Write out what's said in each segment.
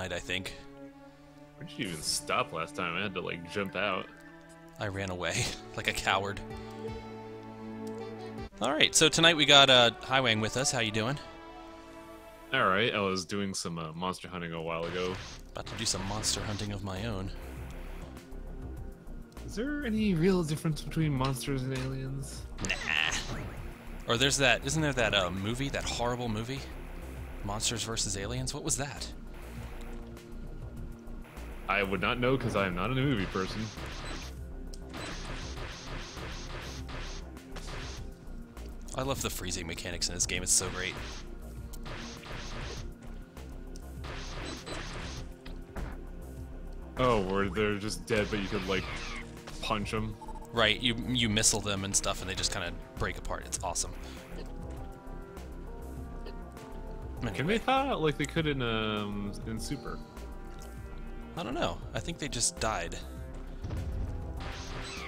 died, I think. Where did you even stop last time? I had to, like, jump out. I ran away, like a coward. Alright, so tonight we got Highwang with us. How you doing? Alright, I was doing some monster hunting a while ago. About to do some monster hunting of my own. Is there any real difference between monsters and aliens? Nah. Or there's that, isn't there that movie, that horrible movie? Monsters vs. Aliens? What was that? I would not know because I am not a movie person. I love the freezing mechanics in this game, it's so great. Oh, where they're just dead, but you could, like, punch them. Right, you missile them and stuff, and they just kind of break apart. It's awesome. Anyway. Can they thaw out like they could in Super? I don't know. I think they just died.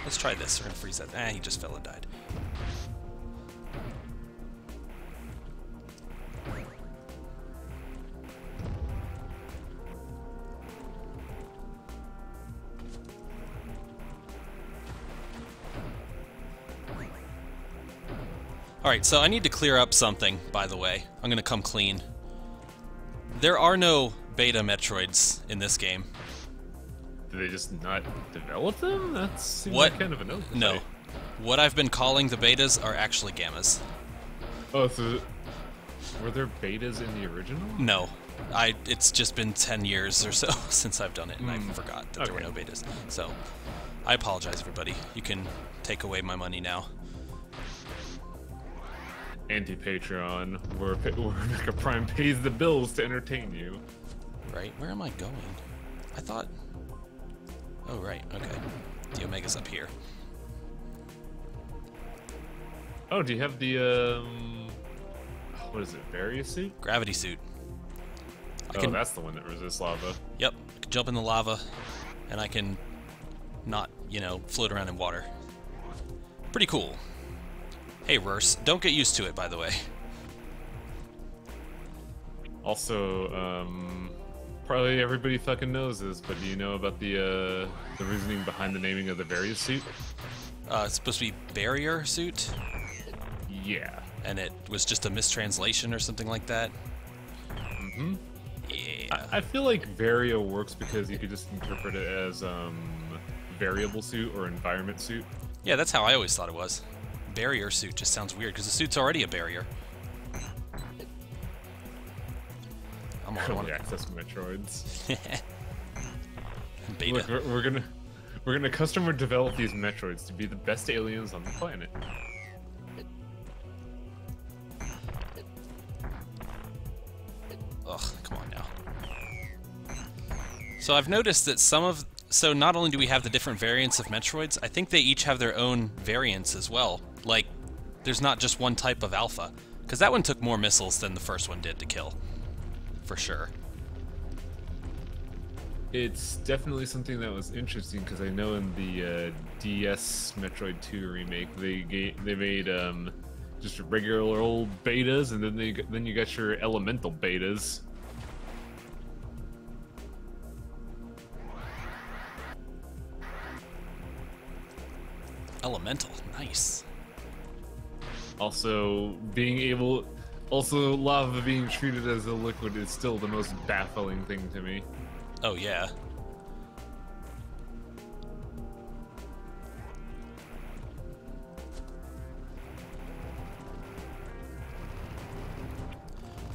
Let's try this. We're gonna freeze that. He just fell and died. Alright, so I need to clear up something, by the way. I'm gonna come clean. There are no beta Metroids in this game. Did they just not develop them? That seems What? like kind of an oversight. No. What I've been calling the betas are actually gammas. Oh, so were there betas in the original? No. It's just been 10 years or so since I've done it, and I forgot that there were no betas. So, I apologize, everybody. You can take away my money now. Anti-Patreon, where Mega Prime pays the bills to entertain you. Right? Where am I going? I thought... Oh, right. Okay. The Omega's up here. Oh, do you have the, what is it, Various suit? Gravity suit. Oh, that's the one that resists lava. Yep. I can jump in the lava, and I can not, you know, float around in water. Pretty cool. Hey, Rurs, don't get used to it, by the way. Also, probably everybody fucking knows this, but do you know about the reasoning behind the naming of the Various suit? It's supposed to be barrier suit? Yeah. And it was just a mistranslation or something like that? Mm-hmm. Yeah. I feel like Vario works because you could just interpret it as, variable suit or environment suit. Yeah, that's how I always thought it was. Barrier suit just sounds weird, because the suit's already a barrier. I'm on Early access Metroids. Beta. Look, we're gonna custom develop these Metroids to be the best aliens on the planet. Ugh, come on now. So I've noticed that so not only do we have the different variants of Metroids, I think they each have their own variants as well. Like, there's not just one type of alpha. Because that one took more missiles than the first one did to kill. For sure. It's definitely something that was interesting because I know in the DS Metroid 2 remake they made just regular old betas, and then you got your elemental betas. Elemental, nice. Also, lava being treated as a liquid is still the most baffling thing to me. Oh yeah.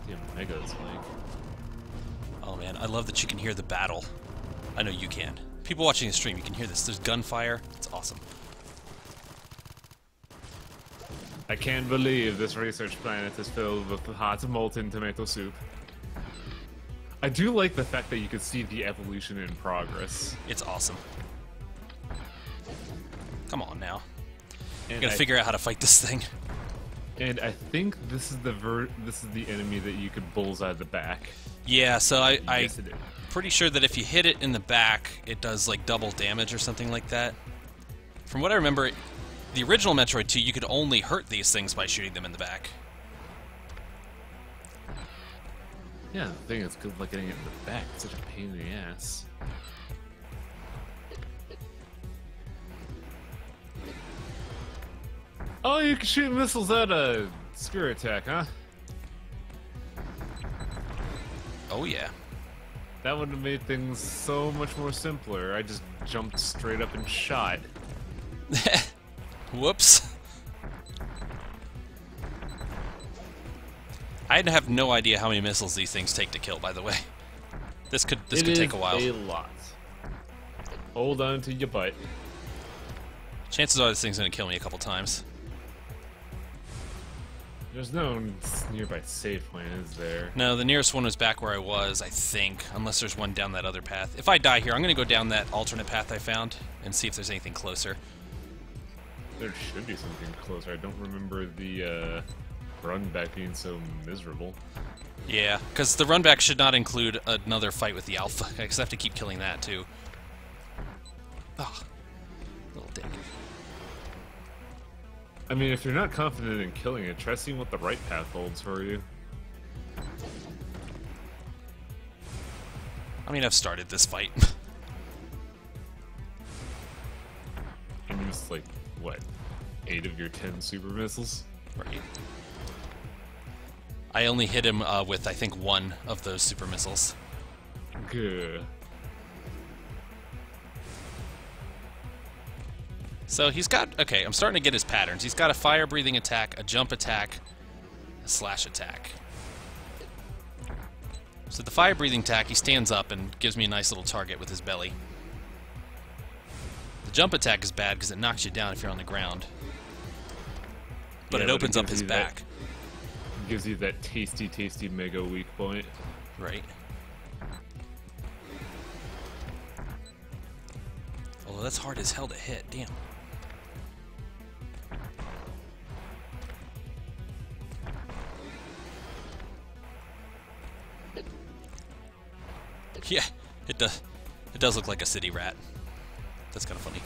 The Omega's like... Oh man, I love that you can hear the battle. I know you can. People watching the stream, you can hear this. There's gunfire. It's awesome. I can't believe this research planet is filled with hot molten tomato soup. I do like the fact that you can see the evolution in progress. It's awesome. Come on now. And Gotta figure out how to fight this thing. And I think this is the enemy that you could bullseye the back. Yeah, so I'm Yes, it is. pretty sure that if you hit it in the back, it does like double damage or something like that. From what I remember, the original Metroid 2, you could only hurt these things by shooting them in the back. Yeah, the thing is, good like getting it in the back. It's such a pain pain in the ass. Oh, you can shoot missiles at a spear attack, huh? Oh yeah. That would have made things so much more simpler. I just jumped straight up and shot. Whoops. I have no idea how many missiles these things take to kill, by the way. This could take a while. A lot. Hold on to your butt. Chances are this thing's gonna kill me a couple times. There's no nearby safe point, is there? No, the nearest one was back where I was, I think. Unless there's one down that other path. If I die here, I'm gonna go down that alternate path I found and see if there's anything closer. There should be something closer. I don't remember the run back being so miserable. Yeah, because the run back should not include another fight with the Alpha, because I have to keep killing that too. Oh, little dick. I mean, if you're not confident in killing it, try seeing what the right path holds for you. I mean, I've started this fight. And used, like, what, 8 of your 10 super missiles? Right. I only hit him with, I think, 1 of those super missiles. Good. So he's got... Okay, I'm starting to get his patterns. He's got a fire-breathing attack, a jump attack, a slash attack. So the fire-breathing attack, he stands up and gives me a nice little target with his belly. The jump attack is bad because it knocks you down if you're on the ground. But Yeah, it opens up his you back. Gives you that tasty, tasty mega weak point. Right. Although that's hard as hell to hit, damn. Yeah, it does. It does look like a city rat. That's kind of funny.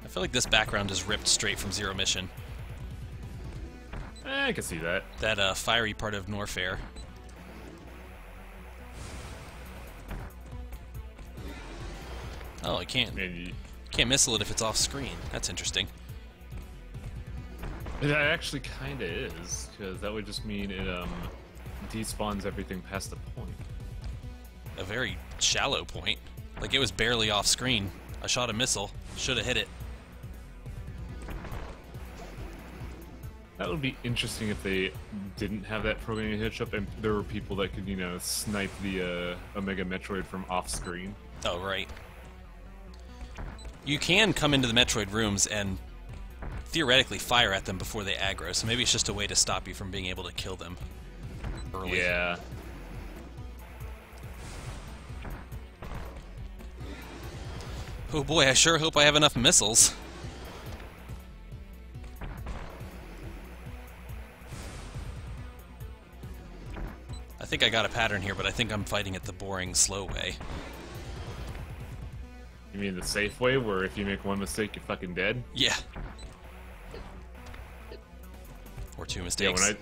I feel like this background is ripped straight from Zero Mission. I can see that. That fiery part of Norfair. Oh, I can't missile it if it's off screen. That's interesting. It actually kind of is, because that would just mean it despawns everything past the point. A very shallow point. Like it was barely off screen. I shot a missile. Should have hit it. That would be interesting if they didn't have that programming hitch up and there were people that could, you know, snipe the Omega Metroid from off screen. Oh, right. You can come into the Metroid rooms and theoretically fire at them before they aggro, so maybe it's just a way to stop you from being able to kill them early. Yeah. Oh boy, I sure hope I have enough missiles. I think I got a pattern here, but I think I'm fighting it the boring, slow way. You mean the safe way, where if you make one mistake, you're fucking dead? Yeah. Or 2 mistakes. Yeah,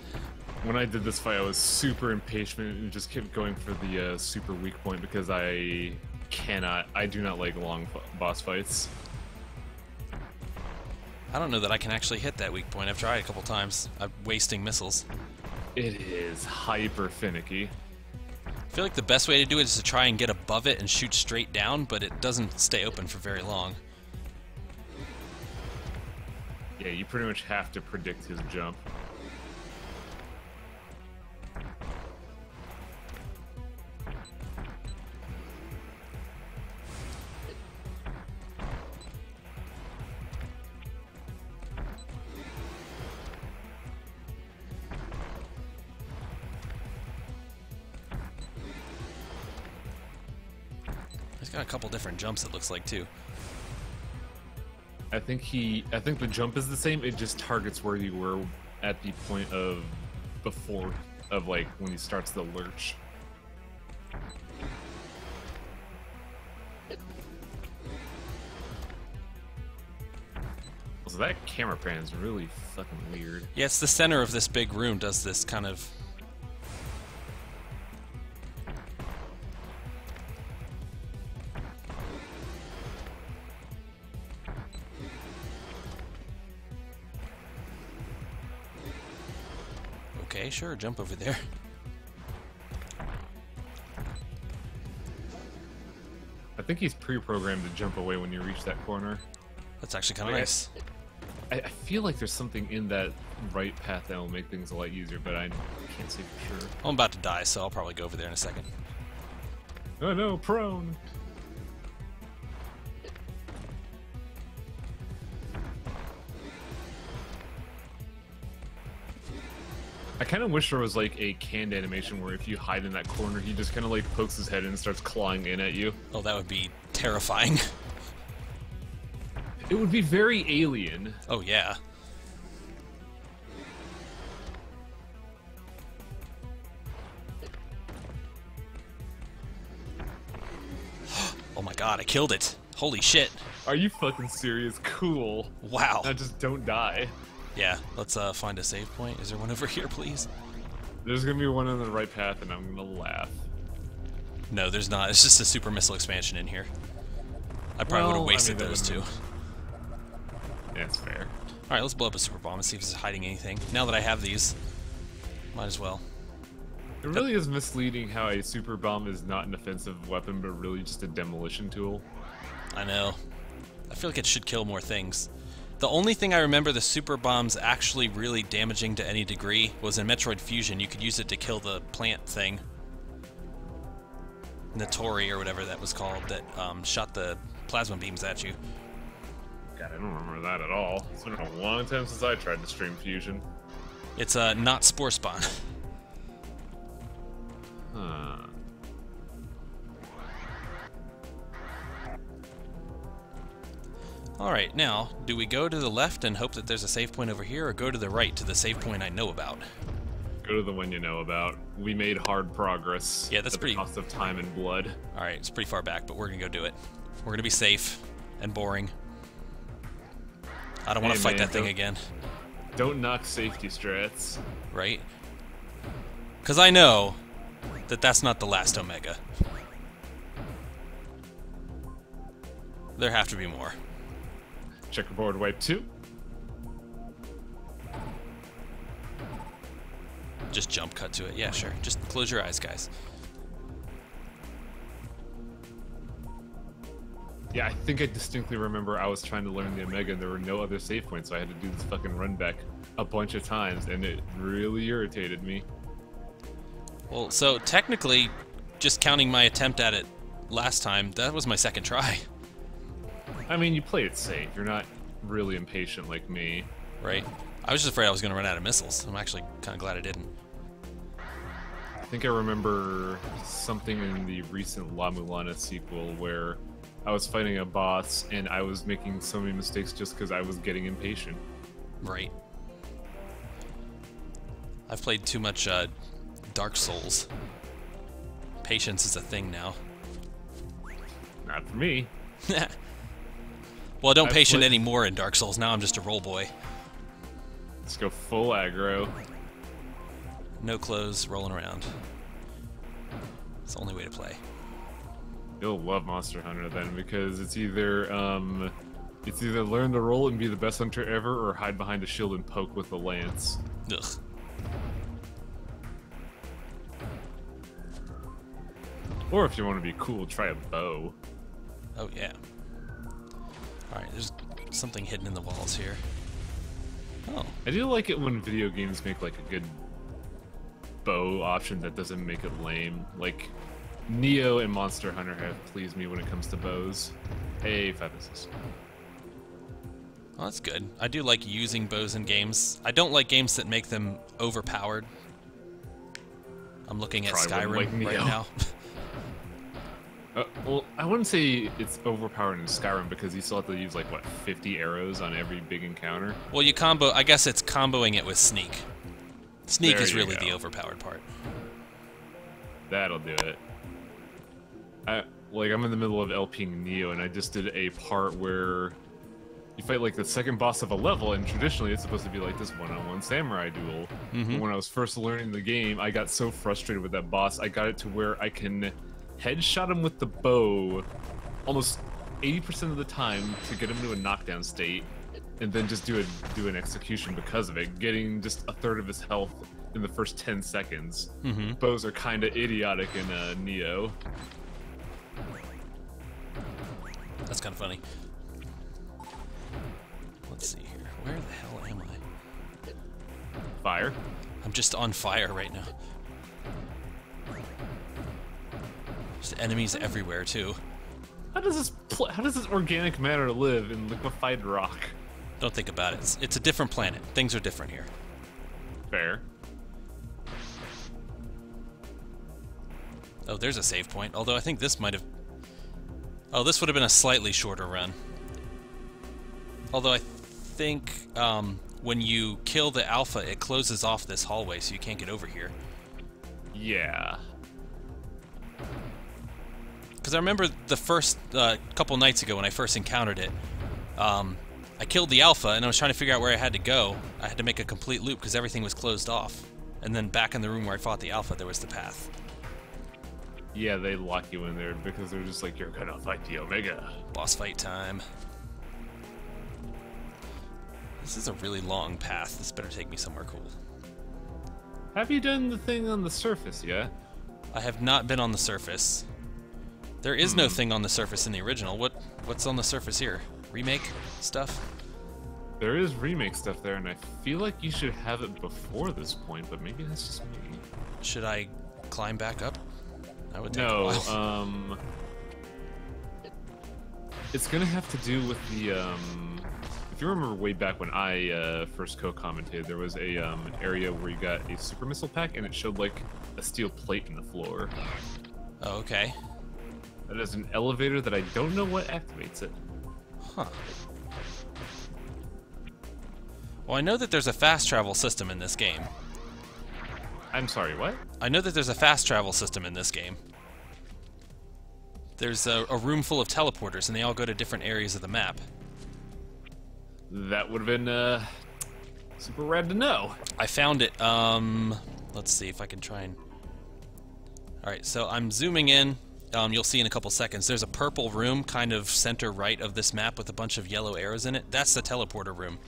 when I did this fight, I was super impatient and just kept going for the super weak point because I do not like long boss fights. I don't know that I can actually hit that weak point. I've tried a couple times. I'm wasting missiles. It is hyper finicky. I feel like the best way to do it is to try and get above it and shoot straight down, but it doesn't stay open for very long. Yeah, you pretty much have to predict his jump. He's got a couple different jumps, it looks like, too. I think the jump is the same, it just targets where you were at the point of before of like when he starts the lurch. So that camera pan is really fucking weird. Yeah, it's the center of this big room does this kind of... Okay, sure, jump over there. I think he's pre-programmed to jump away when you reach that corner. That's actually kind of nice. I feel like there's something in that right path that will make things a lot easier, but I can't say for sure. I'm about to die, so I'll probably go over there in a second. Oh no, prone! I kind of wish there was like a canned animation where if you hide in that corner, he just kind of like pokes his head in and starts clawing in at you. Oh, that would be terrifying. It would be very alien. Oh, yeah. Oh my god, I killed it. Holy shit. Are you fucking serious? Cool. Wow. Now just don't die. Yeah, let's find a save point. Is there one over here, please? There's gonna be one on the right path, and I'm gonna laugh. No, there's not. It's just a super missile expansion in here. I probably would have wasted those two. That's fair. Alright, let's blow up a super bomb and see if it's hiding anything. Now that I have these, might as well. It really is misleading how a super bomb is not an offensive weapon, but really just a demolition tool. I know. I feel like it should kill more things. The only thing I remember the super bombs actually really damaging to any degree was in Metroid Fusion. You could use it to kill the plant thing. Notori or whatever that was called that shot the plasma beams at you. God, I don't remember that at all. It's been a long time since I tried to stream Fusion. It's not Spore Spawn. Huh. Alright, now, do we go to the left and hope that there's a save point over here, or go to the right to the save point I know about? Go to the one you know about. We made hard progress. Yeah, that's at pretty... the cost of time and blood. Alright, it's pretty far back, but we're gonna go do it. We're gonna be safe and boring. I don't want to fight that thing again. Don't knock safety strats. Right? Because I know that that's not the last Omega. There have to be more. Checkerboard wipe 2. Just jump cut to it. Yeah, sure. Just close your eyes, guys. Yeah, I think I distinctly remember I was trying to learn the Omega and there were no other save points, so I had to do this fucking run back a bunch of times, and it really irritated me. Well, so technically, just counting my attempt at it last time, that was my second try. I mean, you played it safe. You're not really impatient like me. Right? I was just afraid I was going to run out of missiles. I'm actually kind of glad I didn't. I think I remember something in the recent La Mulana sequel where I was fighting a boss and I was making so many mistakes just because I was getting impatient. Right. I've played too much Dark Souls. Patience is a thing now. Not for me. Well, I don't patient anymore in Dark Souls. Now I'm just a roll boy. Let's go full aggro. No clothes, rolling around. It's the only way to play. You'll love Monster Hunter then, because it's either learn to roll and be the best hunter ever, or hide behind a shield and poke with the lance. Ugh. Or if you want to be cool, try a bow. Oh yeah. Alright, there's something hidden in the walls here. Oh. I do like it when video games make like a good bow option that doesn't make it lame. Like Neo and Monster Hunter have pleased me when it comes to bows. Hey, 5 assists. Oh, that's good. I do like using bows in games. I don't like games that make them overpowered. I'm looking at Probably wouldn't Skyrim like right Neo. now. Well, I wouldn't say it's overpowered in Skyrim because you still have to use like what 50 arrows on every big encounter. Well, you combo. I guess it's comboing it with sneak. Sneak There is you really go. the overpowered part. That'll do it. I'm in the middle of LPing Neo, and I just did a part where you fight like the second boss of a level, and traditionally it's supposed to be like this one-on-one samurai duel. But when I was first learning the game, I got so frustrated with that boss, I got it to where I can headshot him with the bow almost 80% of the time to get him to a knockdown state, and then just do an execution because of it, getting just a third of his health in the first 10 seconds. Bows are kind of idiotic in Neo. That's kind of funny. Let's see here. Where the hell am I? Fire. I'm just on fire right now. There's enemies everywhere too. How does this organic matter live in liquefied rock? Don't think about it. It's a different planet. Things are different here. Fair. Oh, there's a save point. Although I think this might have... Oh, this would have been a slightly shorter run. Although I think when you kill the alpha, it closes off this hallway, so you can't get over here. Yeah. Because I remember the first couple nights ago when I first encountered it, I killed the alpha, and I was trying to figure out where I had to go. I had to make a complete loop because everything was closed off. And then back in the room where I fought the alpha, there was the path. Yeah, they lock you in there because they're just like, you're gonna fight the Omega. Boss fight time. This is a really long path. This better take me somewhere cool. Have you done the thing on the surface yet? I have not been on the surface. There is no thing on the surface in the original. What's on the surface here? Remake stuff? There is remake stuff there, and I feel like you should have it before this point, but maybe that's just me. Should I climb back up? That would take a No, while. it's gonna have to do with the, if you remember way back when I first co-commentated, there was a area where you got a super missile pack, and it showed like a steel plate in the floor. Oh, okay. That is an elevator that I don't know what activates it. Huh. Well, I know that there's a fast travel system in this game. I'm sorry, what? I know that there's a fast travel system in this game. There's a room full of teleporters, and they all go to different areas of the map. That would have been super rad to know. I found it. Let's see if I can try and... Alright, so I'm zooming in. You'll see in a couple seconds. There's a purple room kind of center right of this map with a bunch of yellow arrows in it. That's the teleporter room.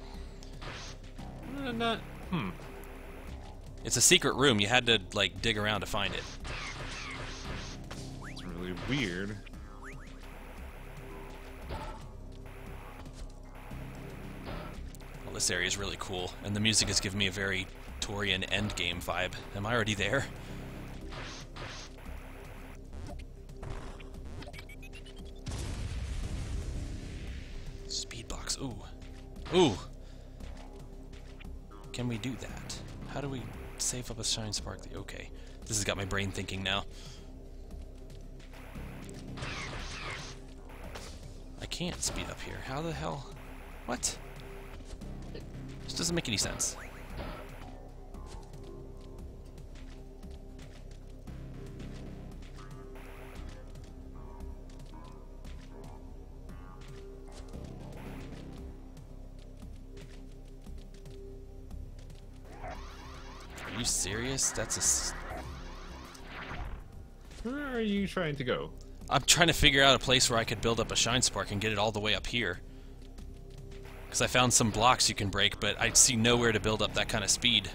It's a secret room. You had to, like, dig around to find it. It's really weird. Well, this area is really cool, and the music is giving me a very Torian endgame vibe. Am I already there? Speedbox. Ooh. Ooh! Can we do that? How do we save up a Shine Spark? Okay. This has got my brain thinking now. I can't speed up here. How the hell? What? This doesn't make any sense. Are you serious? That's a... Where are you trying to go? I'm trying to figure out a place where I could build up a Shine Spark and get it all the way up here. Because I found some blocks you can break, but I see nowhere to build up that kind of speed.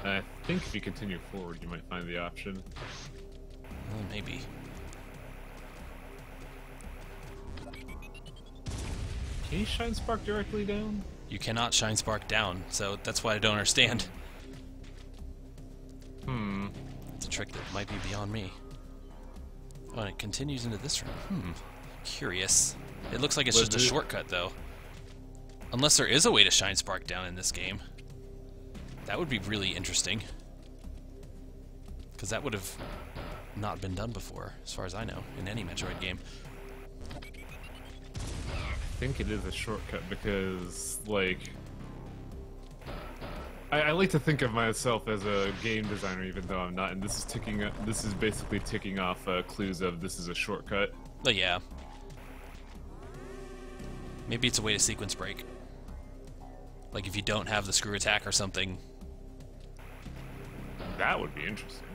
I think if you continue forward, you might find the option. Well, maybe. Can you Shine Spark directly down? You cannot Shine Spark down, so that's why I don't understand. It's a trick that might be beyond me. Oh, and it continues into this room. Curious. It looks like it's just a shortcut, though. Unless there is a way to Shine Spark down in this game. That would be really interesting. Because that would have not been done before, as far as I know, in any Metroid game. I think it is a shortcut because, like, I like to think of myself as a game designer, even though I'm not. And this is This is basically ticking off clues of this is a shortcut. But yeah, maybe it's a way to sequence break. Like if you don't have the screw attack or something. That would be interesting.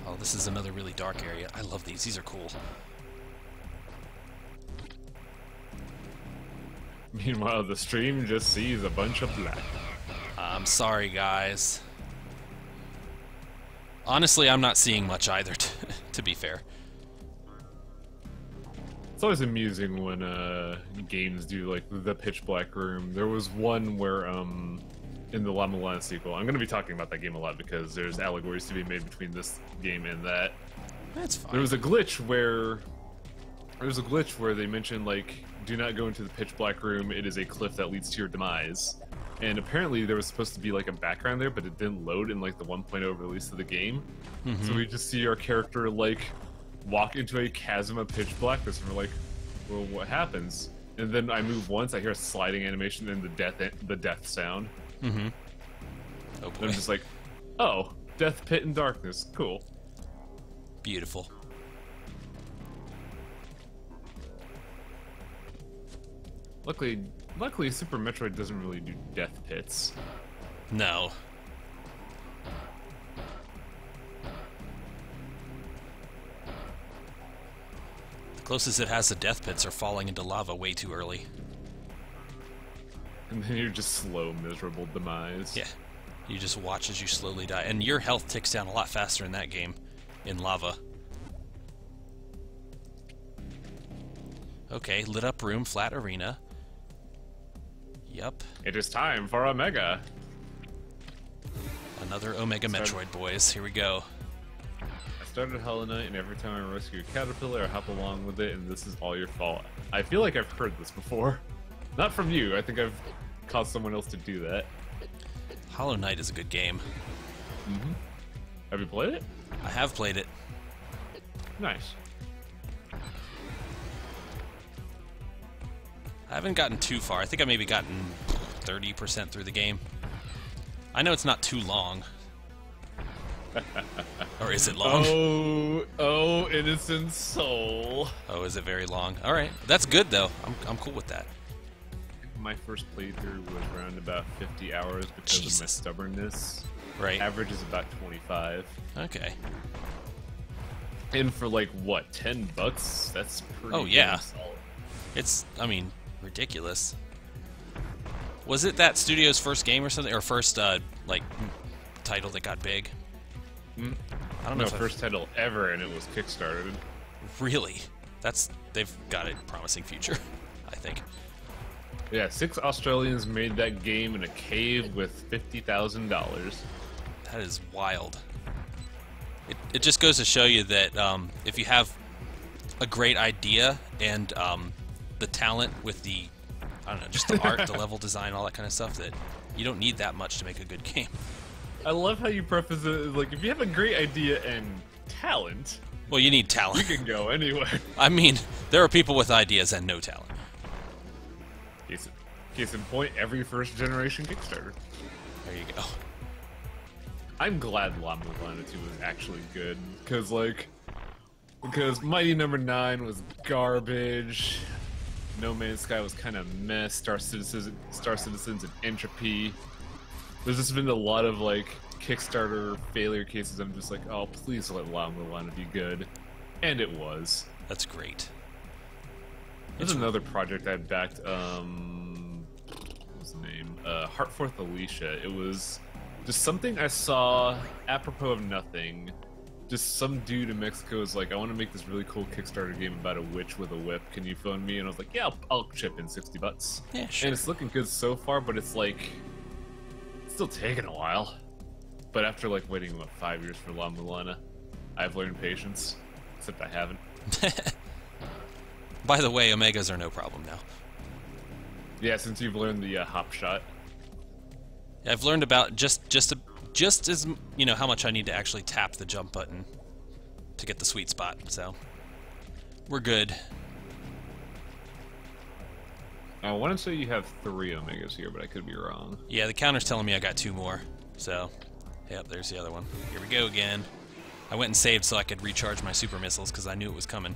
Oh, this is another really dark area. I love these. These are cool. Meanwhile, the stream just sees a bunch of black. I'm sorry, guys. Honestly, I'm not seeing much either, to be fair. It's always amusing when games do like the pitch black room. There was one where in the YamiNoSenshi sequel, I'm going to be talking about that game a lot because there's allegories to be made between this game and that. That's fine. There was a glitch where they mentioned like, do not go into the pitch black room. It is a cliff that leads to your demise. And apparently there was supposed to be like a background there, but it didn't load in like the 1.0 release of the game. So we just see our character like walk into a chasm of pitch blackness, and we're like, well, what happens? And then I move once, I hear a sliding animation and the death sound. Oh boy. And I'm just like, oh, death pit and darkness, cool. Beautiful. Luckily, Super Metroid doesn't really do death pits. No. The closest it has to death pits are falling into lava way too early. And then you're just slow, miserable demise. Yeah. You just watch as you slowly die. And your health ticks down a lot faster in that game, in lava. Okay, lit up room, flat arena. Yep. It is time for Omega. Another Omega Metroid, boys. Here we go. I started Hollow Knight, and every time I rescue a caterpillar, I hop along with it, and this is all your fault. I feel like I've heard this before. Not from you. I think I've caused someone else to do that. Hollow Knight is a good game. Have you played it? I have played it. Nice. I haven't gotten too far. I think I maybe gotten 30% through the game. I know it's not too long. Or is it long? Oh, innocent soul. Oh, is it very long? All right, that's good though. I'm cool with that. My first playthrough was around about 50 hours because of my stubbornness. Right. Average is about 25. Okay. And for like what, $10? That's pretty. Oh yeah. solid. It's, I mean, ridiculous. Was it that studio's first game or something, or first like title that got big? I don't know. No, first title ever, and it was kickstarted. Really? They've got a promising future, I think. Yeah, 6 Australians made that game in a cave with $50,000. That is wild. It just goes to show you that if you have a great idea and the talent with the, I don't know, just the art, the level design, all that kind of stuff, that you don't need that much to make a good game. I love how you preface it like, if you have a great idea and talent, Well, you need talent. you can go anywhere. I mean, there are people with ideas and no talent. Case in point, every first generation Kickstarter. There you go. I'm glad YamiNoSenshi 2 was actually good, because Mighty Number 9 was garbage, No Man's Sky was kind of mess, Star Citizens and Entropy. There's just been a lot of like Kickstarter failure cases. I'm just like, oh, please let YamiNoSenshi be good, and it was. That's great. There's another project I backed. What's the name? Heartforth Alicia. It was just something I saw apropos of nothing. Just some dude in Mexico is like, I want to make this really cool Kickstarter game about a witch with a whip. Can you phone me? And I was like, yeah, I'll chip in $60. Yeah, sure. And it's looking good so far, but it's like, it's still taking a while. But after like waiting, what, 5 years for YamiNoSenshi, I've learned patience. Except I haven't. By the way, Omegas are no problem now. Yeah, since you've learned the hop shot. I've learned about just just as, you know, how much I need to actually tap the jump button to get the sweet spot, so we're good. I want to say you have 3 Omegas here, but I could be wrong. Yeah, the counter's telling me I got 2 more, so, yep, there's the other one. Here we go again. I went and saved so I could recharge my super missiles because I knew it was coming.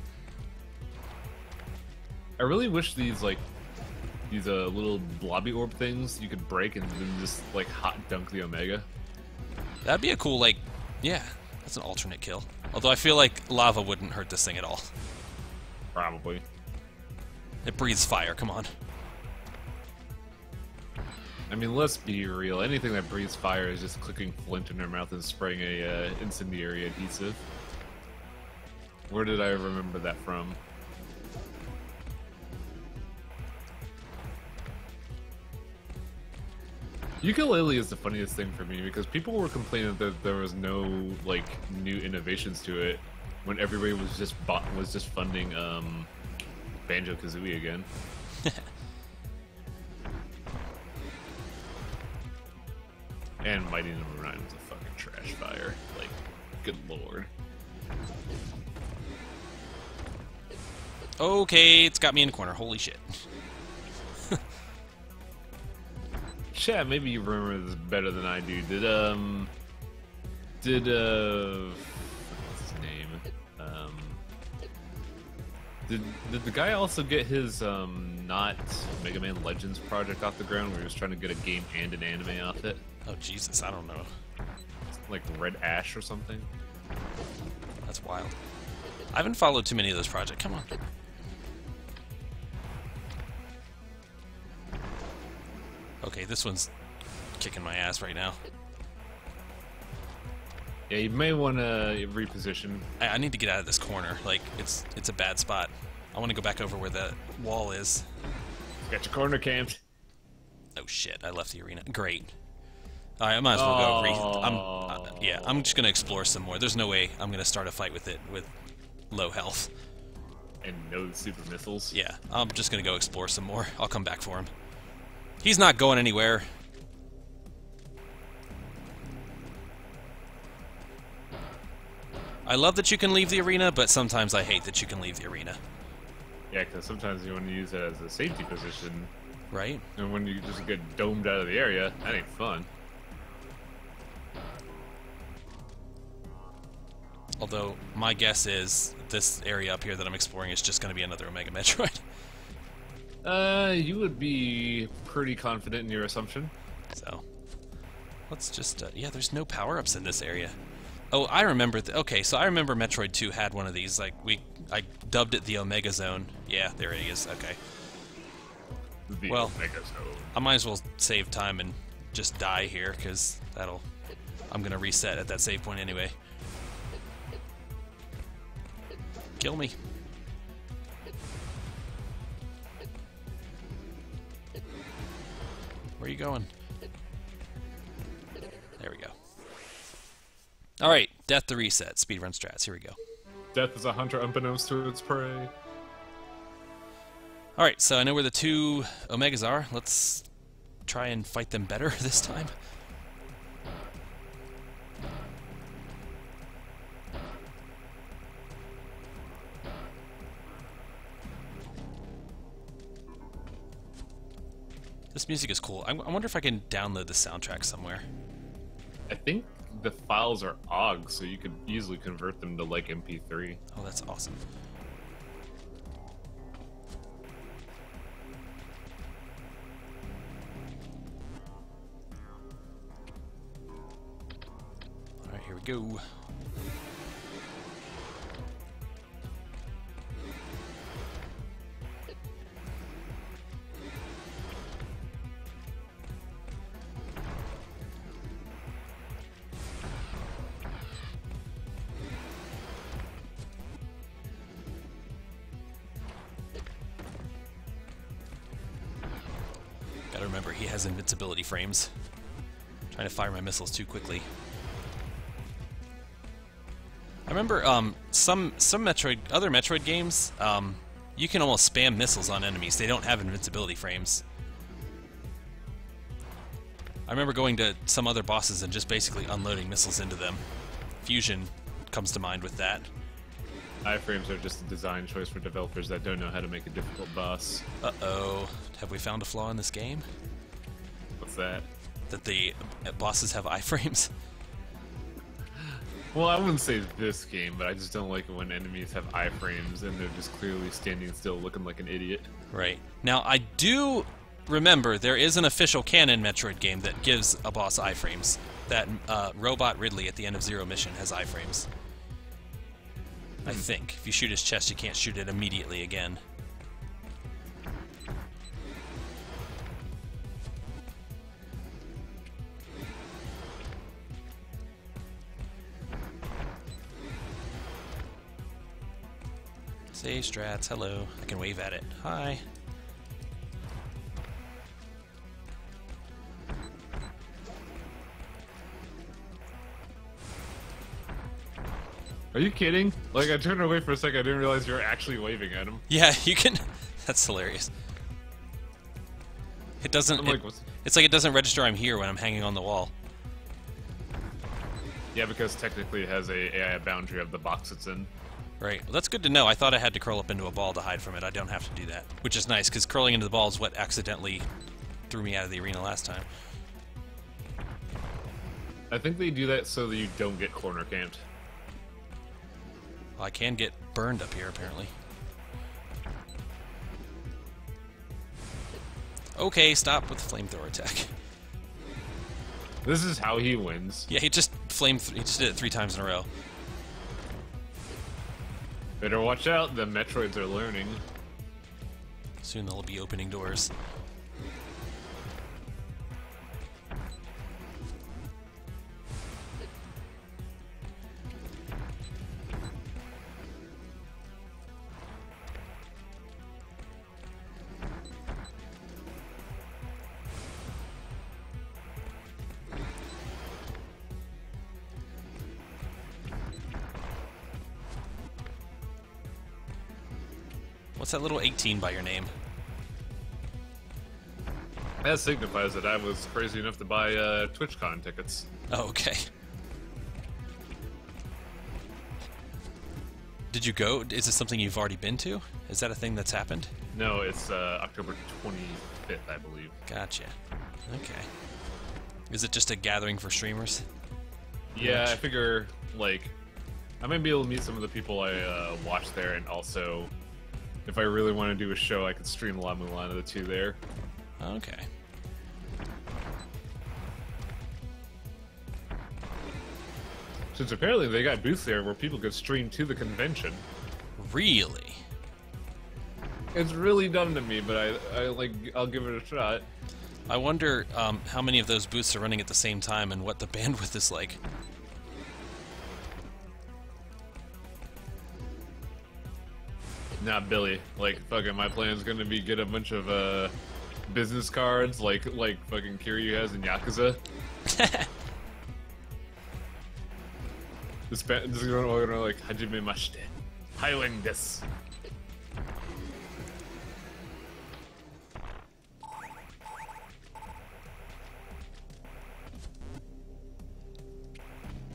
I really wish these, like, these little blobby orb things you could break and then just, like, hot dunk the Omega. That'd be a cool, like, yeah, that's an alternate kill. Although I feel like lava wouldn't hurt this thing at all. Probably. It breathes fire, come on. I mean, let's be real. Anything that breathes fire is just clicking flint in their mouth and spraying a incendiary adhesive. Where did I remember that from? Ukulele is the funniest thing for me because people were complaining that there was no like new innovations to it when everybody was just funding Banjo-Kazooie again. And Mighty Number 9 was a fucking trash fire. Like, good lord. Okay, it's got me in the corner. Holy shit. Chat, maybe you remember this better than I do. What's his name? Did the guy also get his not Mega Man Legends project off the ground where he was trying to get a game and an anime off it? Oh Jesus, I don't know. Like Red Ash or something? That's wild. I haven't followed too many of those projects. Come on. Okay, this one's kicking my ass right now. Yeah, you may want to reposition. I need to get out of this corner. Like, it's a bad spot. I want to go back over where the wall is. Got your corner camped. Oh shit, I left the arena. Great. Alright, I might as well go yeah, I'm just going to explore some more. There's no way I'm going to start a fight with it with low health. And no super missiles. Yeah, I'm just going to go explore some more. I'll come back for him. He's not going anywhere. I love that you can leave the arena, but sometimes I hate that you can leave the arena. Yeah, because sometimes you want to use it as a safety position. Right? And when you just get domed out of the area, that ain't fun. Although, my guess is this area up here that I'm exploring is just going to be another Omega Metroid. You would be pretty confident in your assumption. So, let's just, yeah, there's no power-ups in this area. Oh, I remember, okay, so I remember Metroid 2 had one of these, like, I dubbed it the Omega Zone. Yeah, there it is, okay. The well, Omega Zone. I might as well save time and just die here, because I'm gonna reset at that save point anyway. Kill me. Where are you going? There we go. Alright, death to reset. Speedrun strats. Here we go. Death is a hunter unbeknownst to its prey. Alright, so I know where the 2 Omegas are. Let's try and fight them better this time. This music is cool. I wonder if I can download the soundtrack somewhere. I think the files are OGG, so you could easily convert them to like MP3. Oh, that's awesome. Alright, here we go. Gotta remember, he has invincibility frames. I'm trying to fire my missiles too quickly. I remember some other Metroid games, you can almost spam missiles on enemies. They don't have invincibility frames. I remember going to some other bosses and just basically unloading missiles into them. Fusion comes to mind with that. Iframes are just a design choice for developers that don't know how to make a difficult boss. Uh-oh. Have we found a flaw in this game? What's that? That the bosses have iframes? Well, I wouldn't say this game, but I just don't like it when enemies have iframes and they're just clearly standing still looking like an idiot. Right. Now, I do remember there is an official canon Metroid game that gives a boss iframes. That Robot Ridley at the end of Zero Mission has iframes. I think. If you shoot his chest, you can't shoot it immediately again. Say, Strats, hello. I can wave at it. Hi. Are you kidding? Like, I turned away for a second, I didn't realize you were actually waving at him. Yeah, you can... That's hilarious. It doesn't... It's like it doesn't register I'm here when I'm hanging on the wall. Yeah, because technically it has a boundary of the box it's in. Right. Well, that's good to know. I thought I had to curl up into a ball to hide from it. I don't have to do that. Which is nice, because curling into the ball is what accidentally threw me out of the arena last time. I think they do that so that you don't get corner camped. Well, I can get burned up here, apparently. Okay, stop with the flamethrower attack. This is how he wins. Yeah, he just did it 3 times in a row. Better watch out, the Metroids are learning. Soon they'll be opening doors. What's that little 18 by your name? That signifies that I was crazy enough to buy TwitchCon tickets. Oh, okay. Did you go? Is this something you've already been to? Is that a thing that's happened? No, it's October 25th, I believe. Gotcha. Okay. Is it just a gathering for streamers? Yeah, I figure, like, I might be able to meet some of the people I watch there, and also, if I really want to do a show, I could stream La Mulan of the two there. Okay. Since apparently they got booths there where people could stream to the convention. Really? It's really dumb to me, but I'll give it a shot. I wonder how many of those booths are running at the same time and what the bandwidth is like. Nah, Billy. Like, fucking, my plan's gonna be get a bunch of business cards, like fucking Kiryu has in Yakuza. This is gonna like Hajime Mashite. Highwang desu.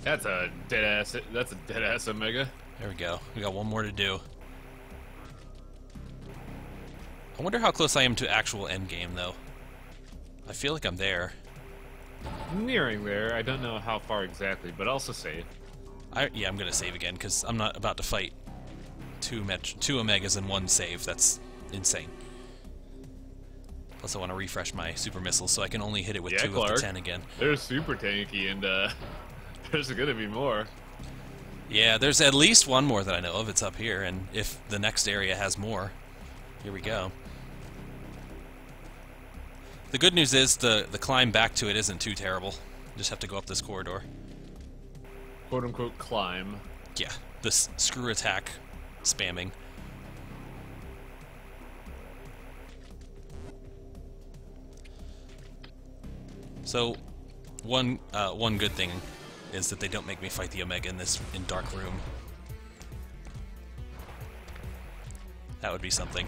That's a dead ass Omega. There we go. We got one more to do. I wonder how close I am to actual endgame, though. I feel like I'm there. Nearing there. I don't know how far exactly, but also save. Yeah, I'm gonna save again, because I'm not about to fight two Omegas in one save. That's insane. Plus, I want to refresh my super missiles, so I can only hit it with 2 Clark, of the 10 again. They're super tanky, and there's gonna be more. Yeah, there's at least one more that I know of. It's up here, and if the next area has more, here we go. The good news is the climb back to it isn't too terrible. You just have to go up this corridor. Quote-unquote climb. Yeah, this screw attack spamming. So, one good thing is that they don't make me fight the Omega in Dark Room. That would be something.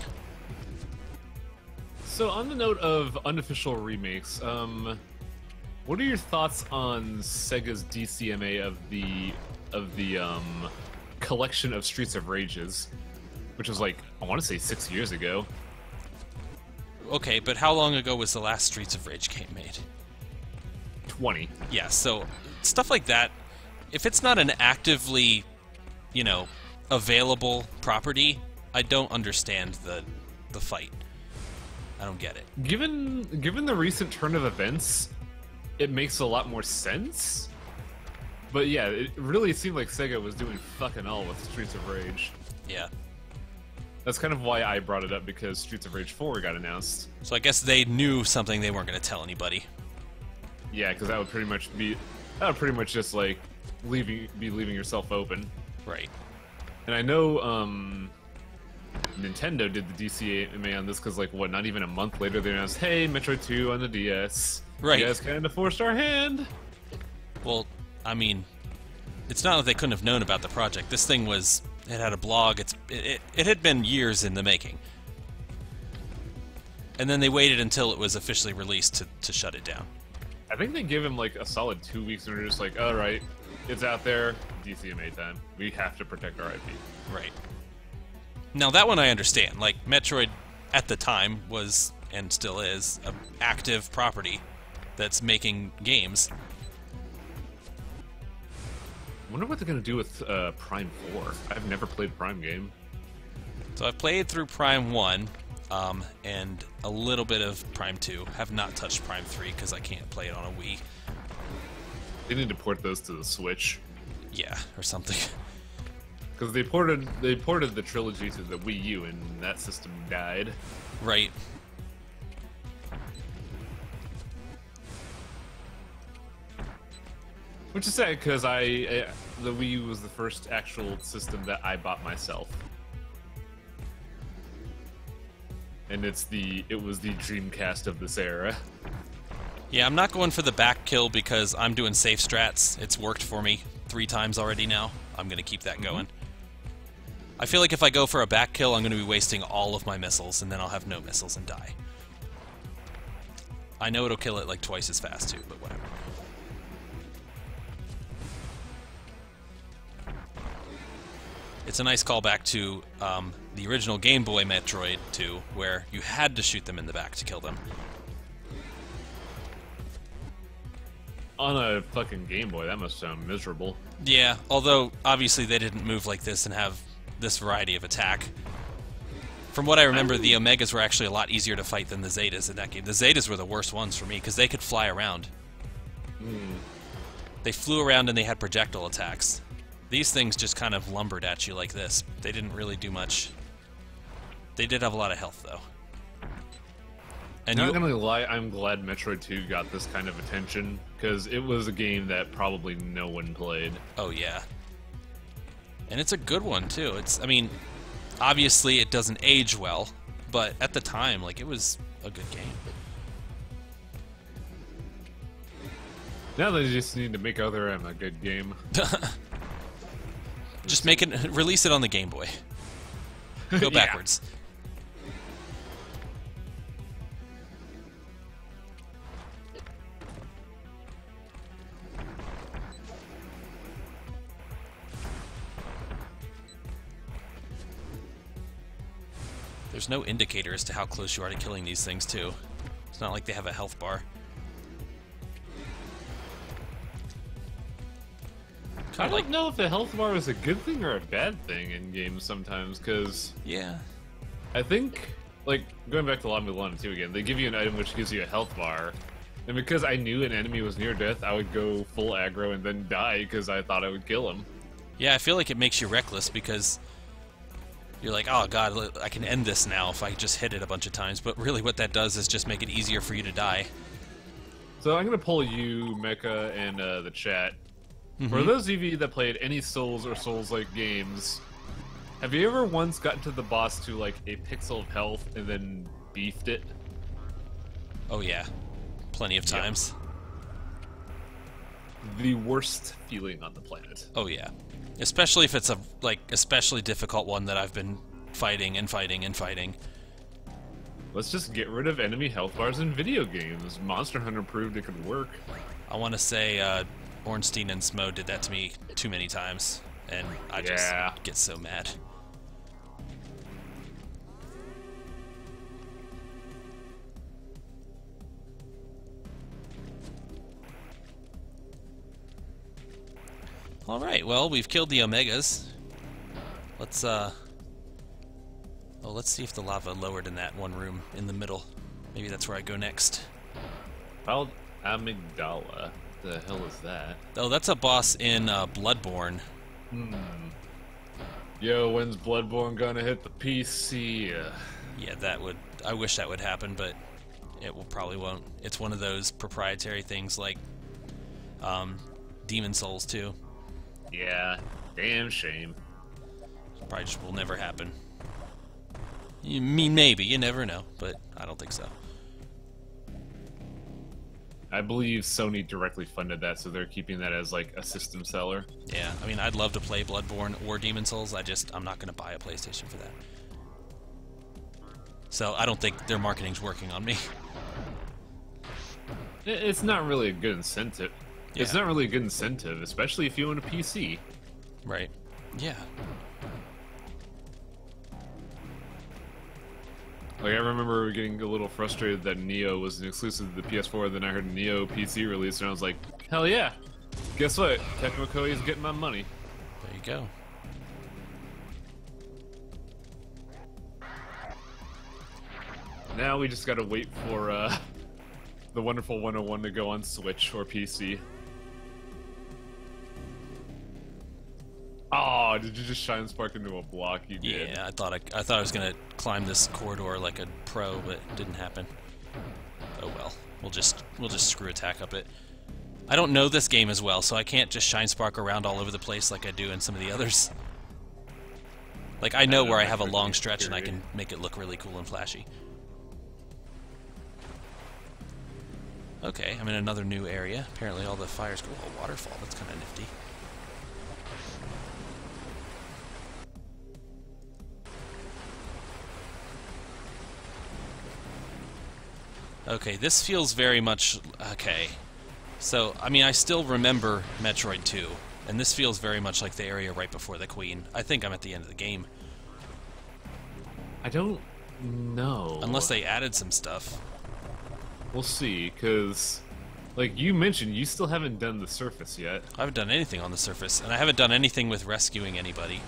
So on the note of unofficial remakes, What are your thoughts on Sega's DCMA of the collection of Streets of Rages, which was like, I want to say 6 years ago. Okay, but how long ago was the last Streets of Rage game made? 20. Yeah, so stuff like that, if it's not an actively, you know, available property, I don't understand the fight. I don't get it. Given the recent turn of events, it makes a lot more sense. But yeah, it really seemed like Sega was doing fucking all with Streets of Rage. Yeah. That's kind of why I brought it up, because Streets of Rage 4 got announced. So I guess they knew something they weren't going to tell anybody. Yeah, because that would pretty much just like leaving yourself open. Right. And I know Nintendo did the DCMA on this because, like, what, not even a month later they announced, hey, Metroid 2 on the DS. Right. You guys kind of forced our hand. Well, I mean, it's not that they couldn't have known about the project. This thing was, it had a blog, it had been years in the making. And then they waited until it was officially released to shut it down. I think they give him like a solid 2 weeks and they're just like, alright, it's out there, DCMA time. We have to protect our IP. Right. Now that one I understand. Like, Metroid at the time was, and still is, an active property that's making games. I wonder what they're going to do with Prime 4. I've never played Prime game. So I've played through Prime 1, and a little bit of Prime 2. Have not touched Prime 3 because I can't play it on a Wii. They need to port those to the Switch. Yeah, or something. Because they ported the trilogy to the Wii U, and that system died. Right. Which is sad, because the Wii U was the first actual system that I bought myself. And it was the Dreamcast of this era. Yeah, I'm not going for the back kill because I'm doing safe strats. It's worked for me 3 times already now. I'm going to keep that going. I feel like if I go for a back kill, I'm going to be wasting all of my missiles, and then I'll have no missiles and die. I know it'll kill it like twice as fast too, but whatever. It's a nice callback to the original Game Boy Metroid 2, where you had to shoot them in the back to kill them. On a fucking Game Boy, that must sound miserable. Yeah, although obviously they didn't move like this and have this variety of attack. From what I remember, the Omegas were actually a lot easier to fight than the Zetas in that game. The Zetas were the worst ones for me because they could fly around. They flew around and they had projectile attacks. These things just kind of lumbered at you like this. They didn't really do much. They did have a lot of health, though. And not gonna lie, I'm glad Metroid 2 got this kind of attention, because it was a game that probably no one played. Oh, yeah. And it's a good one, too. I mean, obviously it doesn't age well, but at the time, like, it was a good game. Now they just need to make Other M a good game. Just release it on the Game Boy. Go backwards. There's no indicator as to how close you are to killing these things, too. It's not like they have a health bar. I don't know if a health bar is a good thing or a bad thing in games sometimes, because... Yeah. I think, like, going back to YamiNoSenshi 2 again, they give you an item which gives you a health bar, and because I knew an enemy was near death, I would go full aggro and then die because I thought I would kill him. Yeah, I feel like it makes you reckless because you're like, oh god, I can end this now if I just hit it a bunch of times, but really what that does is just make it easier for you to die. So I'm going to pull you, Mecha, and the chat. For those of you that played any Souls or Souls-like games, have you ever once gotten to the boss to, like, a pixel of health and then beefed it? Oh yeah, plenty of times. The worst feeling on the planet. Oh yeah, especially if it's a, like, especially difficult one that I've been fighting and fighting and fighting. Let's just get rid of enemy health bars in video games. Monster Hunter proved it could work. I want to say Ornstein and Smo did that to me too many times, and I just get so mad. Alright, well, we've killed the Omegas. Let's let's see if the lava lowered in that one room in the middle. Maybe that's where I go next. Found amygdala. The hell is that? Oh, that's a boss in Bloodborne. Yo, when's Bloodborne gonna hit the PC? Yeah, that would... I wish that would happen, but it probably won't. It's one of those proprietary things like Demon Souls, too. Yeah, damn shame. Probably just will never happen. You mean maybe, you never know, but I don't think so. I believe Sony directly funded that, so they're keeping that as like a system seller. Yeah, I mean, I'd love to play Bloodborne or Demon Souls, I'm not going to buy a PlayStation for that. So I don't think their marketing's working on me. It's not really a good incentive. Yeah. It's not really a good incentive, especially if you own a PC. Right. Yeah. Like, I remember getting a little frustrated that Neo was an exclusive to the PS4, then I heard Neo PC released, and I was like, hell yeah! Guess what? Tecmo Koei's getting my money. There you go. Now we just gotta wait for the Wonderful 101 to go on Switch or PC. Oh, did you just shine spark into a block? You did. Yeah, I thought I was gonna climb this corridor like a pro, but it didn't happen. Oh well, we'll just screw attack up it. I don't know this game as well, so I can't just shine spark around all over the place like I do in some of the others. Like I know where I have a long stretch and I can make it look really cool and flashy. Okay, I'm in another new area. Apparently all the fires go a waterfall. That's kind of nifty. Okay, this feels very much... Okay. So, I mean, I still remember Metroid 2, and this feels very much like the area right before the Queen. I think I'm at the end of the game. I don't know. Unless they added some stuff. We'll see, because, like you mentioned, you still haven't done the surface yet. I haven't done anything on the surface, and I haven't done anything with rescuing anybody.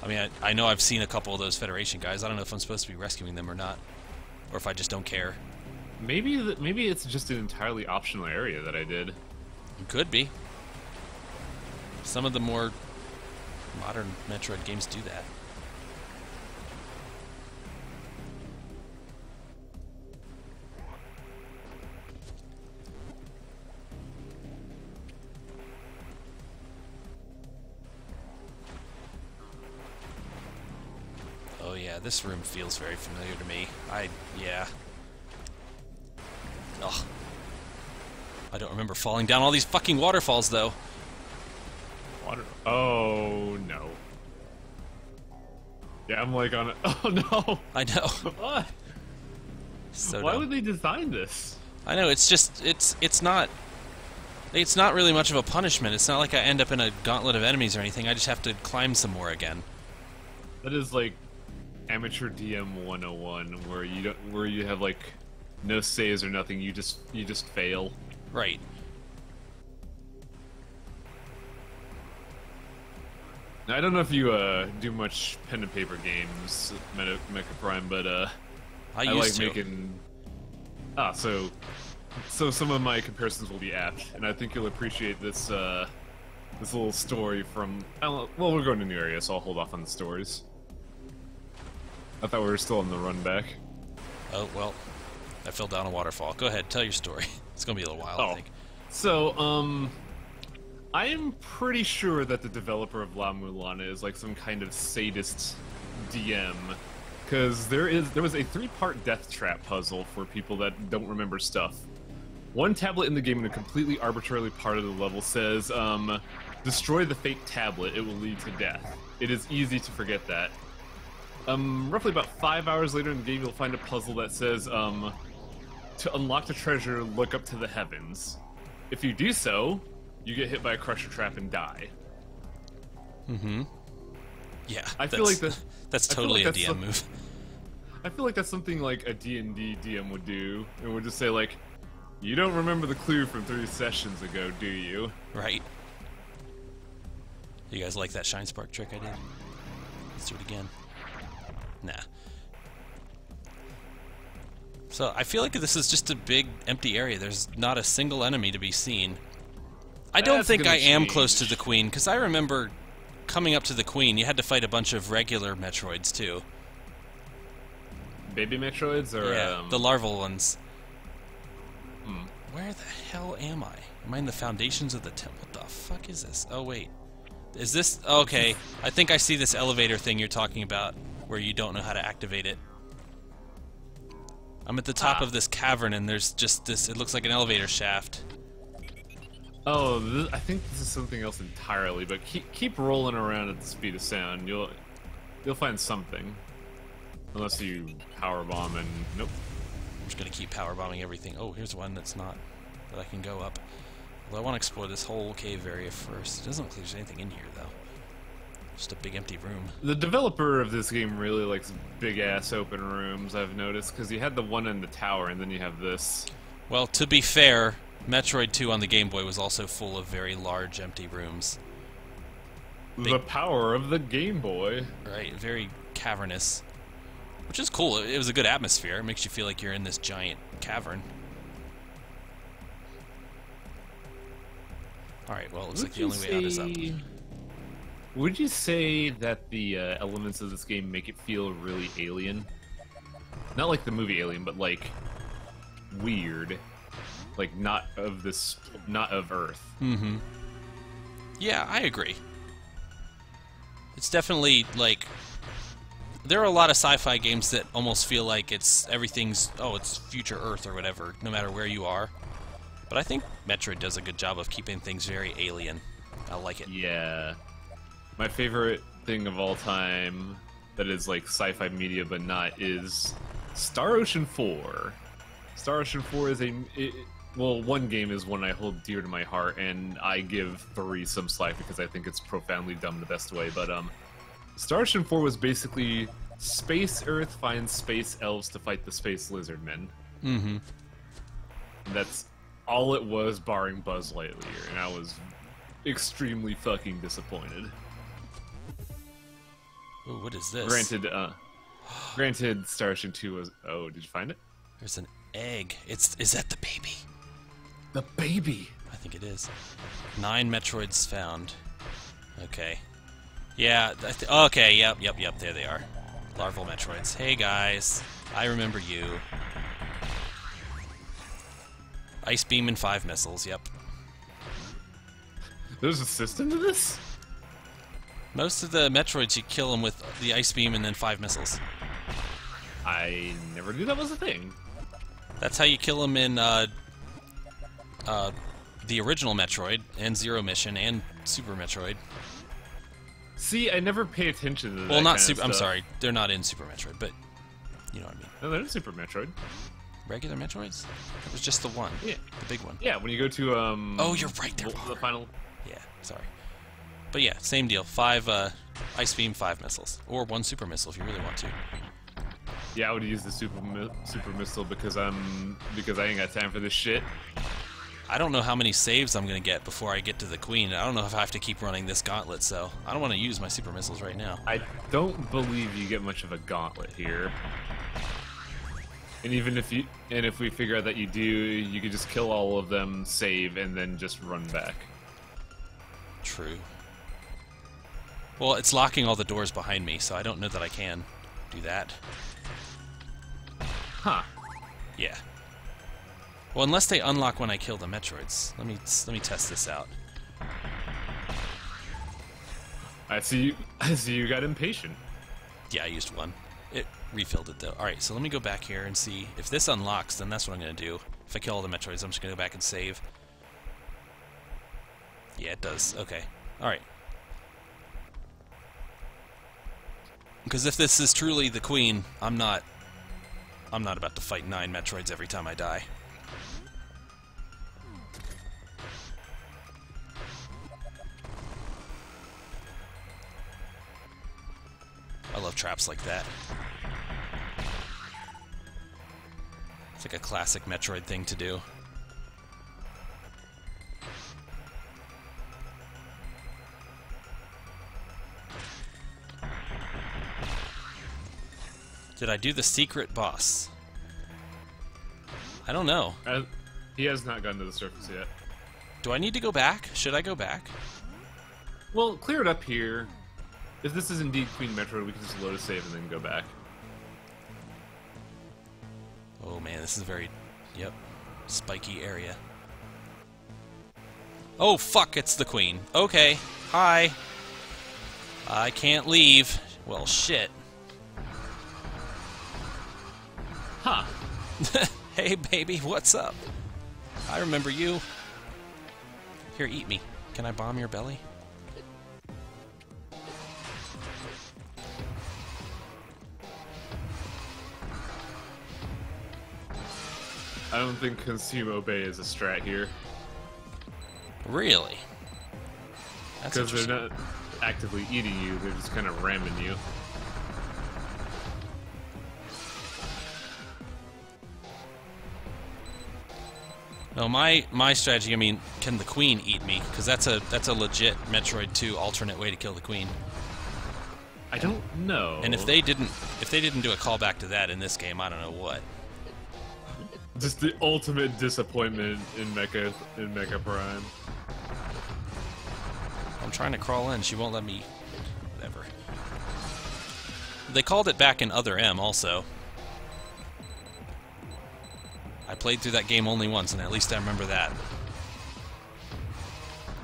I mean, I know I've seen a couple of those Federation guys. I don't know if I'm supposed to be rescuing them or not. Or if I just don't care. Maybe it's just an entirely optional area that I did. It could be. Some of the more modern Metroid games do that. Oh yeah, this room feels very familiar to me. Yeah. Ugh. I don't remember falling down all these fucking waterfalls, though. Oh, no. Yeah, I'm like on it. Oh, no. I know. What? So Why dumb. would they design this? I know, it's just, it's not really much of a punishment. It's not like I end up in a gauntlet of enemies or anything. I just have to climb some more again. That is like amateur DM 101, where you have like no saves or nothing. You just fail. Right. Now, I don't know if you do much pen and paper games, Mecha Prime, but I like making. So some of my comparisons will be apt, and I think you'll appreciate this this little story from. Well, we're going to a new area, so I'll hold off on the stories. I thought we were still on the run back. Oh well, I fell down a waterfall. Go ahead, tell your story. It's gonna be a little while, I think. So I am pretty sure that the developer of La Mulana is like some kind of sadist DM, because there was a 3-part death trap puzzle for people that don't remember stuff. One tablet in the game in a completely arbitrarily part of the level says, destroy the fake tablet, it will lead to death. It is easy to forget that. roughly about 5 hours later in the game, you'll find a puzzle that says, to unlock the treasure, look up to the heavens. If you do so, you get hit by a crusher trap and die. Mm-hmm. Yeah, I feel like that's totally a DM move. I feel like that's something like a D&D DM would do, and would just say like, "You don't remember the clue from 3 sessions ago, do you?" Right. You guys like that shine spark trick I did? Let's do it again. Nah. So I feel like this is just a big empty area. There's not a single enemy to be seen. I don't think I am close to the Queen, because I remember coming up to the Queen, you had to fight a bunch of regular Metroids too. Baby Metroids, or yeah, the larval ones. Where the hell am I? Am I in the foundations of the temple? What the fuck is this? Oh wait, is this okay? I think I see this elevator thing you're talking about, where you don't know how to activate it. I'm at the top of this cavern, and there's just this. It looks like an elevator shaft. Oh, I think this is something else entirely. But keep rolling around at the speed of sound. You'll find something. Unless you power bomb and nope. I'm just gonna keep power bombing everything. Oh, here's one that's not that I can go up. Well, I want to explore this whole cave area first. It doesn't look like there's anything in here though. Just a big empty room. The developer of this game really likes big ass open rooms, I've noticed, because you had the one in the tower and then you have this. Well, to be fair, Metroid 2 on the Game Boy was also full of very large empty rooms. The power of the Game Boy. Right, very cavernous. Which is cool. It was a good atmosphere. It makes you feel like you're in this giant cavern. Alright, well, it looks like the only way out is up. Would you say that the elements of this game make it feel really alien? Not like the movie Alien, but like weird. Like not of Earth. Mm-hmm. Yeah, I agree. It's definitely like there are a lot of sci-fi games that almost feel like it's future Earth or whatever, no matter where you are. But I think Metroid does a good job of keeping things very alien. I like it. Yeah. My favorite thing of all time that is like sci-fi media but not is Star Ocean 4. Star Ocean 4 is well, one game is one I hold dear to my heart, and I give 3 some slack because I think it's profoundly dumb the best way, but Star Ocean 4 was basically Space Earth finds space elves to fight the space lizard men. Mm-hmm. And that's all it was, barring Buzz Lightyear, and I was extremely fucking disappointed. Ooh, what is this? Granted, Star Ocean 2 was... Oh, did you find it? There's an egg. Is that the baby? The baby! I think it is. 9 Metroids found. Okay. Yeah, okay, yep, there they are. Larval Metroids. Hey guys, I remember you. Ice Beam and 5 missiles, yep. There's a system to this? Most of the Metroids, you kill them with the Ice Beam and then 5 missiles. I never knew that was a thing. That's how you kill them in the original Metroid, and Zero Mission, and Super Metroid. See, I never pay attention to that. Well, not kind Super. of I'm stuff. sorry, they're not in Super Metroid, but you know what I mean. No, they're in Super Metroid. Regular Metroids? It was just the one. Yeah, the big one. Yeah, when you go to Oh, you're right. There the final. Yeah, sorry. But yeah, same deal. 5 Ice Beam, 5 missiles, or 1 Super Missile if you really want to. Yeah, I would use the super missile because I ain't got time for this shit. I don't know how many saves I'm gonna get before I get to the Queen. I don't know if I have to keep running this gauntlet, so I don't want to use my super missiles right now. I don't believe you get much of a gauntlet here. And even if we figure out that you do, you could just kill all of them, save, and then just run back. True. Well, it's locking all the doors behind me, so I don't know that I can do that. Huh. Yeah. Well, unless they unlock when I kill the Metroids. Let me test this out. I see you got impatient. Yeah, I used 1. It refilled it though. Alright, so let me go back here and see. If this unlocks, then that's what I'm gonna do. If I kill all the Metroids, I'm just gonna go back and save. Yeah, it does. Okay. Alright. Because if this is truly the Queen, I'm not about to fight 9 Metroids every time I die. I love traps like that. It's like a classic Metroid thing to do. Did I do the secret boss? I don't know. He has not gotten to the surface yet. Do I need to go back? Should I go back? Well, clear it up here. If this is indeed Queen Metroid, we can just load a save and then go back. Oh man, this is a very, yep, spiky area. Oh fuck, it's the Queen. Okay, hi. I can't leave. Well, shit. Huh. Hey baby, what's up? I remember you. Here, eat me. Can I bomb your belly? I don't think consume obey is a strat here. Really? That's because they're not actively eating you, they're just kind of ramming you. No, my strategy, I mean, can the Queen eat me? Because that's a legit Metroid 2 alternate way to kill the Queen. I don't know. And if they didn't do a callback to that in this game, I don't know what. Just the ultimate disappointment in Mecha Prime. I'm trying to crawl in, she won't let me. Whatever. They called it back in Other M also. I played through that game only once, and at least I remember that.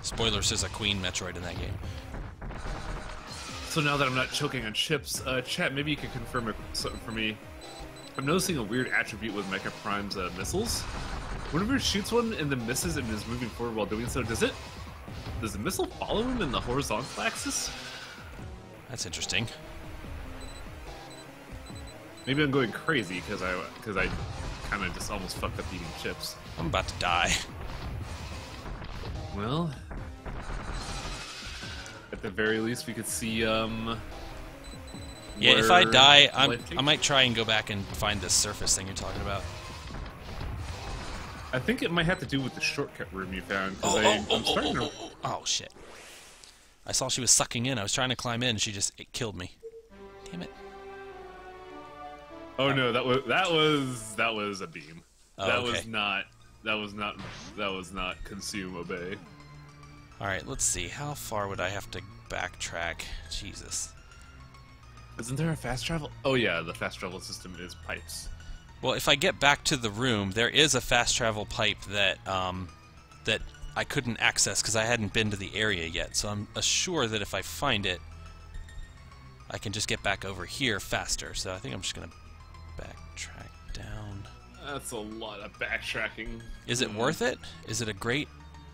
Spoilers, there's a Queen Metroid in that game. So now that I'm not choking on chips, chat, maybe you can confirm something for me. I'm noticing a weird attribute with Mecha Prime's missiles. Whenever it shoots one and then misses and is moving forward while doing so, does the missile follow him in the horizontal axis? That's interesting. Maybe I'm going crazy because I kind of just almost fucked up eating chips. I'm about to die. Well, at the very least, we could see. Yeah, if I die, I might try and go back and find this surface thing you're talking about. I think it might have to do with the shortcut room you found. Oh shit! I saw she was sucking in. I was trying to climb in. It killed me. Damn it! Oh no, that was a beam. Oh, that okay. was not consume obey. All right, let's see. How far would I have to backtrack? Jesus. Isn't there a fast travel? Oh yeah, the fast travel system is pipes. Well, if I get back to the room, there is a fast travel pipe that that I couldn't access because I hadn't been to the area yet. So I'm sure that if I find it, I can just get back over here faster. So I think I'm just gonna backtrack down. That's a lot of backtracking. Is it worth it? Is it a great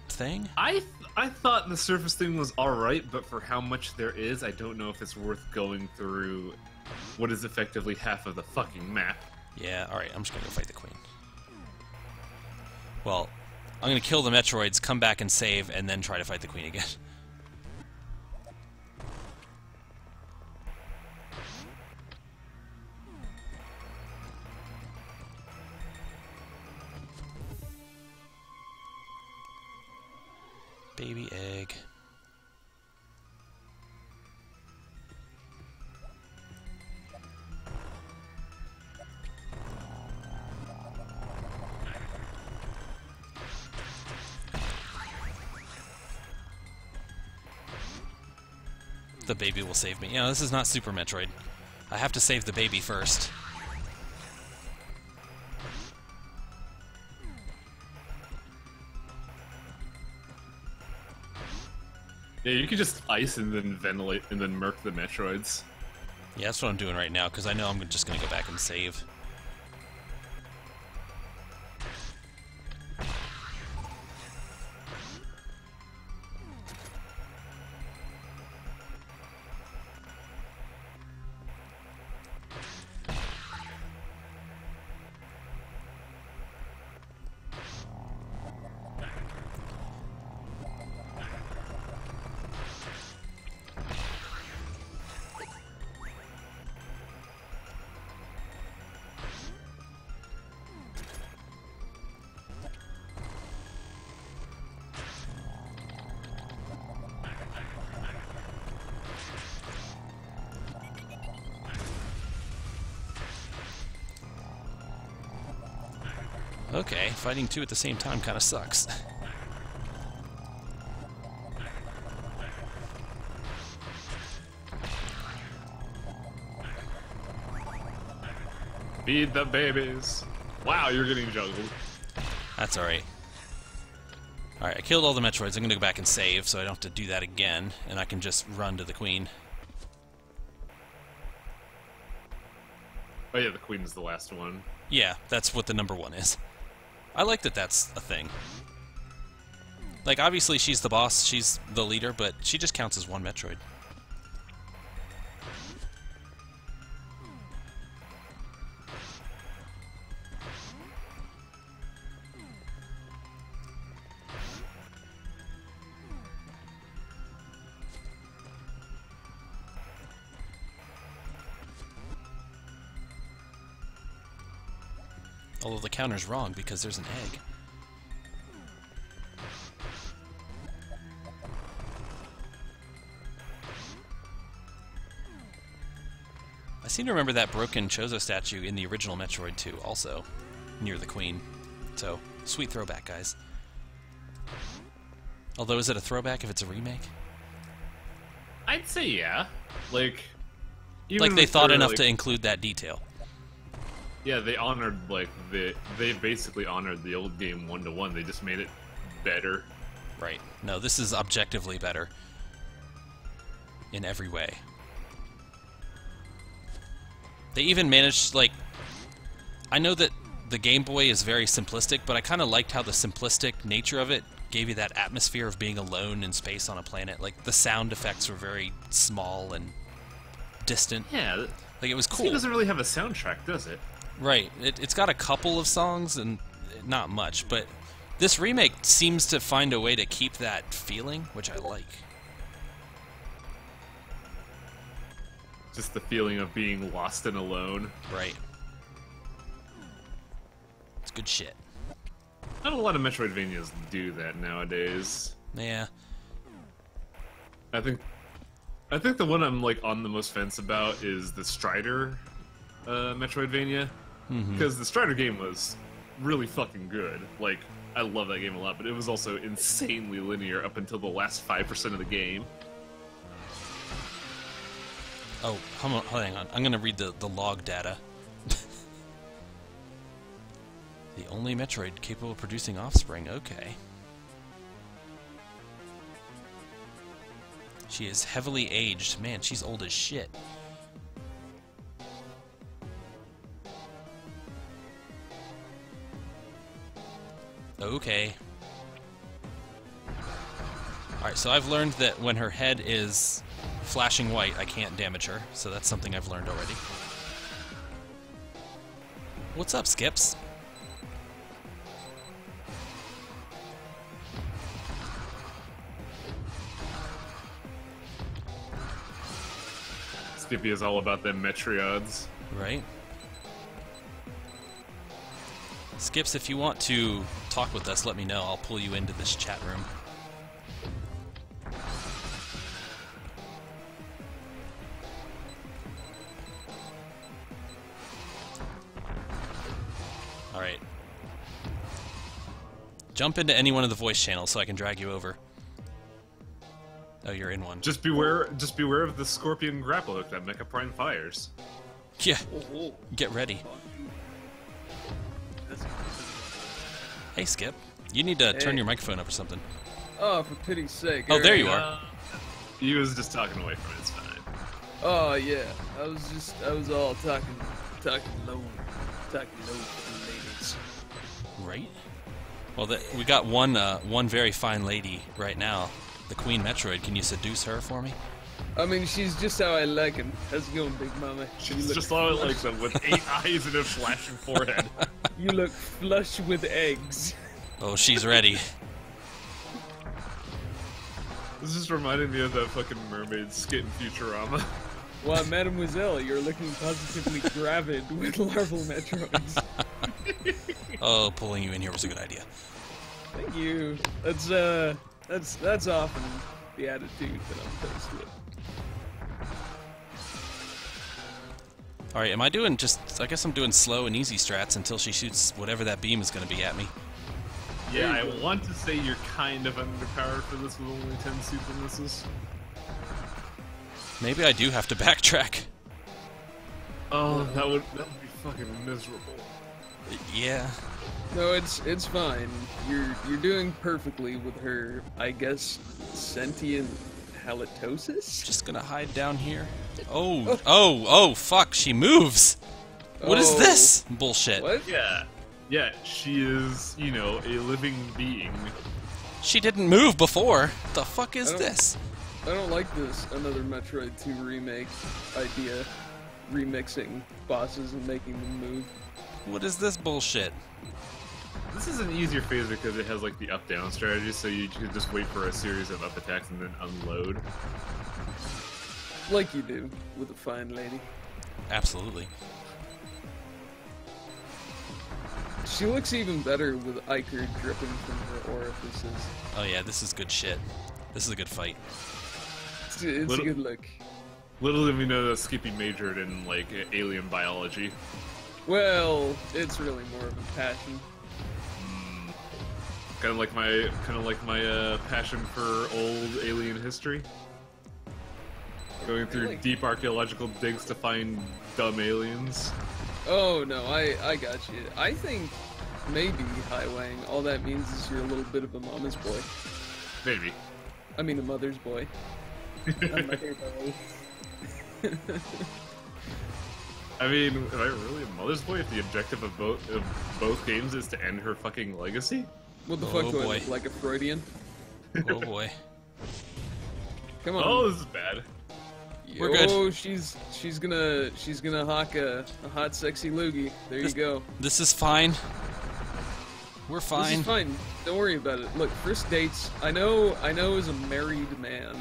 thing? I thought the surface thing was alright, but for how much there is, I don't know if it's worth going through what is effectively half of the fucking map. Yeah, alright, I'm just gonna go fight the Queen. Well, I'm gonna kill the Metroids, come back and save, and then try to fight the Queen again. Baby egg. The baby will save me. You know, this is not Super Metroid. I have to save the baby first. Yeah, you could just ice and then ventilate and then murk the Metroids. Yeah, that's what I'm doing right now, because I know I'm just going to go back and save. Okay, fighting two at the same time kind of sucks. Feed the babies. Wow, you're getting juggled. That's alright. Alright, I killed all the Metroids. I'm going to go back and save so I don't have to do that again, and I can just run to the Queen. Oh yeah, the Queen's the last one. Yeah, that's what the number 1 is. I like that that's a thing. Like, obviously she's the boss, she's the leader, but she just counts as one Metroid. Although the counter's wrong because there's an egg. I seem to remember that broken Chozo statue in the original Metroid 2 also, near the Queen. So, sweet throwback, guys. Although, is it a throwback if it's a remake? I'd say yeah. Like, like they thought enough to include that detail. Yeah, they honored, like, they basically honored the old game 1-to-1. They just made it better. Right. No, this is objectively better. In every way. They even managed, like... I know that the Game Boy is very simplistic, but I kind of liked how the simplistic nature of it gave you that atmosphere of being alone in space on a planet. Like, the sound effects were very small and distant. Yeah. Like, it was cool. It doesn't really have a soundtrack, does it? Right. It's got a couple of songs, and not much, but this remake seems to find a way to keep that feeling, which I like. Just the feeling of being lost and alone. Right. It's good shit. Not a lot of Metroidvanias do that nowadays. Yeah. I think the one I'm like on the most fence about is the Strider Metroidvania. Because the Strider game was really fucking good. Like, I love that game a lot, but it was also insanely linear up until the last 5% of the game. Oh, hang on. I'm going to read the log data. The only Metroid capable of producing offspring. Okay. She is heavily aged. Man, she's old as shit. Okay. Alright, so I've learned that when her head is flashing white, I can't damage her. So that's something I've learned already. What's up, Skips? Skippy is all about them Metroids. Right. Skips, if you want to talk with us, let me know. I'll pull you into this chat room. Alright. Jump into any one of the voice channels so I can drag you over. Oh, you're in one. Just beware of the Scorpion grapple hook that Mecha Prime fires. Yeah. Get ready. Hey, Skip. You need to turn your microphone up or something. Oh, for pity's sake. Oh, there you are. He was just talking away from it, it's fine. Oh, yeah. I was all talking low to the ladies. Right? Well, we got one very fine lady right now. The Queen Metroid. Can you seduce her for me? I mean, she's just how I like him. How's it going, Big Mama? She's just how I like them, with 8 eyes and a flashing forehead. You look flush with eggs. Oh, she's ready. This just reminded me of that fucking mermaid skit in Futurama. Why, Mademoiselle, you're looking positively gravid with larval Metroids. Oh, pulling you in here was a good idea. Thank you. That's often the attitude that I'm faced with. Alright, am I doing just... I guess I'm doing slow and easy strats until she shoots whatever that beam is going to be at me. Yeah, I want to say you're kind of underpowered for this with only 10 super misses. Maybe I do have to backtrack. Oh, that would be fucking miserable. Yeah. No, it's fine. You're doing perfectly with her, I guess, sentient halitosis? Just gonna hide down here. Oh, fuck, she moves! What is Oh. this? Bullshit. What? Yeah, she is, you know, a living being. She didn't move before. What the fuck is I don't- this? I don't like this another Metroid 2 remake idea. Remixing bosses and making them move. What is this bullshit? This is an easier phase because it has like the up-down strategy, so you can just wait for a series of up attacks and then unload. Like you do with a fine lady. Absolutely. She looks even better with ichor dripping from her orifices. Oh yeah, this is good shit. This is a good fight. It's a Little- good look. Little did we know that Skippy majored in like alien biology. Well, it's really more of a passion. Kind of like my passion for old alien history. Going through Like- deep archaeological digs to find dumb aliens. Oh no, I got you. I think maybe Highwang. All that means is you're a little bit of a mama's boy. Maybe. I mean a mother's boy. A mother boy. I mean, am I really a mother's boy if the objective of both games is to end her fucking legacy? What the Oh, fuck do I boy. look like, a Freudian? Oh boy. Come on. Oh, this is bad. we're good. Oh, she's gonna hawk a hot sexy loogie. There you go. This is fine. We're This fine. is fine. Don't worry about it. Look, first dates. I know as a married man,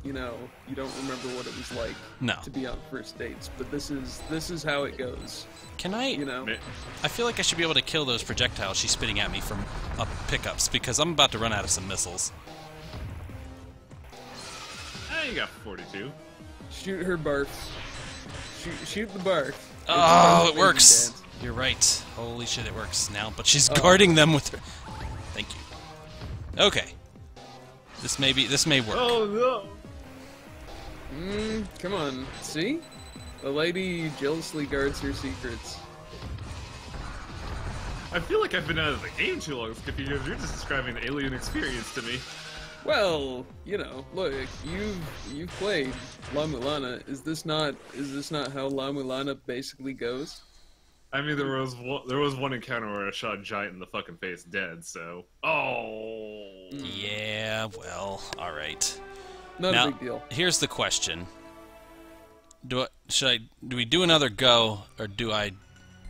you know, you don't remember what it was like No. to be on first dates, but this is how it goes. Can I... You know. I feel like I should be able to kill those projectiles she's spitting at me from up pickups, because I'm about to run out of some missiles. You got 42. Shoot her barf. Shoot the barf. Oh, It's it a works. dance. You're right. Holy shit, it works now. But she's guarding them with her... Thank you. Okay. This may work. Oh no! Come on. See? The lady jealously guards her secrets. I feel like I've been out of the game too long, Skippy, because you're just describing the alien experience to me. Well, you know, look, you've played La Mulana. Is this not how La Mulana basically goes? I mean, there was one encounter where I shot a giant in the fucking face dead, so... Oh... Yeah, well, alright. Not Now, a big deal. here's the question. Do we do another go, or do I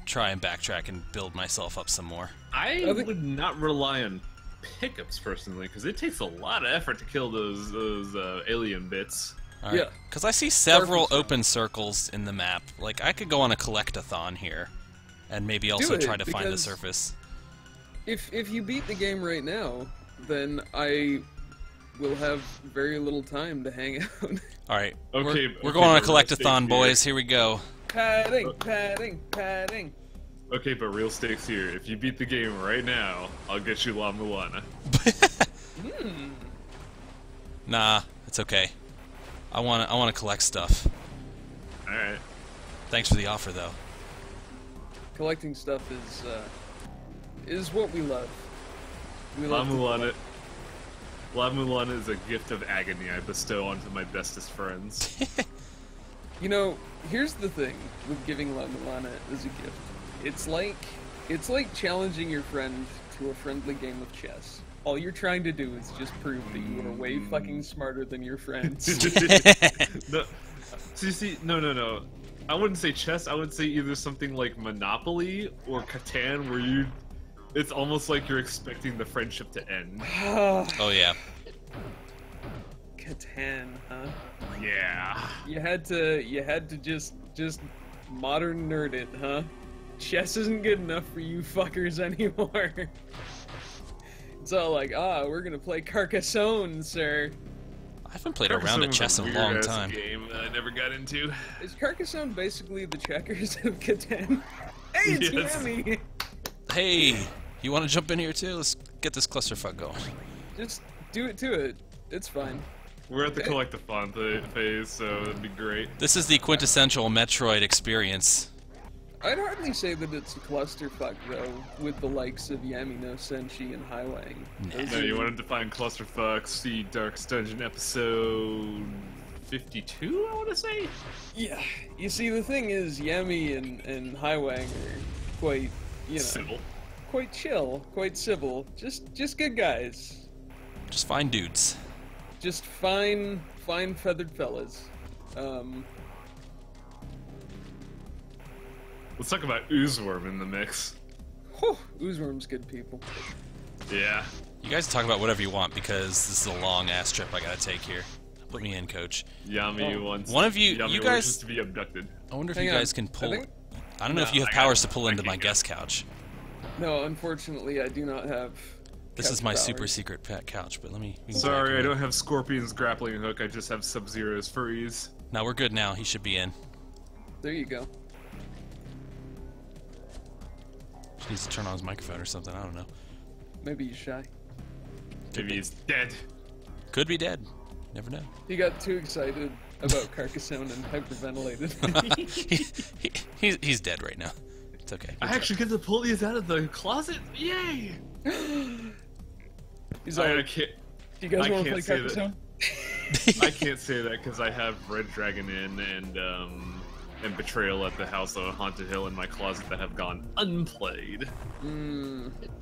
try and backtrack and build myself up some more? I think- would not rely on pickups, personally, because it takes a lot of effort to kill those alien bits. Alright. Yeah. Because I see several Perfect. open circles in the map. Like, I could go on a Collectathon here, and maybe also it, try to find the because- surface. If you beat the game right now, then I will have very little time to hang out. Alright. Okay, We're okay, going on a but real stakes Collectathon, here. boys. Here we go. padding, padding, padding. Okay, but real stakes here. If you beat the game right now, I'll get you La Mulana. Nah, it's okay. I wanna collect stuff. Alright. Thanks for the offer, though. Collecting stuff is what we love. We La love to Mulana... La Mulana is a gift of agony I bestow onto my bestest friends. You know, here's the thing with giving La Mulana as a gift. It's like challenging your friend to a friendly game of chess. All you're trying to do is just prove that you are way fucking smarter than your friends. No, no. I wouldn't say chess. I would say either something like Monopoly or Catan, where it's almost like you're expecting the friendship to end. Oh yeah. Catan, huh? Yeah. You had to just modern nerd it, huh? Chess isn't good enough for you fuckers anymore. It's all like, we're gonna play Carcassonne, sir. I haven't played a round of chess in a long time. Game that I never got into. Is Carcassonne basically the checkers of Catan? Hey, it's Yes. Yami! Hey, you want to jump in here too? Let's get this clusterfuck going. Just do it to it. It's fine. We're at the Collectathon phase, so it'd be great. This is the quintessential Metroid experience. I'd hardly say that it's a clusterfuck, though, with the likes of YamiNoSenshi and Highwang. No, you wanted to find clusterfuck, see Darkest Dungeon episode 52, I want to say? Yeah. You see, the thing is, Yami and Highwang are quite, you know... Civil. Quite chill, quite civil. Just good guys. Just fine dudes. Just fine feathered fellas. Let's talk about Oozeworm in the mix. Whew, Oozeworm's good people. Yeah. You guys talk about whatever you want because this is a long ass trip I gotta take here. Put me in, coach. Yami wants. One of you Yami guys wishes to be abducted. I wonder if Hang you on. guys can pull. I don't know if No, you have I got powers it. to pull I into my can't. guest couch. No, unfortunately, I do not have. This is couch my powers. super secret pet couch, but let me. we can Sorry, back I him don't in. have Scorpion's grappling hook. I just have Sub-Zero's furries. No, we're good now. He should be in. There you go. Just needs to turn on his microphone or something. I don't know. Maybe he's shy. Maybe he's dead. Could be dead. Never know. He got too excited about Carcassonne and hyperventilated. He's dead right now. It's okay. I actually get to pull these out of the closet. Yay! He's I like, can't. do you guys I want to can't play say that. Carcassonne? I can't say that because I have Red Dragon Inn and Betrayal at the House of Haunted Hill in my closet that have gone unplayed.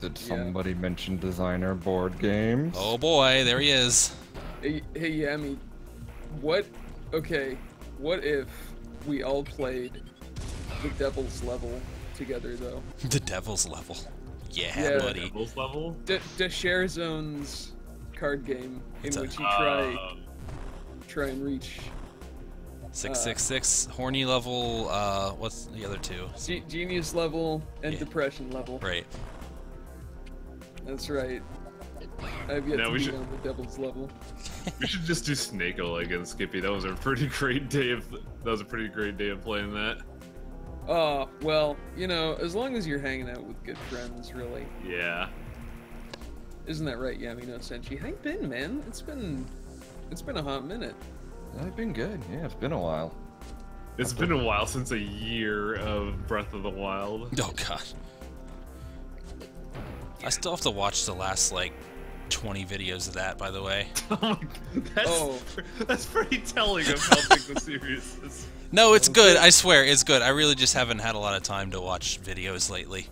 Did somebody mention designer board games? Oh boy, there he is. Hey, Yami, what if we all played the Devil's Level together, though? The devil's level. Yeah, Yeah. buddy. Devil's level. The Share Zones card game in It's a- which you try and reach 666 horny level. What's the other two? Genius level and Yeah. Depression level. Right. That's right. I've yet No, to we be should- on the Devil's Level. We should just do Snake-O against Skippy. That was a pretty great day of. That was a pretty great day of playing that. Well, you know, as long as you're hanging out with good friends, really. Yeah. Isn't that right, YamiNoSenshi? How you been, man? It's been a hot minute. I've been good. Yeah, it's been a while. It's been a while since a year of Breath of the Wild. Oh god. I still have to watch the last like 20 videos of that, by the way. That's pretty telling of how big the series is. No, it's good. I swear, it's good. I really just haven't had a lot of time to watch videos lately.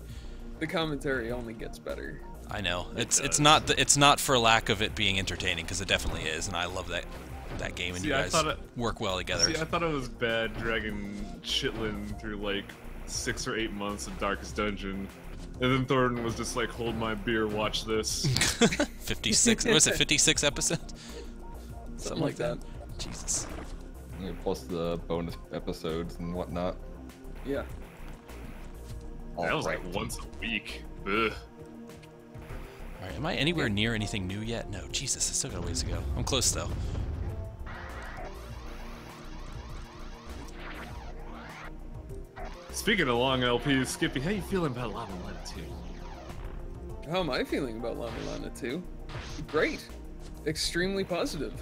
The commentary only gets better. I know. It's does. it's not for lack of it being entertaining, because it definitely is, and I love that game, and See, you I guys thought work well together. See, I thought it was bad dragging Chitlin through like 6 or 8 months of Darkest Dungeon. And then Thornton was just like, hold my beer, watch this. 56. Was it 56 episodes? Something like that. Jesus. Yeah, plus the bonus episodes and whatnot. Yeah. That was Alright. like once a week. Ugh. All right. Am I anywhere near anything new yet? No. Jesus. I still got a ways to go. I'm close though. Speaking of long LPs, Skippy, how you feeling about Lava Land 2? How am I feeling about Lava Lana 2? Great. Extremely positive.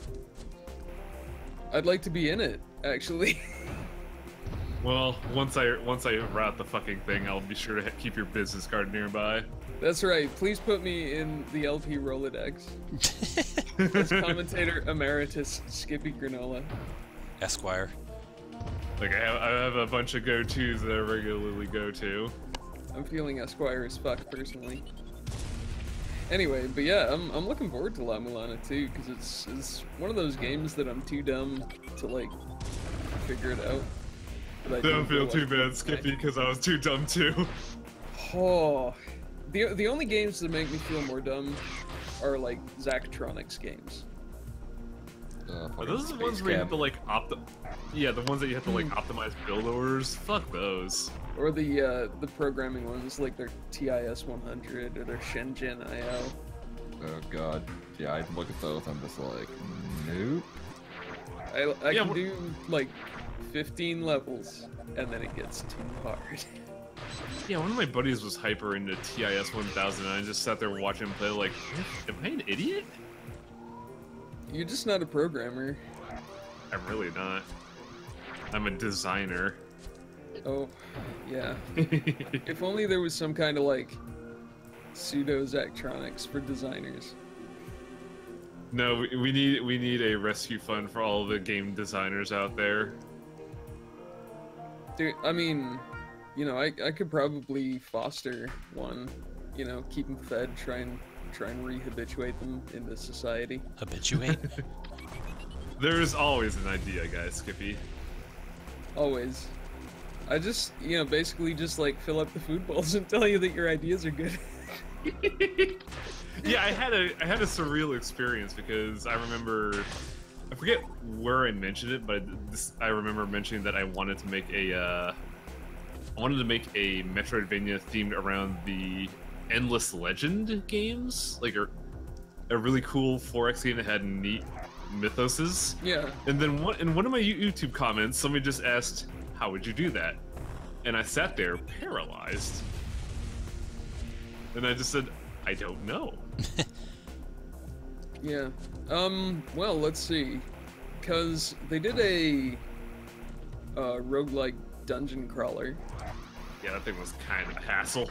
I'd like to be in it, actually. Well, once I route the fucking thing, I'll be sure to keep your business card nearby. That's right. Please put me in the LP Rolodex. As commentator emeritus SkippyGranola. Esquire. Like I have a bunch of go-tos that I regularly go to. I'm feeling Esquire as fuck, personally. Anyway, but yeah, I'm looking forward to La Mulana too, because it's one of those games that I'm too dumb to, like, figure it out. But I Don't feel like too it. bad, Skippy, because I was too dumb too. Oh, the only games that make me feel more dumb are, like, Zachtronics games. Are those the ones where you have to like Yeah, the ones that you have to like optimize build orders. Fuck those. Or the programming ones, like their TIS 100 or their Shenzhen IO. Oh god. Yeah, I look at those, I'm just like, nope. I can do like 15 levels, and then it gets too hard. Yeah, one of my buddies was hyper into TIS 1000, and I just sat there watching him play like, am I an idiot? You're just not a programmer. I'm really not. I'm a designer. Oh, yeah. If only there was some kind of like pseudo-Zachtronics for designers. No, we need a rescue fund for all the game designers out there. Dude, I mean, you know, I could probably foster one. You know, keep them fed, try and rehabituate them into society. Habituate? There's always an idea, guys, Skippy. Always. I just, you know, basically just like fill up the food bowls and tell you that your ideas are good. Yeah, I had a surreal experience because I remember, I forget where I mentioned it, but I remember mentioning that I wanted to make a Metroidvania themed around the Endless Legend games, like a really cool 4X game that had neat mythoses. Yeah. And then in one of my YouTube comments, somebody just asked, "How would you do that?" And I sat there paralyzed, and I just said, "I don't know." Yeah. Well, let's see. Because they did a roguelike dungeon crawler. Yeah, that thing was kind of a hassle.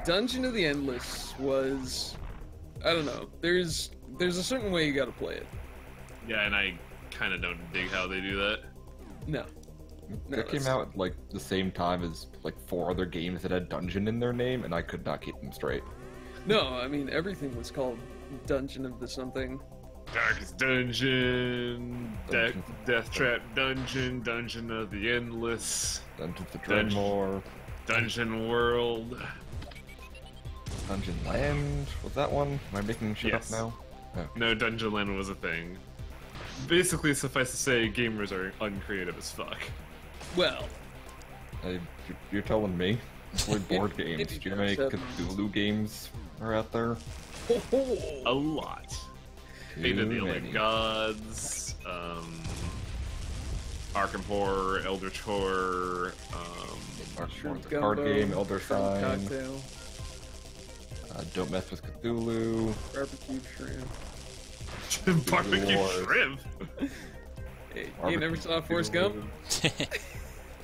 Dungeon of the Endless was... I don't know. There's a certain way you gotta play it. Yeah, and I kind of don't dig how they do that. No. No, That came that's- out at like the same time as like 4 other games that had dungeon in their name, and I could not keep them straight. No, I mean, everything was called Dungeon of the something. Darkest Dungeon, Dungeon. Death Trap Dungeon, Dungeon of the Endless, Dungeons of Dungeon. Dreadmore, Dungeon World. Dungeon Land, was that one? Am I making shit Yes. up now? No, Dungeon Land was a thing. Basically, suffice to say, gamers are uncreative as fuck. Well, You're telling me? Play board games. Maybe Do you know how many seven. Cthulhu games are out there? A lot. Fate of the Too Elder many. Gods, Arkham Horror, Eldritch Horror, Shrimp The card gumbo, game, Elder shrimp Sign, cocktail, Don't Mess with Cthulhu, barbecue shrimp. Barbecue Lord. Shrimp. Hey, you never saw Forrest Gump?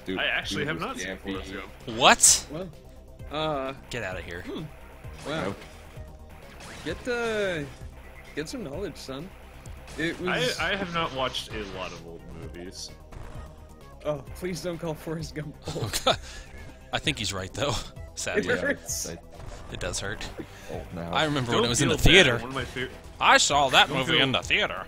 Dude, I actually have Cthulhu not seen Scampi. Forrest Gump. What? Well, Get out of here. wow. Nope. Get some knowledge, son. It was. I have not watched a lot of old movies. Oh, please don't call Forrest Gump old. Oh, God. I think he's right, though. Sadly. It hurts. It does hurt. Old now. I remember when Don't it was in the feel bad. theater. One of my favorite. I saw that Don't movie feel- in the theater.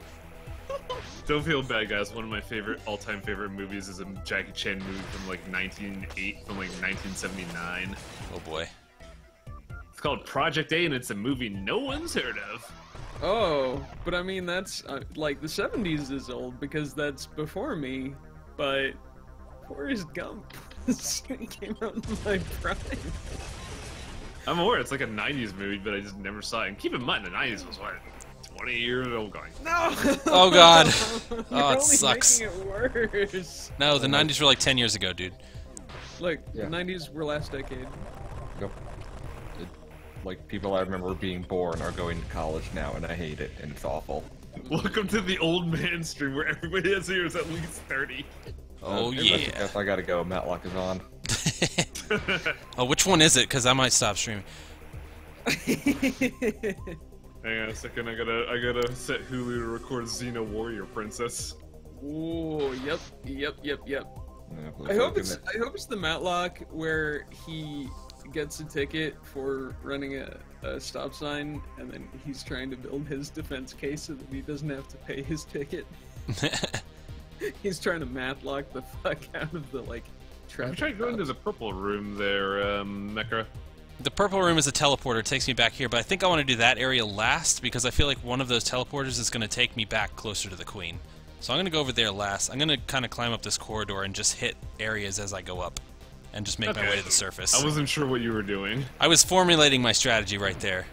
Don't feel bad, guys. One of my all-time favorite movies is a Jackie Chan movie from like 1979. Oh boy. It's called Project A, and it's a movie no one's heard of. Oh, but I mean that's like the 70s is old because that's before me, but Forrest Gump came out in my prime. I'm aware it's like a 90s movie, but I just never saw it. And keep in mind, the 90s was what, 20 years old going. No. Oh, God. You're Oh, it only sucks. Making it worse. No, the 90s were like 10 years ago, dude. Look, Yeah. the 90s were last decade. Yep. Like, people I remember being born are going to college now, and I hate it, and it's awful. Welcome to the old man stream where everybody has here is at least 30. Oh, I yeah. guess I gotta go. Matlock is on. Oh, which one is it? Because I might stop streaming. Hang on a second, I gotta set Hulu to record Xena Warrior Princess. Oh, yep. Yeah, I hope it's the Matlock where he gets a ticket for running a stop sign, and then he's trying to build his defense case so that he doesn't have to pay his ticket. He's trying to Matlock the fuck out of the like Have you traffic. tried going to cops. the purple room there, Mecca? The purple room is a teleporter. It takes me back here, but I think I want to do that area last because I feel like one of those teleporters is going to take me back closer to the Queen. So I'm going to go over there last. I'm going to kind of climb up this corridor and just hit areas as I go up and just make my way to the surface. I wasn't sure what you were doing. I was formulating my strategy right there.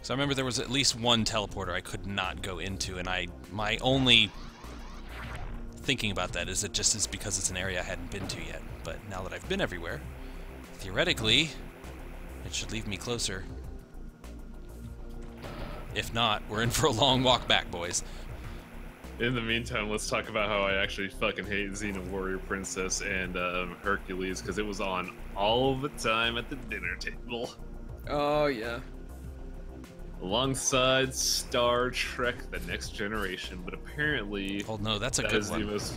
So I remember there was at least one teleporter I could not go into, and my only thinking about that is it just is because it's an area I hadn't been to yet. But now that I've been everywhere, theoretically, it should leave me closer. If not, we're in for a long walk back, boys. In the meantime, let's talk about how I actually fucking hate Xena Warrior Princess and Hercules, because it was on all the time at the dinner table. Oh, yeah. Alongside Star Trek The Next Generation, but apparently... Oh no, that's a that good is one. the most...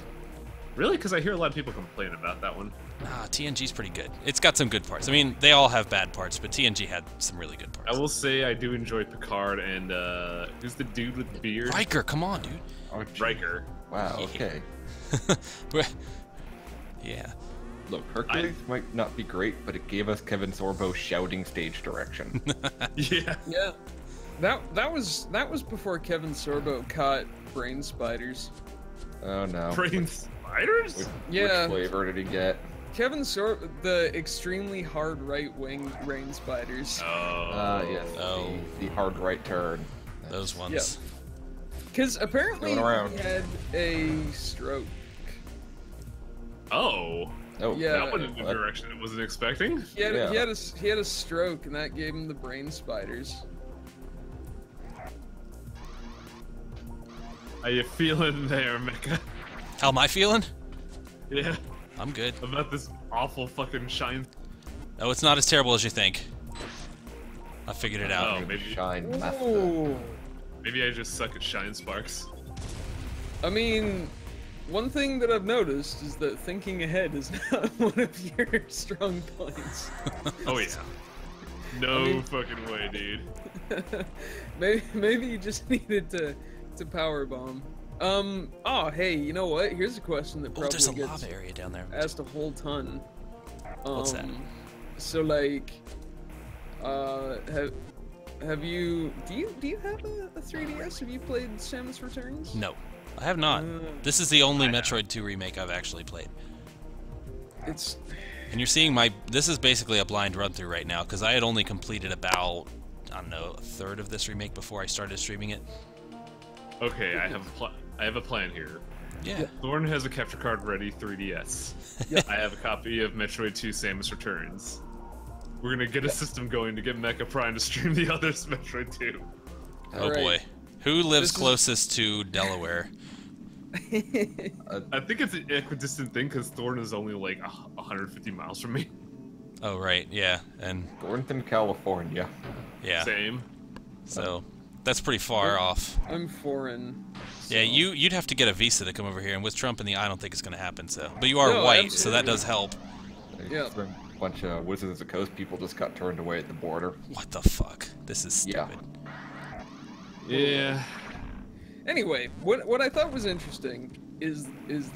Really? Because I hear a lot of people complain about that one. Ah, TNG's pretty good. It's got some good parts. I mean, they all have bad parts, but TNG had some really good parts. I will say I do enjoy Picard and, who's the dude with the beard? Riker, come on, dude. Oh, Riker. wow, okay. Yeah. Look, Hercules might not be great, but it gave us Kevin Sorbo shouting stage direction. Yeah. Yeah. That was before Kevin Sorbo caught brain spiders. Oh no. Brain spiders? Yeah. Which flavor did he get? Kevin Sorbo, the extremely hard right wing brain spiders. Oh. Yes. Oh. The hard right turn. Those ones. Yeah. Because apparently Going around. he had a stroke. Oh. Oh, Yeah. That went in the direction I wasn't expecting. He had, Yeah. he had a stroke, and that gave him the brain spiders. How you feeling there, Mecha? How am I feeling? Yeah. I'm good. About this awful fucking shine. Oh, it's not as terrible as you think. I figured it out. Oh, maybe Shine master. Ooh. maybe I just suck at shine sparks. I mean, one thing that I've noticed is that thinking ahead is not one of your strong points. Oh yeah. No I mean- fucking way, dude. maybe you just needed to power bomb. Oh, hey, you know what? Here's a question that Oh, there's a probably gets lava area down there. asked a whole ton. What's that? So like, have you do you have a 3DS? Have you played Samus Returns? No, I have not. This is the only I have. Metroid 2 remake I've actually played. It's And you're seeing this is basically a blind run through right now, because I had only completed about, I don't know, a third of this remake before I started streaming it. Okay, I have a plan here. Yeah. Thorn has a capture card ready, 3DS. Yep. I have a copy of Metroid 2 Samus Returns. We're gonna get a system going to get Mecha Prime to stream the others Metroid 2. Oh Alright. boy. Who lives This is- closest to Delaware? I think it's an equidistant thing because Thorn is only like 150 miles from me. Oh, right, yeah. And, Thornton, California. yeah. Same. So, that's pretty far off. I'm foreign. Yeah, so- you'd have to get a visa to come over here, and with Trump in the eye, I don't think it's going to happen, so. But you are No, white, so that absolutely. does help. Yeah. A bunch of Wizards of the Coast people just got turned away at the border. What the fuck? This is Yeah. stupid. Yeah. Anyway, what I thought was interesting is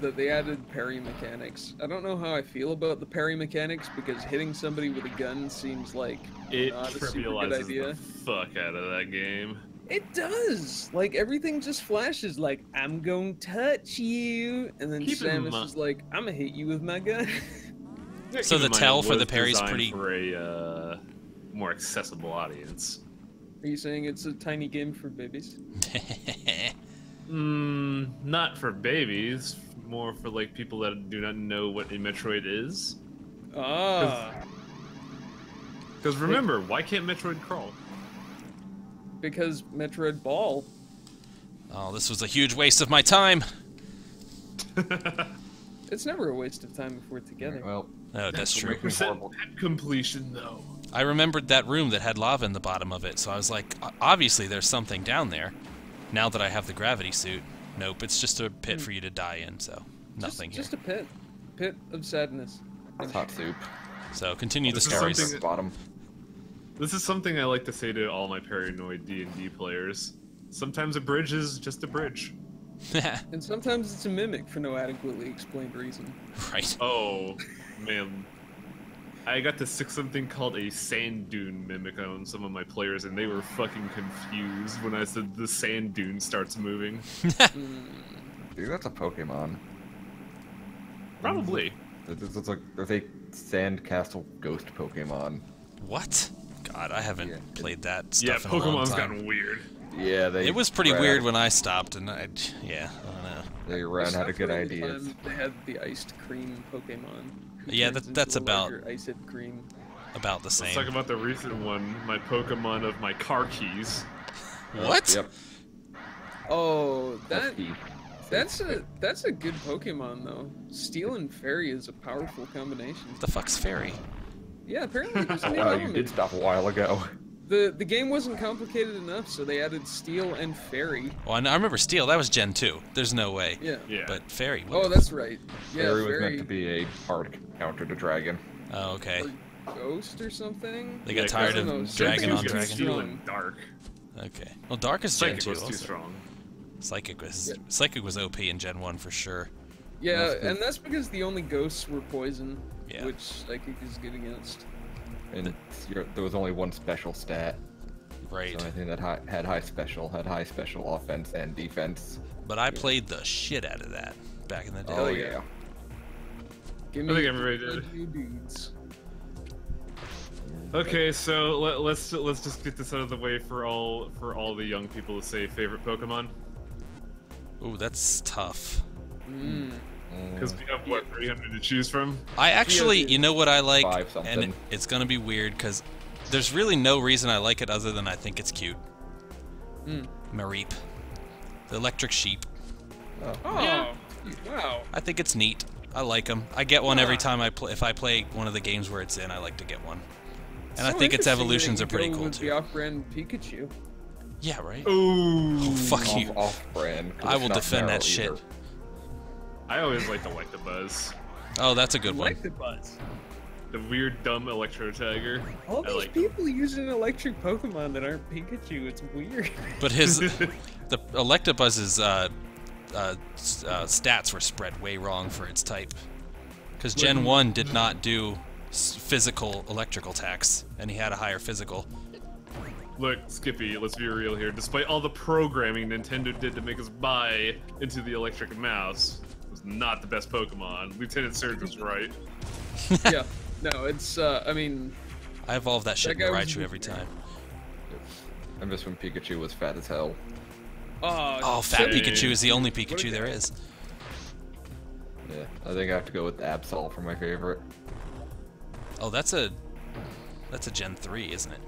that they added parry mechanics. I don't know how I feel about the parry mechanics because hitting somebody with a gun seems like It not a super good trivializes idea. the fuck out of that game. It does. Like everything just flashes like I'm going to touch you, and then Keep in Samus mi- is like I'm gonna hit you with my gun. Yeah, So keep the in mind, tell it for the was parry's designed pretty- for a more accessible audience. Are you saying it's a tiny game for babies? Not for babies. More for like people that do not know what a Metroid is. Ah, Because remember, why can't Metroid crawl? because Metroid Ball. Oh, this was a huge waste of my time. It's never a waste of time if we're together. Well, Oh, that's true. horrible. At completion, though. I remembered that room that had lava in the bottom of it, so I was like, obviously there's something down there. Now that I have the gravity suit. Nope, it's just a pit for you to die in, so nothing Just here. a pit of sadness. It's hot soup. So continue the This is stories. something- Bottom. This is something I like to say to all my paranoid D&D players. Sometimes a bridge is just a bridge. And sometimes it's a mimic for no adequately explained reason. Right. Oh, man. I got to stick something called a sand dune mimic on some of my players, and they were fucking confused when I said the sand dune starts moving. Dude, that's a Pokemon. Probably. There's a sand castle ghost Pokemon. What? God, I haven't Yeah. played that Yeah, stuff in a long Pokemon's time. gotten weird. Yeah, they. It was pretty ran weird out- when I stopped, and I don't know. They ran out of good Except for the ideas. time They had the iced cream Pokemon. who Yeah, turns that's into a about- larger iced cream. About the Let's talk same. about the recent one, my Pokemon of my car keys. What? Yep. Oh, That's that key. that's a good Pokemon though. Steel and Fairy is a powerful combination. The fuck's fairy? Yeah, apparently there's a new Oh, you element. did stop a while ago. The game wasn't complicated enough, so they added Steel and Fairy. Well, I remember Steel. That was Gen 2. There's no way. Yeah. Yeah. But fairy. Oh, that's right. Yeah, Fairy was Fairy meant to be a hard counter to Dragon. Oh, okay. or Ghost or something. They got Yeah, tired 'cause of I don't know, dragging something on was too dragon. Steel strong. and Dark. Okay. Well, Dark is Gen Psychic 2 was too also. strong. Psychic was OP in Gen 1 for sure. Yeah, That's good. and that's because the only ghosts were poison, Yeah. which Psychic is good against. And there was only one special stat. Right. So anything that had high special offense and defense. But I played the shit out of that back in the day. Oh yeah. yeah. Give I think me everybody good did. new dudes. Okay, so let's just get this out of the way for all the young people to say favorite Pokemon. Ooh, that's tough. Because we have what 300 to choose from. I actually, dude. you know what I like, Five something. and it's gonna be weird because there's really no reason I like it other than I think it's cute. Mareep, the electric sheep. Oh, Yeah. wow. I think it's neat. I like them. I get one every time I play. If I play one of the games where it's in, I like to get one. And I So think its interesting evolutions that are you pretty go cool with too. The off-brand Pikachu. Yeah, right. Ooh. Oh, fuck you. Off-brand. 'cause I it's will not defend narrow that shit. either. I always like the Electabuzz. Oh, that's a good I one. like the buzz. The weird, dumb Electro Tiger. All I these like people using electric Pokemon that aren't Pikachu. It's weird. But the Electabuzz's stats were spread way wrong for its type. Because Gen 1 did not do physical electrical attacks, and he had a higher physical. Look, Skippy, let's be real here. Despite all the programming Nintendo did to make us buy into the electric mouse, it was not the best Pokemon. Lieutenant Surge was right. Yeah. No, it's, I mean, I evolve that shit That in guy was Raichu every time. I miss when Pikachu was fat as hell. Oh, Fat Same. Pikachu is the only What a Pikachu there guy. is. Yeah, I think I have to go with Absol for my favorite. Oh, that's a Gen 3, isn't it?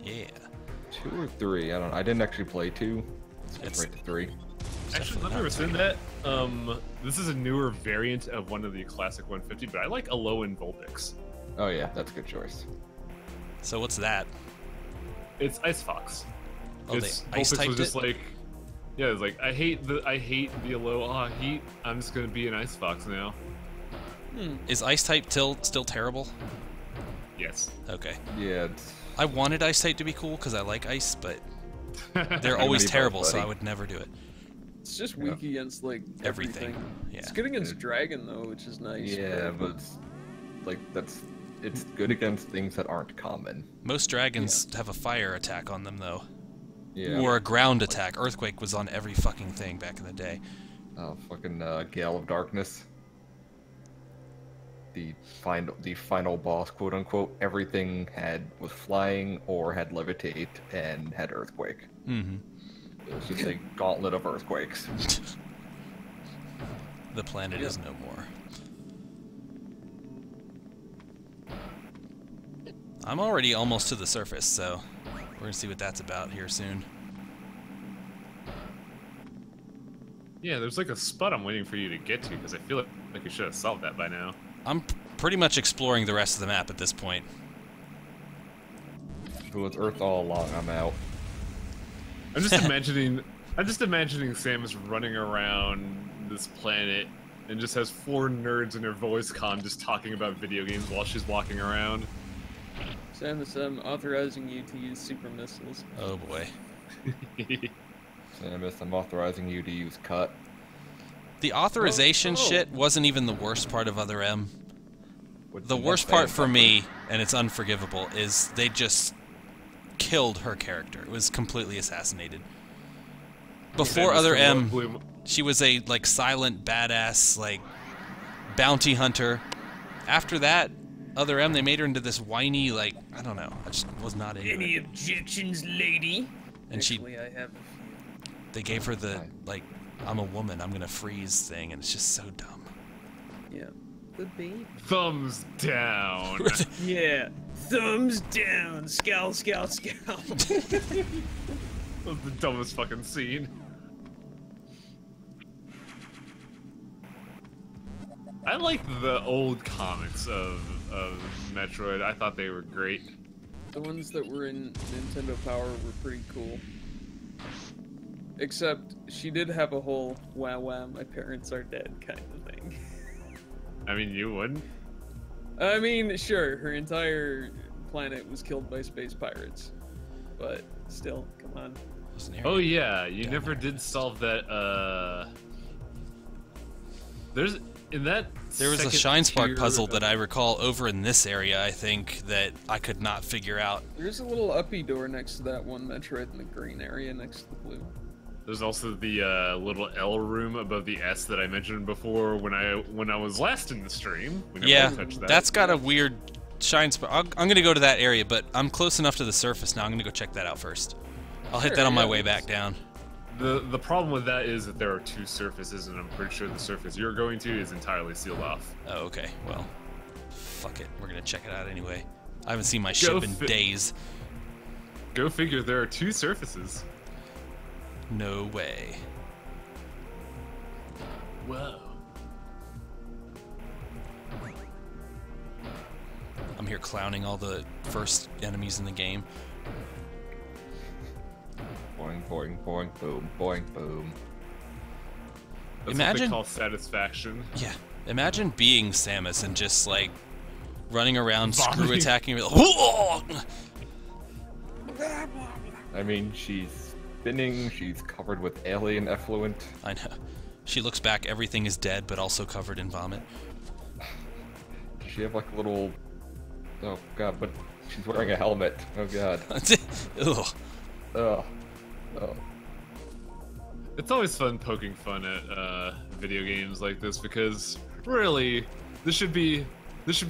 Yeah. 2 or 3, I don't know. I didn't actually play 2. It's- It's right to 3. Actually, I've never seen that. This is a newer variant of one of the classic 150, but I like Alolan Vulpix. Oh yeah, that's a good choice. So what's that? It's Ice Fox. Oh, It's, they ice Vulpix typed was just it? like, yeah, it's like I hate the Alola heat. I'm just gonna be an Ice Fox now. Is Ice type still terrible? Yes. Okay. Yeah, it's I wanted Ice type to be cool because I like ice, but they're Gonna always be both, terrible, so buddy. I would never do it. it's just weak against, like, Everything. everything. Yeah. It's good against Dragon, though, which is nice. yeah, but it's, like it's good against things that aren't common. Most dragons have a fire attack on them, though. Yeah. Or a ground attack. Earthquake was on every fucking thing back in the day. Oh, fucking Gale of Darkness. The final boss, quote unquote. Everything was flying or had levitate and had earthquake. Mm-hmm. It was just a gauntlet of earthquakes. The planet is no more. I'm already almost to the surface, so we're gonna see what that's about here soon. Yeah, there's like a spot I'm waiting for you to get to because I feel like you should have solved that by now. I'm pretty much exploring the rest of the map at this point. If it was Earth all along, I'm out. I'm just imagining. I'm just imagining Samus running around this planet and just has 4 nerds in her voice comm just talking about video games while she's walking around. Samus, I'm authorizing you to use super missiles. Oh boy. Samus, I'm authorizing you to use cut. The authorization Oh. shit wasn't even the worst part of Other M. What's The next worst part thing? for me, and it's unforgivable, is they just killed her character. It was completely assassinated. Before Samus Other from M, Bloom- she was a like silent badass like bounty hunter. After that, Other M, they made her into this whiny, like, I don't know. I just was not into Any it. objections, lady? And Actually, I have. they gave her the, like, I'm a woman, I'm gonna freeze thing, and it's just so dumb. Yeah. The baby. Thumbs down. Yeah. Thumbs down. Scowl, scowl, scowl. That was the dumbest fucking scene. I like the old comics of Metroid. I thought they were great. The ones that were in Nintendo Power were pretty cool. Except she did have a whole wow wow my parents are dead kind of thing. I mean, you wouldn't. I mean, sure, her entire planet was killed by space pirates. But still, come on. Oh yeah, you never did solve that, There's... There was a Shine Spark puzzle that I recall over in this area, I think, that I could not figure out. There's a little uppy door next to that one Metroid in the green area next to the blue. There's also the little L room above the S that I mentioned before when I was last in the stream. We never Yeah, touched that. that's got a weird Shine Spark. I'm going to go to that area, but I'm close enough to the surface now. I'm going to go check that out first. I'll hit that on my way back down. The problem with that is that there are two surfaces, and I'm pretty sure the surface you're going to is entirely sealed off. Oh, okay. Well, fuck it. We're going to check it out anyway. I haven't seen my ship in days. Go figure, there are two surfaces. No way. Whoa. I'm here clowning all the first enemies in the game. Boing, boing, boing, boom, boing, boom. That's Imagine, what they call satisfaction. Yeah. Imagine being Samus and just, like, running around, Vomiting. screw attacking. Like, I mean, she's spinning, she's covered with alien effluent. I know. She looks back, everything is dead, but also covered in vomit. Does she have like a little... Oh god, but she's wearing a helmet. Oh god. Ugh. Ugh. Oh. It's always fun poking fun at video games like this because really, this should be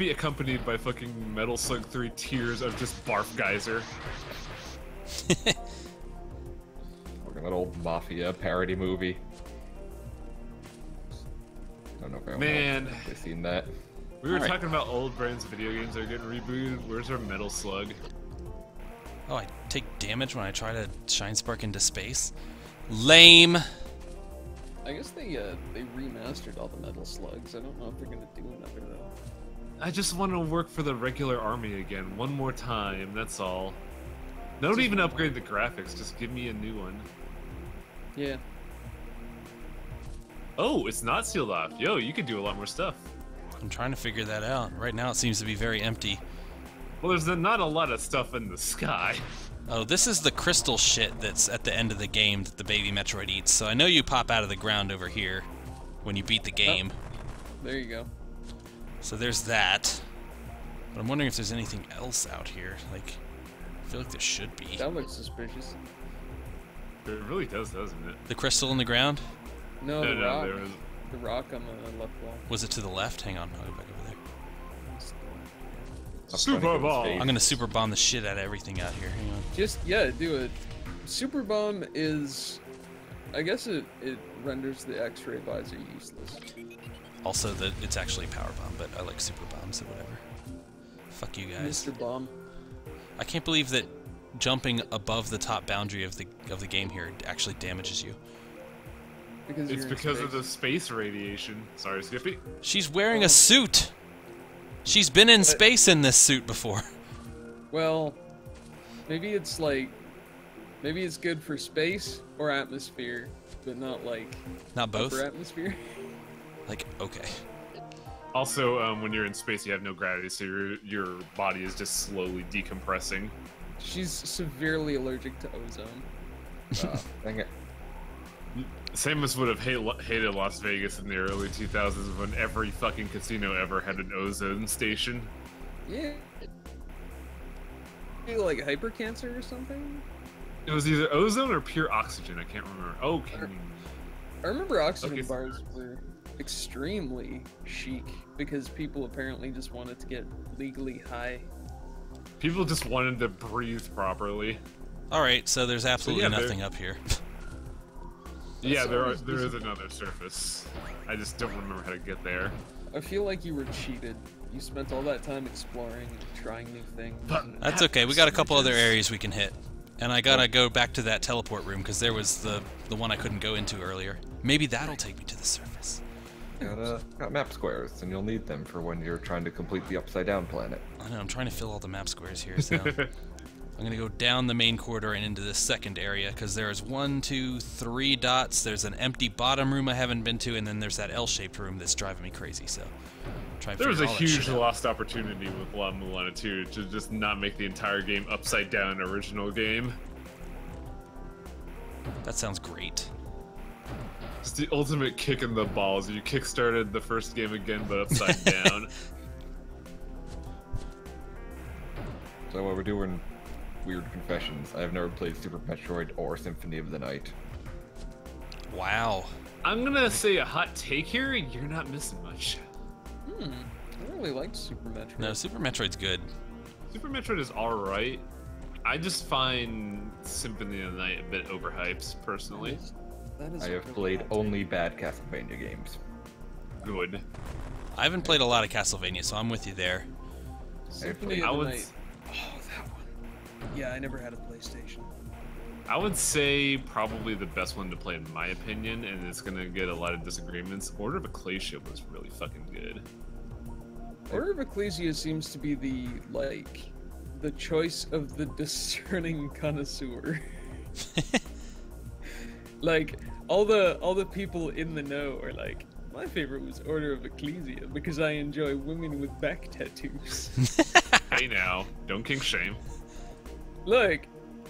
accompanied by fucking Metal Slug 3 Tears of just barf geyser. Fucking that old Mafia parody movie. I don't know if Man. I've seen that. We were Alright. talking about old brands of video games that are getting rebooted. Where's our Metal Slug? Oh, I take damage when I try to Shine Spark into space? Lame. I guess they remastered all the Metal Slugs. I don't know if they're gonna do another though. I just want to work for the regular army again, one more time, that's all. Don't even upgrade the graphics, just give me a new one. Yeah. Oh, it's not sealed off. Yo, you could do a lot more stuff. I'm trying to figure that out. Right now it seems to be very empty. Well, there's not a lot of stuff in the sky. Oh, this is the crystal shit that's at the end of the game that the baby Metroid eats. So I know you pop out of the ground over here when you beat the game. There you go. So there's that. But I'm wondering if there's anything else out here. Like, I feel like there should be. That looks suspicious. It really does, doesn't it? The crystal in the ground? No, No, the no, rock. there was... The rock on the left wall. Was it to the left? Hang on, I'll go back over there. Super Ball! I'm gonna super bomb the shit out of everything out here. Hang on. Just, yeah, do it. Super Bomb is... I guess it renders the X-ray visor useless. Also, it's actually a power bomb, but I like super bombs, so whatever. Fuck you guys. Mr. Bomb. I can't believe that jumping above the top boundary of the game here actually damages you. Because It's you're in because of space. the space radiation. Sorry, Skippy. She's wearing a suit! She's been in space in this suit before. Well, maybe it's like... Maybe it's good for space or atmosphere, but not like... Not both? upper atmosphere. Like, okay. Also, when you're in space, you have no gravity, so your body is just slowly decompressing. She's severely allergic to ozone. Dang it. Samus would have hated Las Vegas in the early 2000s when every fucking casino ever had an ozone station. Yeah. Maybe like hypercancer or something? It was either ozone or pure oxygen. I can't remember. Oh, I remember oxygen Okay. bars were extremely chic because people apparently just wanted to get legally high. People just wanted to breathe properly. Alright, so there's absolutely yeah, nothing up here. Yeah, there always is another surface. I just don't remember how to get there. I feel like you were cheated. You spent all that time exploring and trying new things. That's okay, we got a couple other areas we can hit. And I gotta go back to that teleport room, because there was the one I couldn't go into earlier. Maybe that'll take me to the surface. Got map squares, and you'll need them for when you're trying to complete the upside down planet. I know, I'm trying to fill all the map squares here, so... I'm gonna go down the main corridor and into this second area, because there's 1, 2, 3 dots, there's an empty bottom room I haven't been to, and then there's that L-shaped room that's driving me crazy, so... There was a huge lost opportunity with La Mulana 2 to just not make the entire game upside down original game. That sounds great. It's the ultimate kick in the balls. You kickstarted the first game again, but upside down. So while we're doing weird confessions, I have never played Super Metroid or Symphony of the Night. Wow. I'm gonna say a hot take here, you're not missing much. I really liked Super Metroid. No, Super Metroid's good. Super Metroid is alright. I just find Symphony of the Night a bit overhyped, personally. That is I have really played bad. only bad Castlevania games. Good. I haven't played a lot of Castlevania, so I'm with you there. Symphony I of the would- Night. Oh, that one. Yeah, I never had a PlayStation. I would say probably the best one to play in my opinion, and it's gonna get a lot of disagreements. Order of Ecclesia was really fucking good. Order of Ecclesia seems to be the choice of the discerning connoisseur. Like all the people in the know are like, my favorite was Order of Ecclesia because I enjoy women with back tattoos. Hey now, don't kink shame. Look,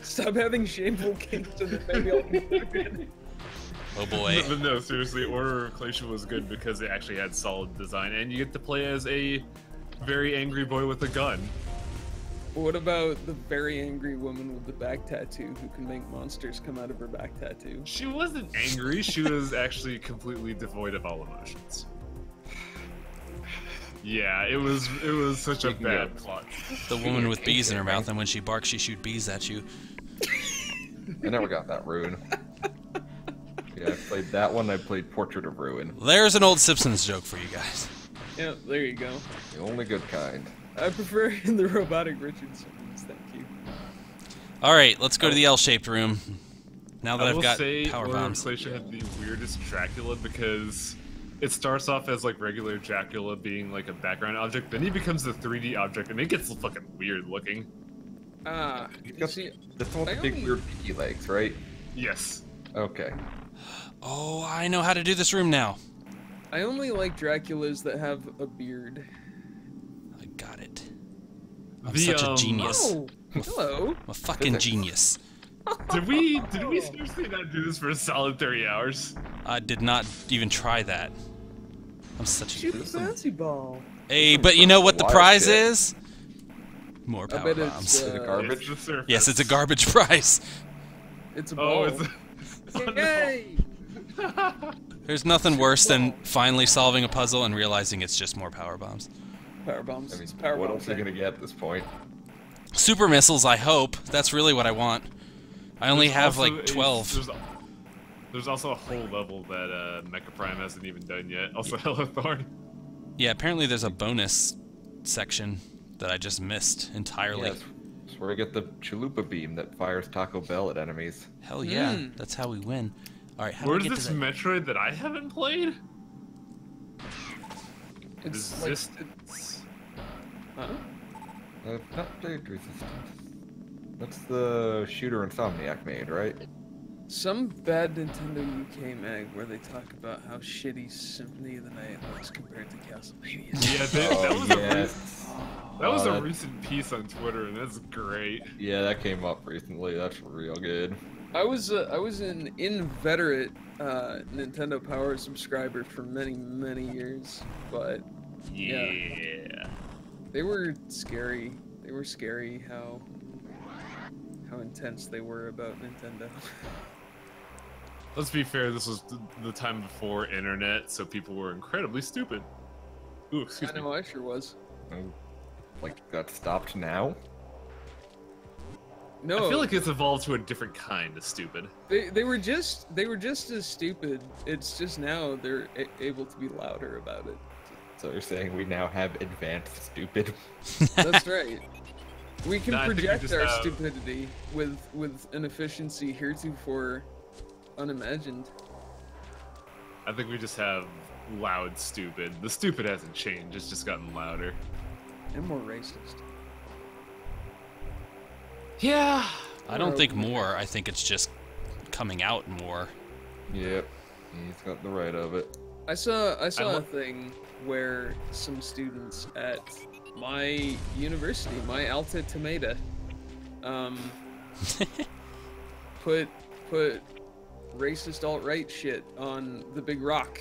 stop having shameful kinks and then maybe I'll be good. Oh boy. But no, seriously, Order of Ecclesia was good because it actually had solid design, and you get to play as a very angry boy with a gun. What about the very angry woman with the back tattoo who can make monsters come out of her back tattoo? She wasn't angry, she was actually completely devoid of all emotions. Yeah, it was such a Speaking bad of- plot. The woman with bees in her mouth, and when she barks, she shoots bees at you. I never got that Ruin. Yeah, I played that one. I played Portrait of Ruin. There's an old Simpsons joke for you guys. Yeah, there you go. The only good kind. I prefer the robotic Richardsons, thank you. Alright, let's go to the L-shaped room. Now that I I've will got say power Order of bombs. Ecclesia had the weirdest Dracula because it starts off as like regular Dracula being like a background object, then he becomes the 3D object, and it gets fucking weird looking. Ah, You've you got see, the one with I the big only- weird peaky legs, right? Yes. Okay. Oh, I know how to do this room now. I only like Draculas that have a beard. I got it. I'm The, such a genius. Oh, hello. I'm a fucking genius. Did we seriously not do this for a solid 30 hours? I did not even try that. I'm such a... Shoot the fancy ball. Hey, but you know what the Wild prize shit. is? More I power bet bombs. it's, Is it garbage? It's the surface. Yes, it's a garbage prize. It's a Oh, ball. it's oh, no. Yay! There's nothing worse than finally solving a puzzle and realizing it's just more power bombs. Power bombs. I mean, It's power what bombs. else are you gonna get at this point? Super missiles, I hope. That's really what I want. I only There's have also like a- 12. There's also a whole level that Mecha Prime hasn't even done yet. Also, Hello Thorn. Yeah, apparently there's a bonus section that I just missed entirely. Yes. That's where I get the chalupa beam that fires Taco Bell at enemies. Hell yeah, Mm. that's how we win. Alright, how do Where's we get this to that? Metroid that I haven't played? It's like, Resistance. huh? I've not played Resistance. That's the shooter Insomniac made, right? Some bad Nintendo UK mag where they talk about how shitty Symphony of the Night looks compared to Castlevania. Yeah, that Oh, was yes. a that- recent piece on Twitter, and that's great. Yeah, that came up recently. That's real good. I was an inveterate Nintendo Power subscriber for many years, but Yeah. they were scary. They were scary how intense they were about Nintendo. Let's be fair, this was the time before internet, so people were incredibly stupid. Ooh, excuse I me. know, I sure was. Oh, like, that stopped now? No, I feel like it's evolved to a different kind of stupid. they were just as stupid. It's just now they're able to be louder about it. So you're saying we now have advanced stupid? That's right. We can No, I think we project just our have- stupidity with an efficiency heretofore unimagined. I think we just have loud stupid. The stupid hasn't changed, it's just gotten louder. And more racist. Yeah. I don't think more. I think it's just coming out more. Yep. He's got the right of it. I saw a lo- thing where some students at my university, my Alta Tomato, put racist alt-right shit on the big rock,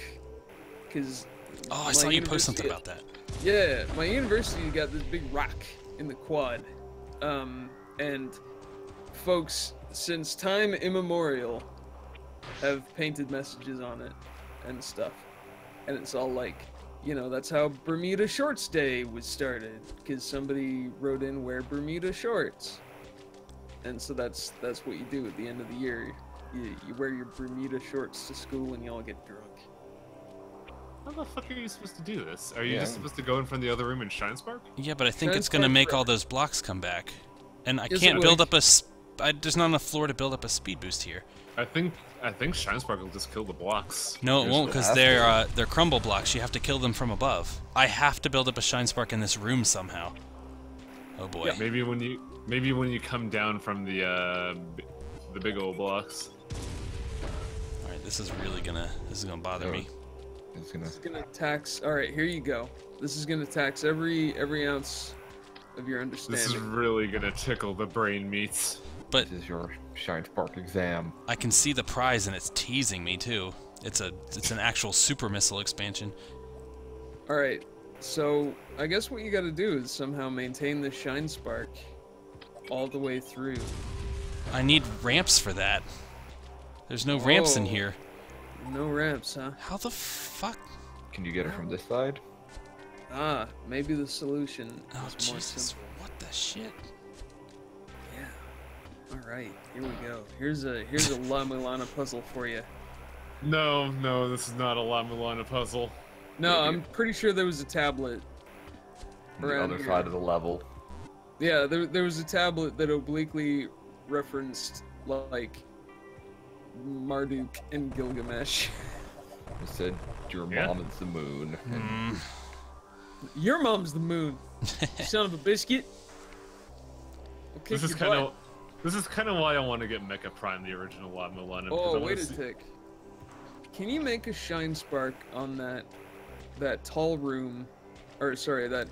because Oh, I saw you post something about that. Yeah, my university got this big rock in the quad, and folks since time immemorial have painted messages on it and stuff, and it's all like, you know, that's how Bermuda Shorts Day was started, because somebody wrote in wear Bermuda shorts, and so that's what you do at the end of the year. You wear your Bermuda shorts to school and you all get drunk. How the fuck are you supposed to do this? Are you Yeah. just supposed to go in from the other room and shine spark? Yeah, but I think Shine it's gonna spark make forever. all those blocks come back, and I Yes, it can't will. build up a. There's not enough floor to build up a speed boost here. I think shine spark will just kill the blocks. No, it There's won't, the because half they're crumble blocks. You have to kill them from above. I have to build up a shine spark in this room somehow. Oh boy. Yeah, maybe when you come down from the big old blocks. All right, this is gonna bother Oh. me. He's gonna. It's gonna tax. All right, here you go. This is gonna tax every ounce of your This is understanding. really gonna tickle the brain meats. But This is your Shine Spark exam. I can see the prize, and it's teasing me too. It's an actual super missile expansion. All right, so I guess what you got to do is somehow maintain the shine spark all the way through. I need ramps for that. There's no ramps in Whoa. here. No ramps, huh? How the fuck? Can you get it from this side? Ah, maybe the solution Oh is more Jesus! simple. What the shit? Yeah. All right, here we go. Here's a La Mulana puzzle for you. No, this is not a La Mulana puzzle. No, Maybe. I'm pretty sure there was a tablet. On the Around other here. side of the level. Yeah, there was a tablet that obliquely referenced like Marduk and Gilgamesh. It said your Yeah. mom is the moon. And Your mom's the moon, you son of a biscuit. I'll kick This is your kind butt. of why I want to get Mecha Prime, the original La Mulana. because I Oh, wanna wait a see- tick. Can you make a shine spark on that tall room, or sorry, that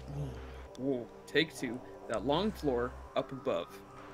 whoa, take two, that long floor up above,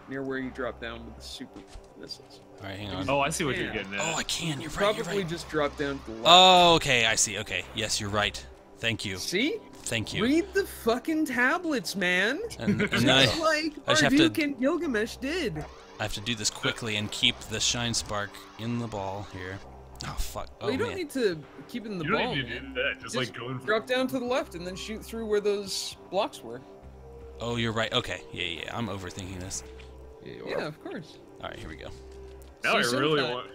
near where you drop down with the super missiles? All right, hang on. Oh, I see what you're Yeah. getting at. Oh, I can. You're right. Probably You're right. just drop down to the left. Oh, okay. I see. Okay. Yes, you're right. Thank you. See? Thank you. Read the fucking tablets, man. And then Just like I just have to- Marduk and Gilgamesh did. I have to do this quickly and keep the shine spark in the ball here. Oh fuck. Oh Well, you don't man. need to keep it in the You ball, don't need to man. do that. Just like going for drop down to the left and then shoot through where those blocks were. Oh, you're right. Okay. Yeah. I'm overthinking this. yeah, you Yeah, are. of course. All right, here we go. Now I So really sometimes- want.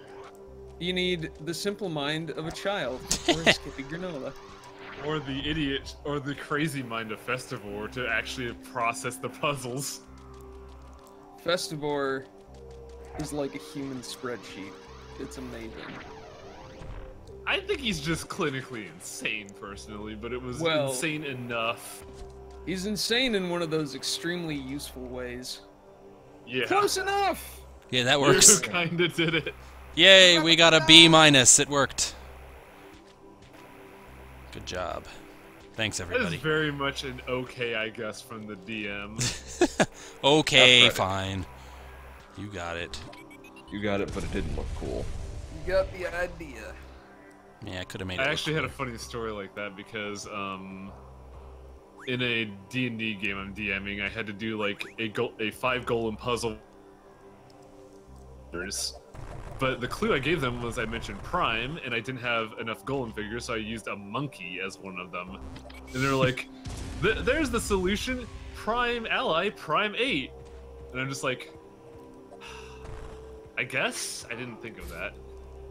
You need the simple mind of a child or a SkippyGranola. Or the idiot, or the crazy mind of Festivore to actually process the puzzles. Festivore is like a human spreadsheet. It's amazing. I think he's just clinically insane, personally, but it was Well- insane enough. He's insane in one of those extremely useful ways. Yeah. Close enough! Yeah, that You works. kinda did it. Yay, we got a B minus. It worked. Good job. Thanks, That is everybody. very much an okay, I guess, from the DM. Okay, That's right. fine. You got it. You got it, but it didn't look cool. You got the idea. Yeah, I could have made it. I look actually had a cooler. funny story like that because, in a D&D game I'm DMing, I had to do like a 5 golem puzzle. But the clue I gave them was I mentioned Prime, and I didn't have enough golem figures, so I used a monkey as one of them. And they're like, there's the solution, Prime Ally, Prime 8. And I'm just like, I guess? I didn't think of that.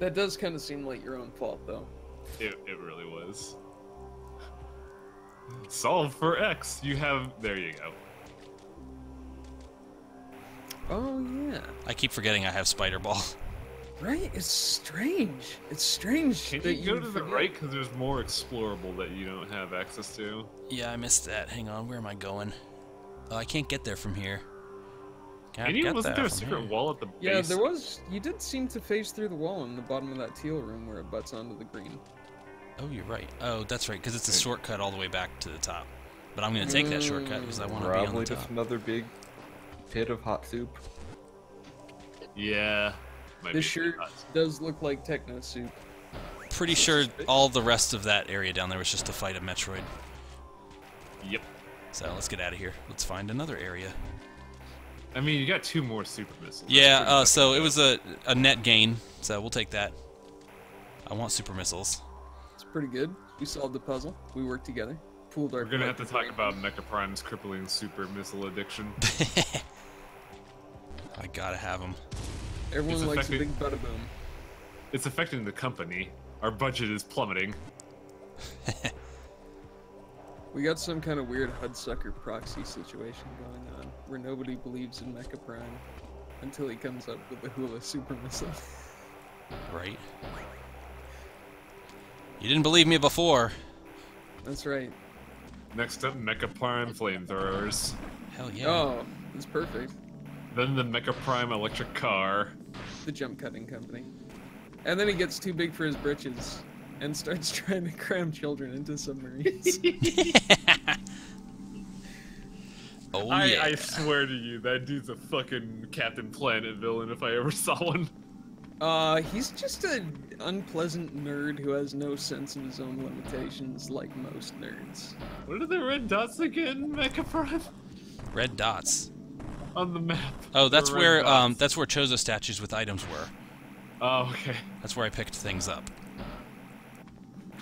That does kind of seem like your own fault, though. It really was. Solve for X. You have... There you go. Oh, yeah. I keep forgetting I have Spider Ball. Right? It's strange. It's strange Can't that you go to the forget. right? Because there's more explorable that you don't have access to. Yeah, I missed that. Hang on, where am I going? Oh, I can't get there from here. Can't And you get wasn't there a from secret here. wall at the Yeah, base? there was. You did seem to phase through the wall in the bottom of that teal room where it butts onto the green. Oh, you're right. Oh, that's right, because it's a shortcut all the way back to the top. But I'm going to take that shortcut because I want to be on Probably the just top. another big pit of hot soup. Yeah. Might This be shirt nuts. does look like Techno Soup. Pretty sure all the rest of that area down there was just to fight a Metroid. Yep. So let's get out of here. Let's find another area. I mean, you got 2 more super missiles. That's Yeah, pretty so fucking it was a net gain, so we'll take that. I want super missiles. It's pretty good. We solved the puzzle. We worked together. Pooled our. We're gonna have to collective talk brain. about Mecha Prime's crippling super missile addiction. I gotta have them. Everyone It's likes a affecting- big bada boom. It's affecting the company. Our budget is plummeting. We got some kind of weird Hudsucker proxy situation going on, where nobody believes in Mecha Prime until he comes up with the Hula super missile. Right? You didn't believe me before. That's right. Next up, Mecha Prime flamethrowers. Hell yeah. Oh, that's perfect. Then the Mecha Prime electric car. The jump cutting company. And then he gets too big for his britches and starts trying to cram children into submarines. Oh I yeah. swear to you, that dude's a fucking Captain Planet villain if I ever saw one. He's just an unpleasant nerd who has no sense of his own limitations, like most nerds. What are the red dots again, Mecha Prime? Red dots. On the map. Oh, that's The red where dots. that's where Chozo statues with items were. Oh, okay. That's where I picked things up.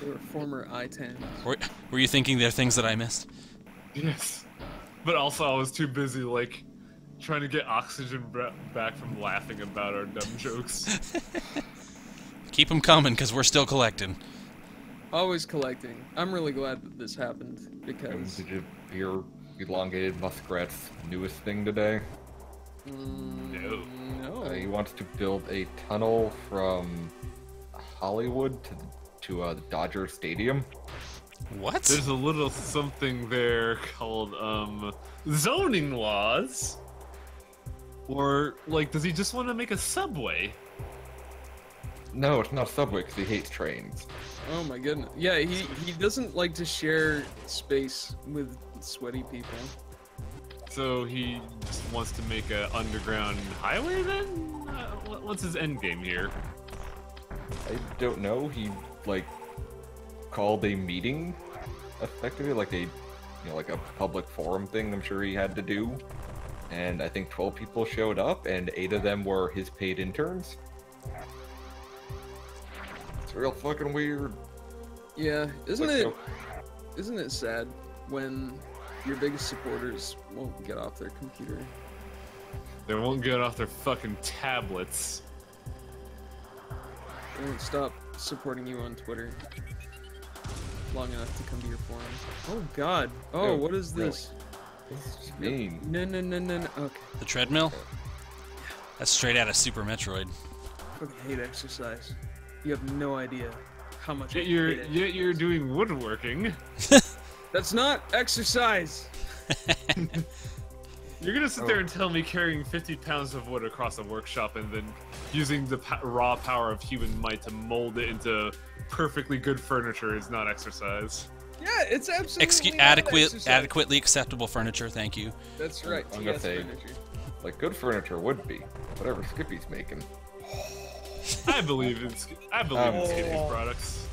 They were former ITANs. Were you thinking there are things that I missed? Yes. But also, I was too busy, like, trying to get oxygen back from laughing about our dumb jokes. Keep them coming, because we're still collecting. Always collecting. I'm really glad that this happened, because... Did you hear Elongated Muskrat's newest thing today? No. No. He wants to build a tunnel from Hollywood to the Dodger Stadium. What? There's a little something there called, zoning laws? Or, like, does he just want to make a subway? No, it's not Subway because he hates trains. Oh my goodness. Yeah, he doesn't like to share space with sweaty people. So he just wants to make a underground highway then? What's his end game here? I don't know. He like called a meeting, effectively like like a public forum thing. I'm sure he had to do, and I think 12 people showed up, and 8 of them were his paid interns. It's real fucking weird. Yeah, isn't Let's it? go. Isn't it sad when your biggest supporters won't get off their computer? They won't get off their fucking tablets. They won't stop supporting you on Twitter long enough to come to your forums. Oh God! Oh, No, what is really. this? This is mean. No. Okay. The treadmill? That's straight out of Super Metroid. I fucking hate exercise. You have no idea how much I Yet hate it. you're doing woodworking. That's not exercise. You're gonna sit there and tell me carrying 50 pounds of wood across a workshop and then using the raw power of human might to mold it into perfectly good furniture is not exercise. Yeah, it's absolutely not exercise. Adequately acceptable furniture, thank you. That's right. I'm gonna TS say- furniture. Like good furniture would be whatever Skippy's making. I believe in Skippy's products.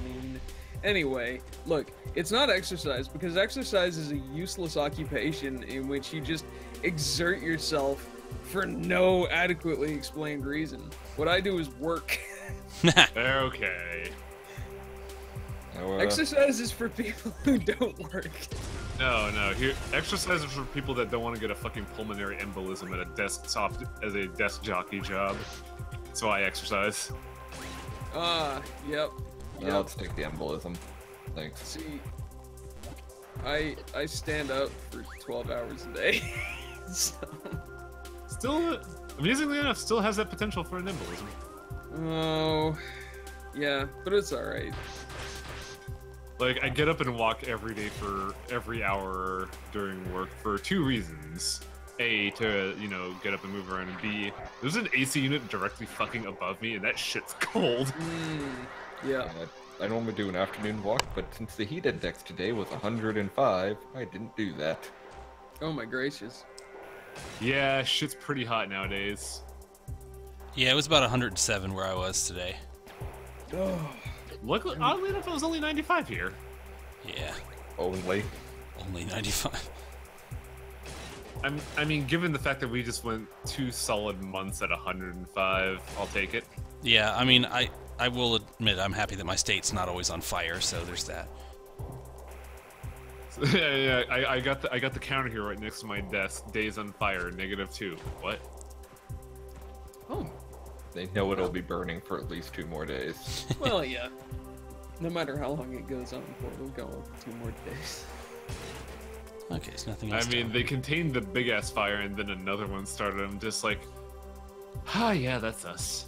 Mean. Anyway, look, it's not exercise because exercise is a useless occupation in which you just exert yourself for no adequately explained reason. What I do is work. Okay. Exercise is for people who don't work. No. Here, exercise is for people that don't want to get a fucking pulmonary embolism at a desktop as a desk jockey job. So I exercise. Yep. I'll take the embolism. Thanks. See, I stand up for 12 hours a day. So. Still, amusingly enough, still has that potential for an embolism. Oh, yeah, but it's alright. Like, I get up and walk every day for every hour during work for 2 reasons. A, to, you know, get up and move around, and B, there's an AC unit directly fucking above me, and that shit's cold. Yeah. I normally do an afternoon walk, but since the heat index today was 105, I didn't do that. Oh my gracious. Yeah, shit's pretty hot nowadays. Yeah, it was about 107 where I was today. Oh. Luckily, oddly enough, it was only 95 here. Yeah, Only. only 95. I mean, given the fact that we just went 2 solid months at 105, I'll take it. Yeah, I mean, I will admit I'm happy that my state's not always on fire, so there's that. So, yeah, I got the counter here right next to my desk. Days on fire, -2. What? Oh. They know it'll be burning for at least 2 more days. Well, yeah. No matter how long it goes on for, it'll go on for 2 more days. Okay, it's nothing else. I mean, they contained the big ass fire, and then another one started. I'm just like, yeah, that's us.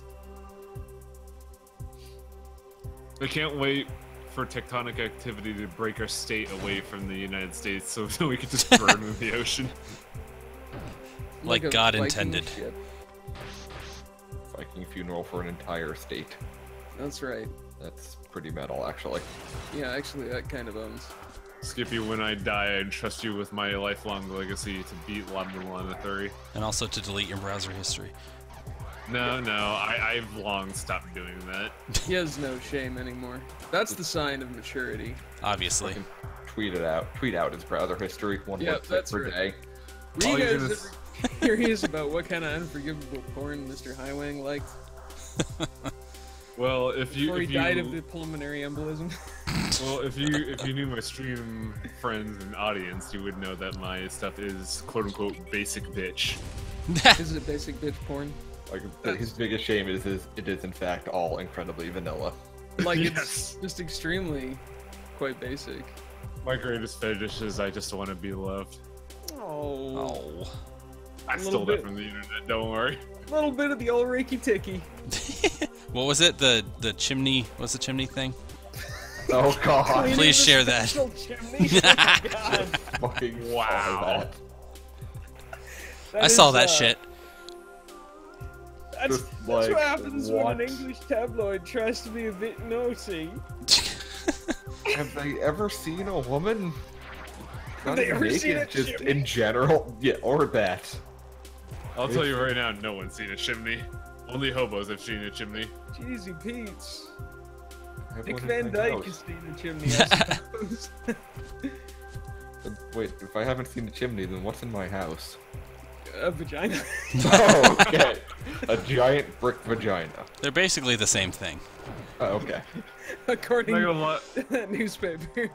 I can't wait for tectonic activity to break our state away from the United States, so we could just burn in the ocean. Like a God Viking intended. ship. Viking funeral for an entire state. That's right. That's pretty metal, actually. Yeah, actually, that kind of owns. Skippy, when I die, I entrust you with my lifelong legacy to beat YamiNoSenshi 3. And also to delete your browser history. No, I've long stopped doing that. He has no shame anymore. That's the sign of maturity. Obviously. Tweet it out. Tweet out his browser history. One Yep, website that's per right. day. Were All you you're guys ever curious about what kind of unforgivable porn Mr. Highwang liked Well, if you before he died of the pulmonary embolism? well, if you knew my stream friends and audience, you would know that my stuff is quote unquote basic bitch. Is it basic bitch porn? Like, his biggest shame is it is in fact all incredibly vanilla. Like, Yes. it's just extremely quite basic. My greatest fetish is I just want to be loved. Oh. Oh. I little stole that bit. from the internet. Don't worry. A little bit of the old Reiki Tiki. What was it? The chimney? What's the chimney thing? Oh god. Cleaning Please the share that. special chimney? Oh my god. Fucking Wow. saw that. That I saw is, that shit. That's Just, what like, happens when what? an English tabloid tries to be a bit nosy. Have they ever seen a woman? Have they ever seen a just chimney? in general? Yeah, or that. I'll tell you right now, no one's seen a chimney. Only hobos have seen a chimney. Cheesy Pete's. I have Dick one in Van my Dyke house. has seen a chimney, I suppose. Wait, if I haven't seen the chimney, then what's in my house? A vagina. Oh, okay. A giant brick vagina. They're basically the same thing. Oh, okay. According I'm not gonna lie. to that newspaper.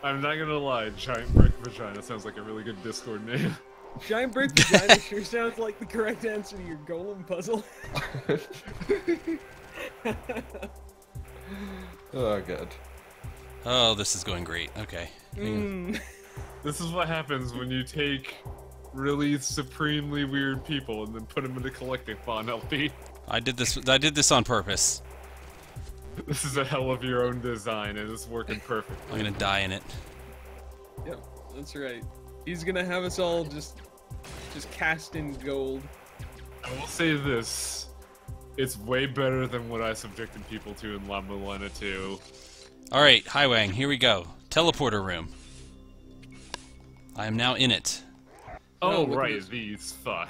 I'm not gonna lie. Giant brick vagina sounds like a really good Discord name. Giant brick vagina sure sounds like the correct answer to your golem puzzle. Oh, good. Oh, this is going great. Okay. This is what happens when you take really supremely weird people and then put them in a Collectathon LP. I did this on purpose. This is a hell of your own design, and it's working perfect. I'm gonna die in it. Yep, that's right. He's gonna have us all just cast in gold. I will say this: it's way better than what I subjected people to in YamiNoSenshi 2. Alright, Highwang, here we go. Teleporter room. I am now in it. Oh, look at right, this. these fuck.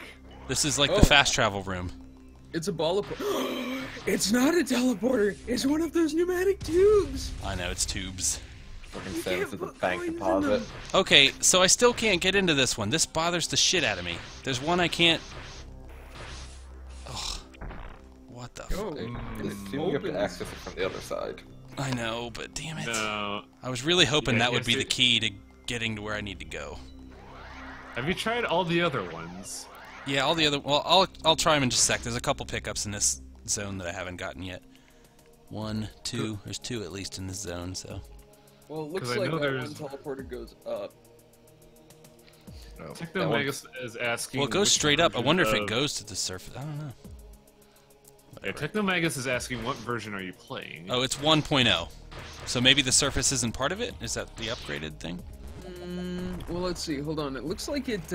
This is like Oh. the fast travel room. It's a ball of... It's not a teleporter! It's one of those pneumatic tubes! I know, it's tubes. Fucking You says can't it's a put bank coins in deposit. them. Okay, so I still can't get into this one. This bothers the shit out of me. There's one I can't What the Oh, fuck? I it assume you have to opens. access it from the other side. I know, but damn it. No. I was really hoping Yeah, that would yes, be the it- key to getting to where I need to go. Have you tried all the other ones? Yeah, all the other... Well, I'll try them in just a sec. There's a couple pickups in this zone that I haven't gotten yet. 1, 2... There's 2 at least in this zone, so... Well, it looks 'Cause I like know that there's- one teleporter goes up. No, Technomagus is asking. Well, it goes which straight up. I version wonder if it of- goes to the surface. I don't know. Yeah, Technomagus is asking what version are you playing? Oh, it's 1.0. So maybe the surface isn't part of it? Is that the upgraded thing? Well, let's see. Hold on. It looks like it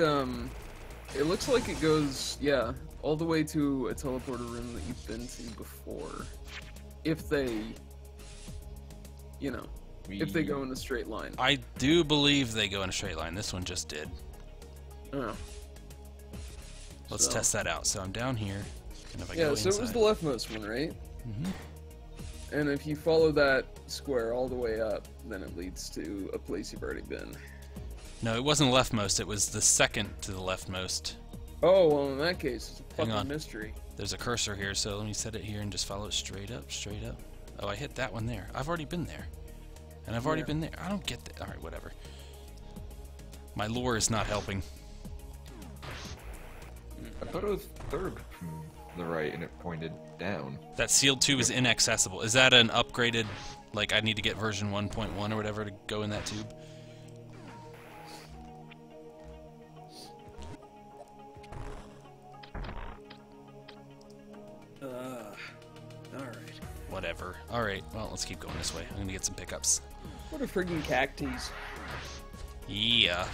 goes, yeah, all the way to a teleporter room that you've been to before. If they, you know, if they go in a straight line. I do believe they go in a straight line. This one just did. Oh. Let's So- test that out. So I'm down here. And if I Yeah, go so inside... it was the leftmost one, right? Mhm. And if you follow that square all the way up, then it leads to a place you've already been. No, it wasn't leftmost. It was the second to the leftmost. Oh, well, in that case, it's a Hang fucking on. mystery. There's a cursor here, so let me set it here and just follow it straight up, straight up. Oh, I hit that one there. I've already been there. And I've already Yeah. been there. I don't get that. Alright, whatever. My lore is not helping. I thought it was third from the right and it pointed down. That sealed tube is inaccessible. Is that an upgraded, like I need to get version 1.1 or whatever to go in that tube? Alright. Whatever. Alright, well, let's keep going this way. I'm gonna get some pickups. What a friggin' cactus. Yeah.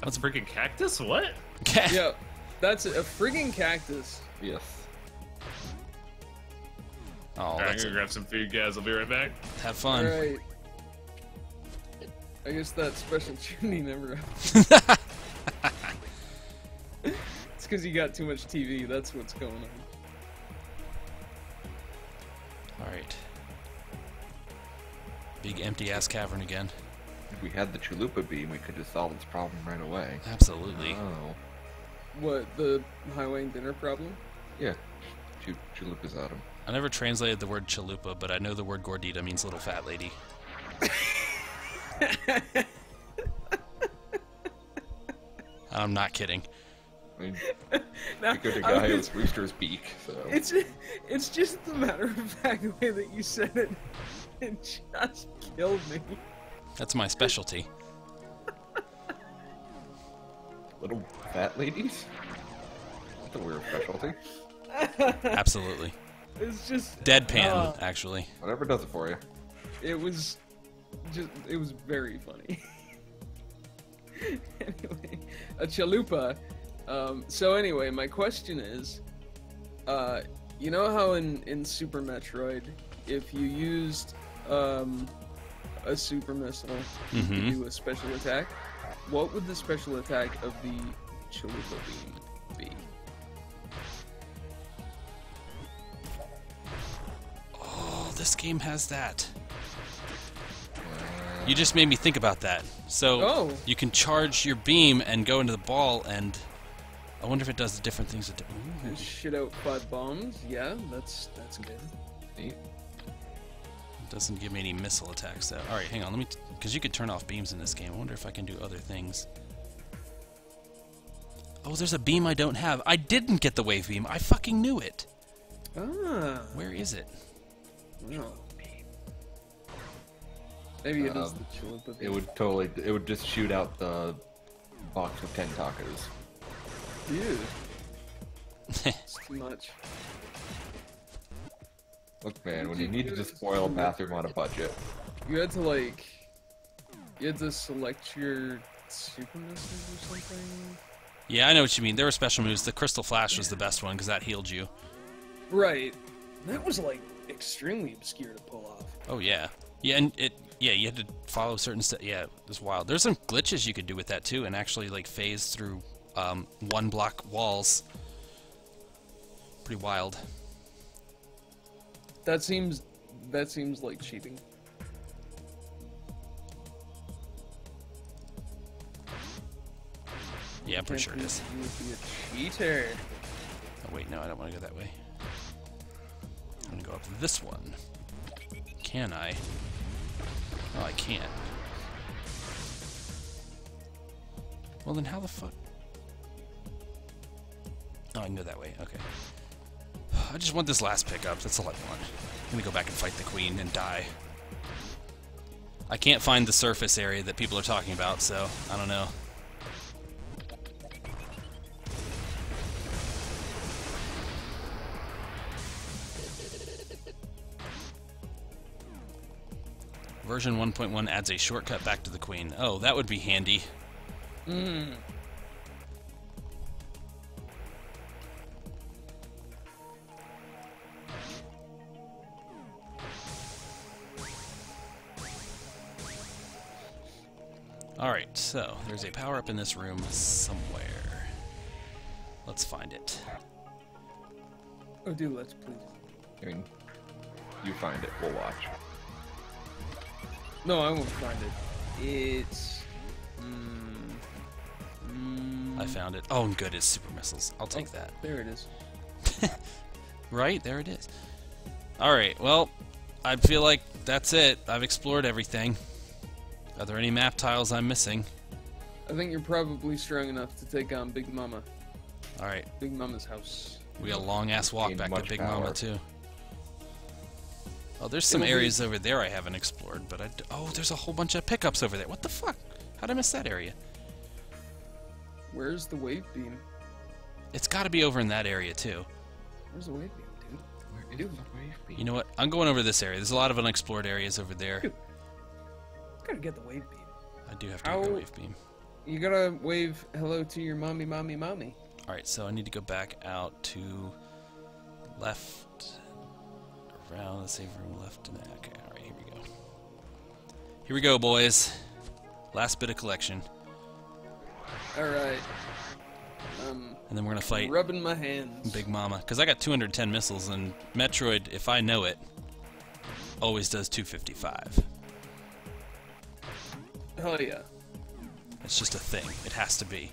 That's a freaking cactus? What? Yeah, that's a friggin' cactus. Yes. Oh, Alright, I'm that's gonna grab some food, guys. I'll be right back. have fun. Alright. I guess that special chimney never It's because you got too much TV, that's what's going on. Alright. Big empty ass cavern again. If we had the Chalupa beam, we could have solved this problem right away. Absolutely. Oh. What, the Highwang dinner problem? Yeah. Chalupa's at him. I never translated the word chalupa, but I know the word gordita means little fat lady. I'm not kidding. I mean, Now, you go to I guy mean, with Rooster's beak, so. it's just the matter of fact way that you said it. It just killed me. That's my specialty. Little fat ladies? That's a weird specialty. Absolutely. It's just Deadpan, actually. Whatever does it for you. it was very funny. Anyway, a chalupa. So anyway, my question is, you know how in Super Metroid, if you used a super missile, you could do a special attack? What would the special attack of the chalupa beam be? Oh, this game has that. You just made me think about that. So Oh. you can charge your beam and go into the ball, and I wonder if it does the different things. Ooh. Shit out 5 bombs? Yeah, that's good. Neat. It doesn't give me any missile attacks though. Alright, hang on, let me because you could turn off beams in this game. I wonder if I can do other things. Oh, there's a beam I don't have. I didn't get the wave beam. I fucking knew it. Ah, Where is it? well. Maybe it is the chalupa beam. It would just shoot out the box of 10 tacos. Dude, it's too much. Look, man, when you need to just spoil a bathroom on a budget. You had to select your super missiles or something? Yeah, I know what you mean. There were special moves. The Crystal Flash was the best one because that healed you. Right. That was like extremely obscure to pull off. Oh yeah, yeah, and you had to follow certain steps. Yeah, it was wild. There's some glitches you could do with that too, and actually like phase through one block walls. Pretty wild. That seems like cheating. Yeah, I'm pretty sure it is. You would be a cheater. Oh wait, no, I don't want to go that way. up this one. Can I? Oh, I can't. Well, then how the fuck? Oh, I can go that way. Okay. I just want this last pickup. That's all I want. I'm gonna go back and fight the queen and die. I can't find the surface area that people are talking about, so I don't know. Version 1.1 adds a shortcut back to the queen. Oh, that would be handy. Mm. Alright, so there's a power-up in this room somewhere. Let's find it. Oh, do let's please. I mean, you find it, we'll watch. No, I won't find it. It's... I found it. Oh, good, it's super missiles. I'll take that. There it is. Right, there it is. Alright, well, I feel like that's it. I've explored everything. Are there any map tiles I'm missing? I think you're probably strong enough to take on Big Mama. Alright. Big Mama's house. We got a long-ass walk Gained back to much Big power. Mama, too. Oh, there's some It'll be- areas over there I haven't explored, but oh, there's a whole bunch of pickups over there. What the fuck? How'd I miss that area? Where's the wave beam? It's gotta be over in that area, too. Where's the wave beam, dude? Where is the wave beam? You know what? I'm going over this area. There's a lot of unexplored areas over there. Gotta get the wave beam. I do have to get the How- wave beam. You gotta wave hello to your mommy, mommy, mommy. Alright, so I need to go back out to left, around the save room, left, and okay, alright, here we go. Here we go, boys. Last bit of collection. Alright. And then we're gonna fight Rubbing my hands. Big Mama. Because I got 210 missiles, and Metroid, if I know it, always does 255. Hell yeah. It's just a thing. It has to be.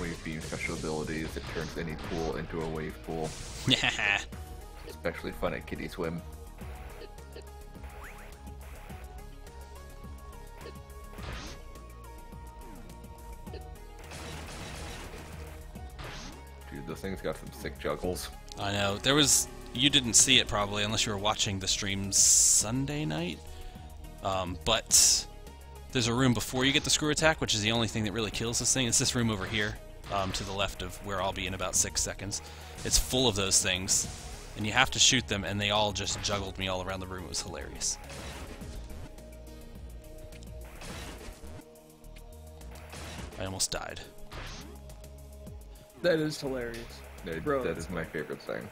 Wave beam special abilities, it turns any pool into a wave pool. Yeah. Especially fun at Kiddie Swim. Dude, those things got some sick juggles. I know. There was... You didn't see it probably unless you were watching the stream Sunday night. But there's a room before you get the screw attack, which is the only thing that really kills this thing. It's this room over here, to the left of where I'll be in about 6 seconds. It's full of those things, and you have to shoot them, and they all just juggled me all around the room. It was hilarious. I almost died. That is hilarious. Bro, That is my favorite thing.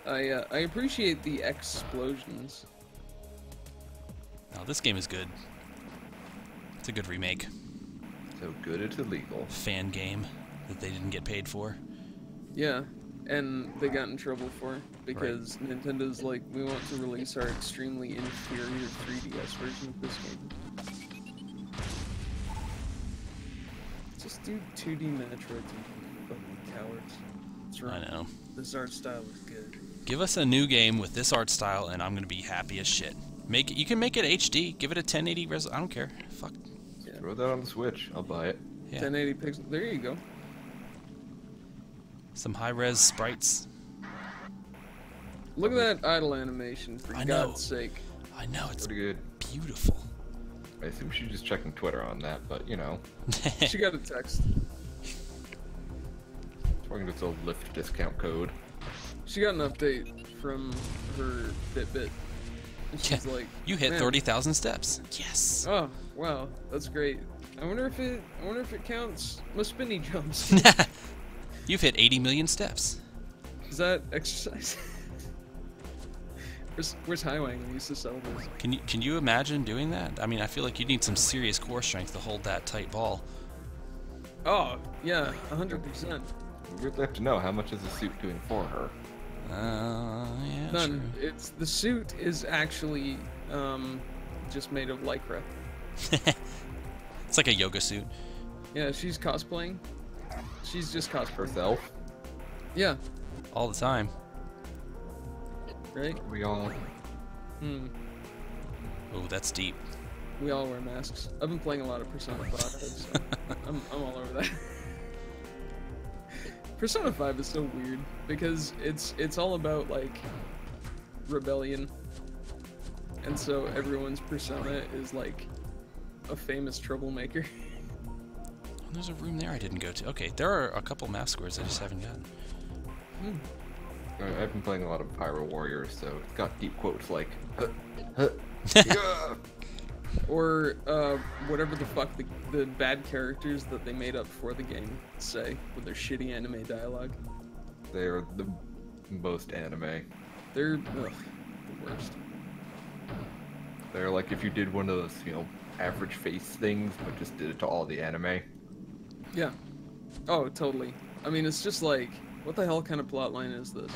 I appreciate the explosions. Now, this game is good. It's a good remake. So good it's illegal. Fan game that they didn't get paid for. Yeah, and they got in trouble for it because Nintendo's like, we want to release our extremely inferior 3DS version of this game. Just do 2D Metroids, you fucking cowards. That's I right. know. This art style is good. Give us a new game with this art style, and I'm gonna be happy as shit. Make it. You can make it HD. Give it a 1080 res. I don't care. Fuck. Yeah. Throw that on the Switch. I'll buy it. Yeah. 1080 pixels. There you go. Some high res sprites. Look at that idle animation, for I know. God's sake. I know it's Pretty good. beautiful. I assume she's just checking Twitter on that, but you know. She got a text. Talking about this Lyft discount code. She got an update from her Fitbit. And she's like, You hit "Man, 30,000 steps. Yes. Oh, wow, that's great. I wonder if it counts my spinny jumps. You've hit 80 million steps. Is that exercise? Where's Highwang? We used to sell those. Can you imagine doing that? I mean, I feel like you need some serious core strength to hold that tight ball. Oh, yeah, 100%. We'd have to know how much is the suit doing for her. Yeah, None. The suit is actually just made of lycra. It's like a yoga suit. Yeah, she's cosplaying. She's just cosplay. Herself. Yeah, All the time. right? We all. Hmm. Oh, that's deep. We all wear masks. I've been playing a lot of Persona 5, so I'm all over that. Persona 5 is so weird because it's all about like rebellion, and so everyone's persona is like a famous troublemaker. Oh, there's a room there I didn't go to. Okay, there are a couple mask squares I just haven't gotten. I've been playing a lot of Pyro Warriors, so it's got deep quotes like, yeah. Or whatever the fuck the bad characters that they made up for the game say with their shitty anime dialogue. They're the most anime. They're the worst. They're like if you did one of those, average face things, but just did it to all the anime. Yeah. Oh, totally. I mean, it's just like, what the hell kind of plotline is this?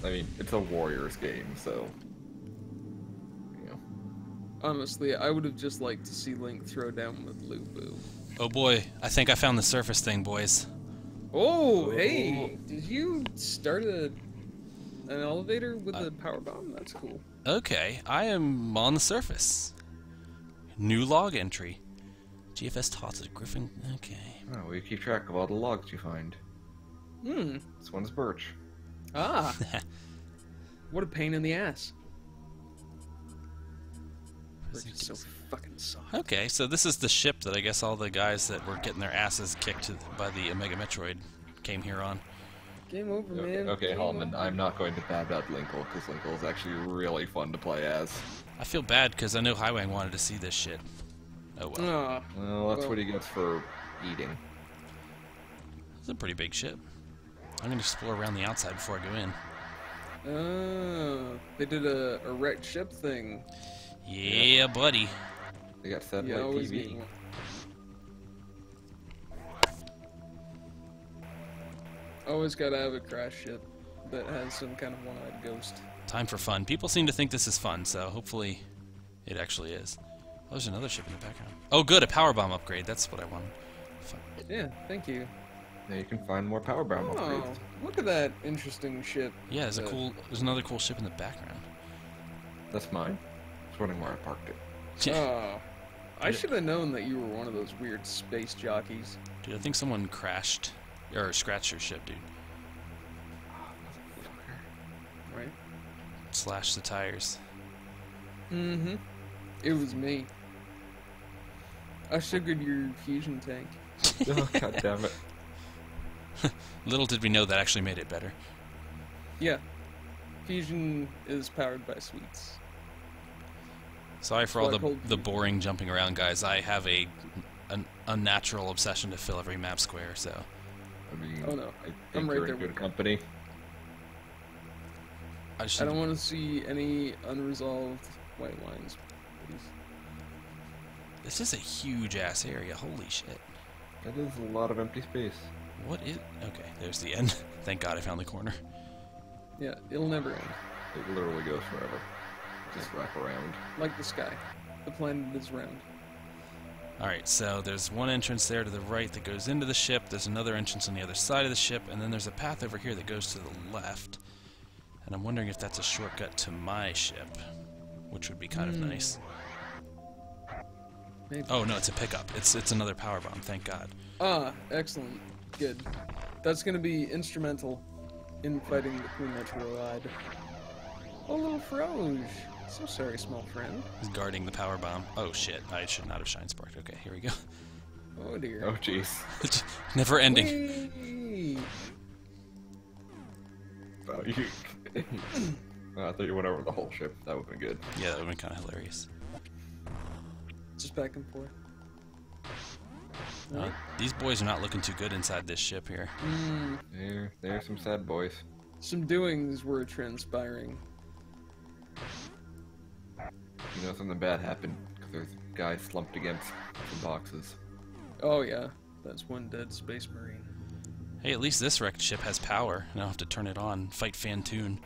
It's a Warriors game, so. Honestly, I would have just liked to see Link throw down with Lubu. Oh boy, I think I found the surface thing, boys. Oh, hey! Did you start an elevator with a power bomb? That's cool. Okay, I am on the surface. New log entry. GFS tots at Griffin. Okay. Oh, we keep track of all the logs you find. This one's birch. Ah! What a pain in the ass. Birch is so fucking soft. Okay, so this is the ship that I guess all the guys that were getting their asses kicked by the Omega Metroid came here on. Game over, man. Okay, Game Hallman, over. I'm not going to bad out Linkle, because Linkle is actually really fun to play as. I feel bad because I know Highwang wanted to see this shit. Oh well. Ah, Well, that's what he gets for eating. It's a pretty big ship. I'm gonna explore around the outside before I go in. oh, they did a wrecked ship thing. Yeah, buddy. They got satellite Yeah, always TV. get one. Always gotta have a crash ship that has some kind of one-eyed ghost. Time for fun. People seem to think this is fun, so hopefully it actually is. Oh, there's another ship in the background. Oh, good, a power bomb upgrade. That's what I wanted. Fun. Yeah, thank you. Now you can find more power bomb Oh, upgrades. look at that interesting ship. Yeah, there's another cool ship in the background. That's mine. I was wondering where I parked it. Oh, I should have known that you were one of those weird space jockeys. Dude, I think someone crashed or scratched your ship, dude. Right? Slashed the tires. Mm-hmm. It was me. I sugared your fusion tank. Oh, God damn it. Little did we know that actually made it better. Yeah. Fusion is powered by sweets. Sorry for So all I told the you. boring jumping around, guys. I have an unnatural obsession to fill every map square, so. I mean, Oh, no. I think I'm right you're there in with good you. company. I I don't want to see any unresolved white lines, please. This is a huge ass area. Holy shit. That is a lot of empty space. What is? Okay, there's the end. Thank God I found the corner. Yeah, it'll never end. It literally goes forever. Just wrap around. Like the sky. The planet is round. Alright, so there's one entrance there to the right that goes into the ship. There's another entrance on the other side of the ship, and then there's a path over here that goes to the left. And I'm wondering if that's a shortcut to my ship, which would be kind of nice. Maybe. Oh no, it's a pickup. It's another power bomb. Thank God. Ah, excellent. Good. That's gonna be instrumental in fighting the Queen Metroid. Oh, little Froge. So sorry, small friend. He's guarding the power bomb. Oh shit! I should not have shine sparked. Okay, here we go. Oh dear. Oh, jeez. Never ending. Whee! Oh, you... I thought you went over the whole ship. That would have been good. Yeah, that would have been kind of hilarious. Just back and forth. These boys are not looking too good inside this ship here. There's some sad boys. Some doings were transpiring. You know something bad happened because there's guys slumped against some boxes. Oh yeah, that's one dead space marine. Hey, at least this wrecked ship has power, and I don't have to turn it on. Fight Fantoon.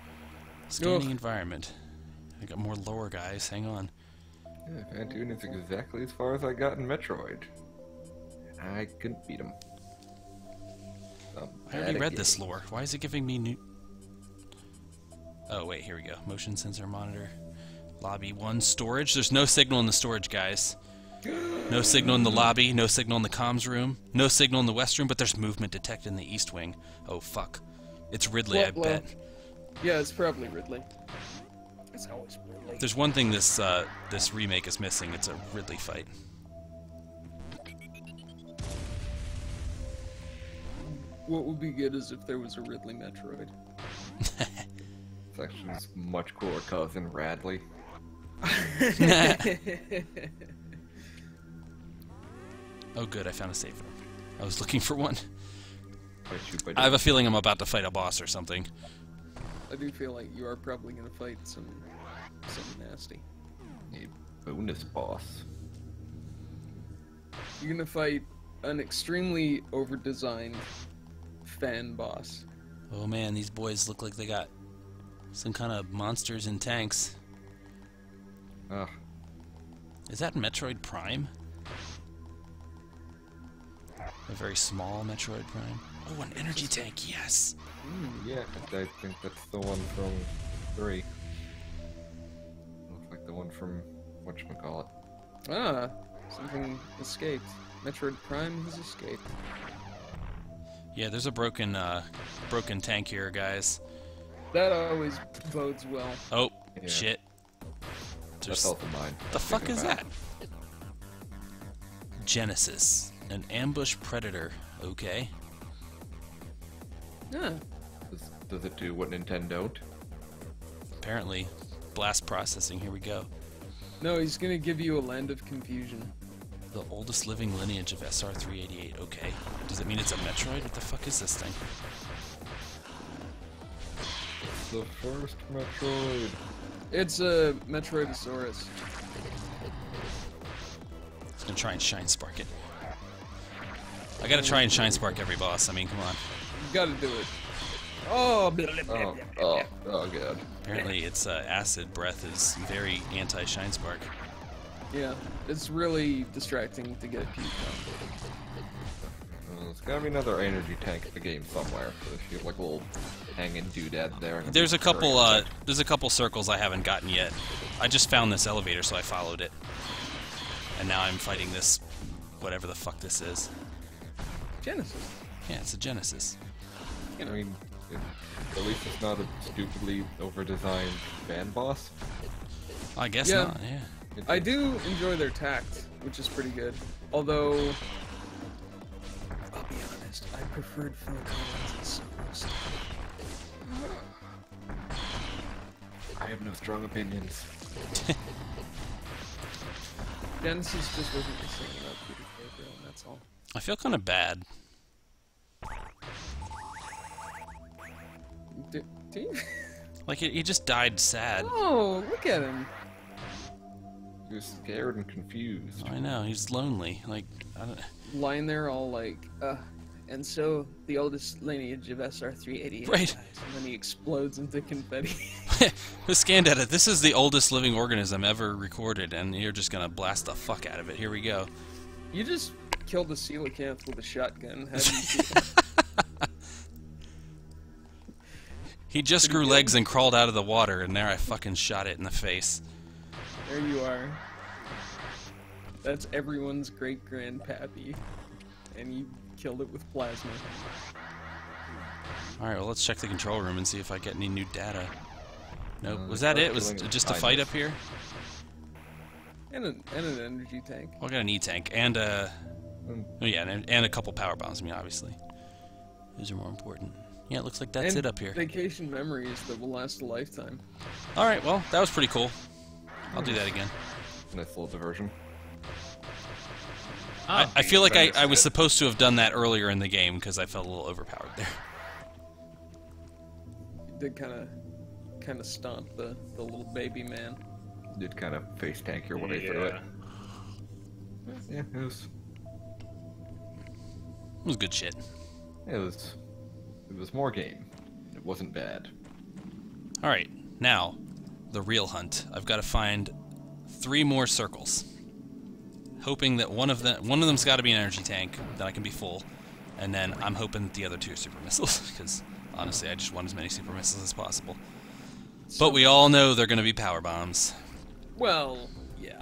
Scanning Ugh. environment. I got more lore, guys. Hang on. Yeah, Fantoon is exactly as far as I got in Metroid. I couldn't beat him. I already read this lore. Why is it giving me new... Oh, wait, here we go. Motion sensor monitor. Lobby 1 storage. There's no signal in the storage, guys. No signal in the lobby. No signal in the comms room. No signal in the west room, but there's movement detected in the east wing. Oh, fuck. It's Ridley, I bet. Yeah, it's probably Ridley. It's always Ridley. There's one thing this this remake is missing. It's a Ridley fight. What would be good is if there was a Ridley Metroid. It's actually his much cooler cousin, Radley. Oh, good. I found a save room. I was looking for one. But I have a feeling I'm about to fight a boss or something. I do feel like you are probably gonna fight some nasty. a bonus boss. You're gonna fight an extremely over-designed fan boss. Oh man, these boys look like they got some kind of monsters in tanks. Ugh. Is that Metroid Prime? A very small Metroid Prime. Oh, an energy tank, yes! Yeah, I think that's the one from 3. Looks like the one from whatchamacallit. Ah, something escaped. Metroid Prime has escaped. Yeah, there's a broken tank here, guys. That always bodes well. Oh, Yeah. shit. That's also mine. The fuck is that? Genesis. An ambush predator. Okay. Yeah. Does it do what Nintendo don't? Apparently. Blast processing. Here we go. No, he's gonna give you a land of confusion. The oldest living lineage of SR388. Okay. Does it mean it's a Metroid? What the fuck is this thing? The first Metroid. It's a Metroidosaurus. It's gonna try and Shine Spark it. I gotta try and Shine Spark every boss. I mean, come on. You gotta do it. Oh, Oh god. Apparently, its acid breath is very anti-Shine Spark. yeah. It's really distracting to get puked There's gotta be another energy tank in the game somewhere. So you have like a little hanging doodad there. There's a couple circles I haven't gotten yet. I just found this elevator, so I followed it, and now I'm fighting this, whatever the fuck this is. on. Genesis. Yeah, it's a Genesis. I mean, at least it's not a stupidly over-designed fan boss. I guess Yeah. not. Yeah. I do enjoy their tact, which is pretty good. Although, I'll be honest, I preferred Phil Collins' solos. I have no strong opinions. Genesis just wasn't singing up Peter Gabriel, and that's all. I feel kind of bad. Do you? Like he just died sad. Oh, look at him. You're scared and confused. I know he's lonely. Like I don't. Lying there all like, and so the oldest lineage of SR388 Right. dies, and then he explodes into confetti. Who scanned at it? This is the oldest living organism ever recorded, and you're just gonna blast the fuck out of it. Here we go. You just killed a coelacanth with a shotgun. How do you feel? He just grew legs and crawled out of the water, and there I fucking shot it in the face. There you are. That's everyone's great-grandpappy. And you killed it with plasma. Alright, well let's check the control room and see if I get any new data. Nope. Was start that it? Was killing it just a fight up here? And an energy tank. Well, I got an E-tank and oh yeah, and a couple power bombs. I mean, obviously, those are more important. Yeah, it looks like that's and it up here. Vacation memories that will last a lifetime. All right, well, that was pretty cool. I'll do that again. Nice little diversion. I feel like I was supposed to have done that earlier in the game because I felt a little overpowered there. You did kind of stomp the little baby man. Did kind of face tank your way through it. Yeah, it was good shit. It was more game. It wasn't bad. All right, now the real hunt. I've got to find 3 more circles. hoping that one of them's got to be an energy tank, then I can be full, and then I'm hoping that the other 2 are super missiles, because honestly, I just want as many super missiles as possible. But we all know they're going to be power bombs. Well, yeah.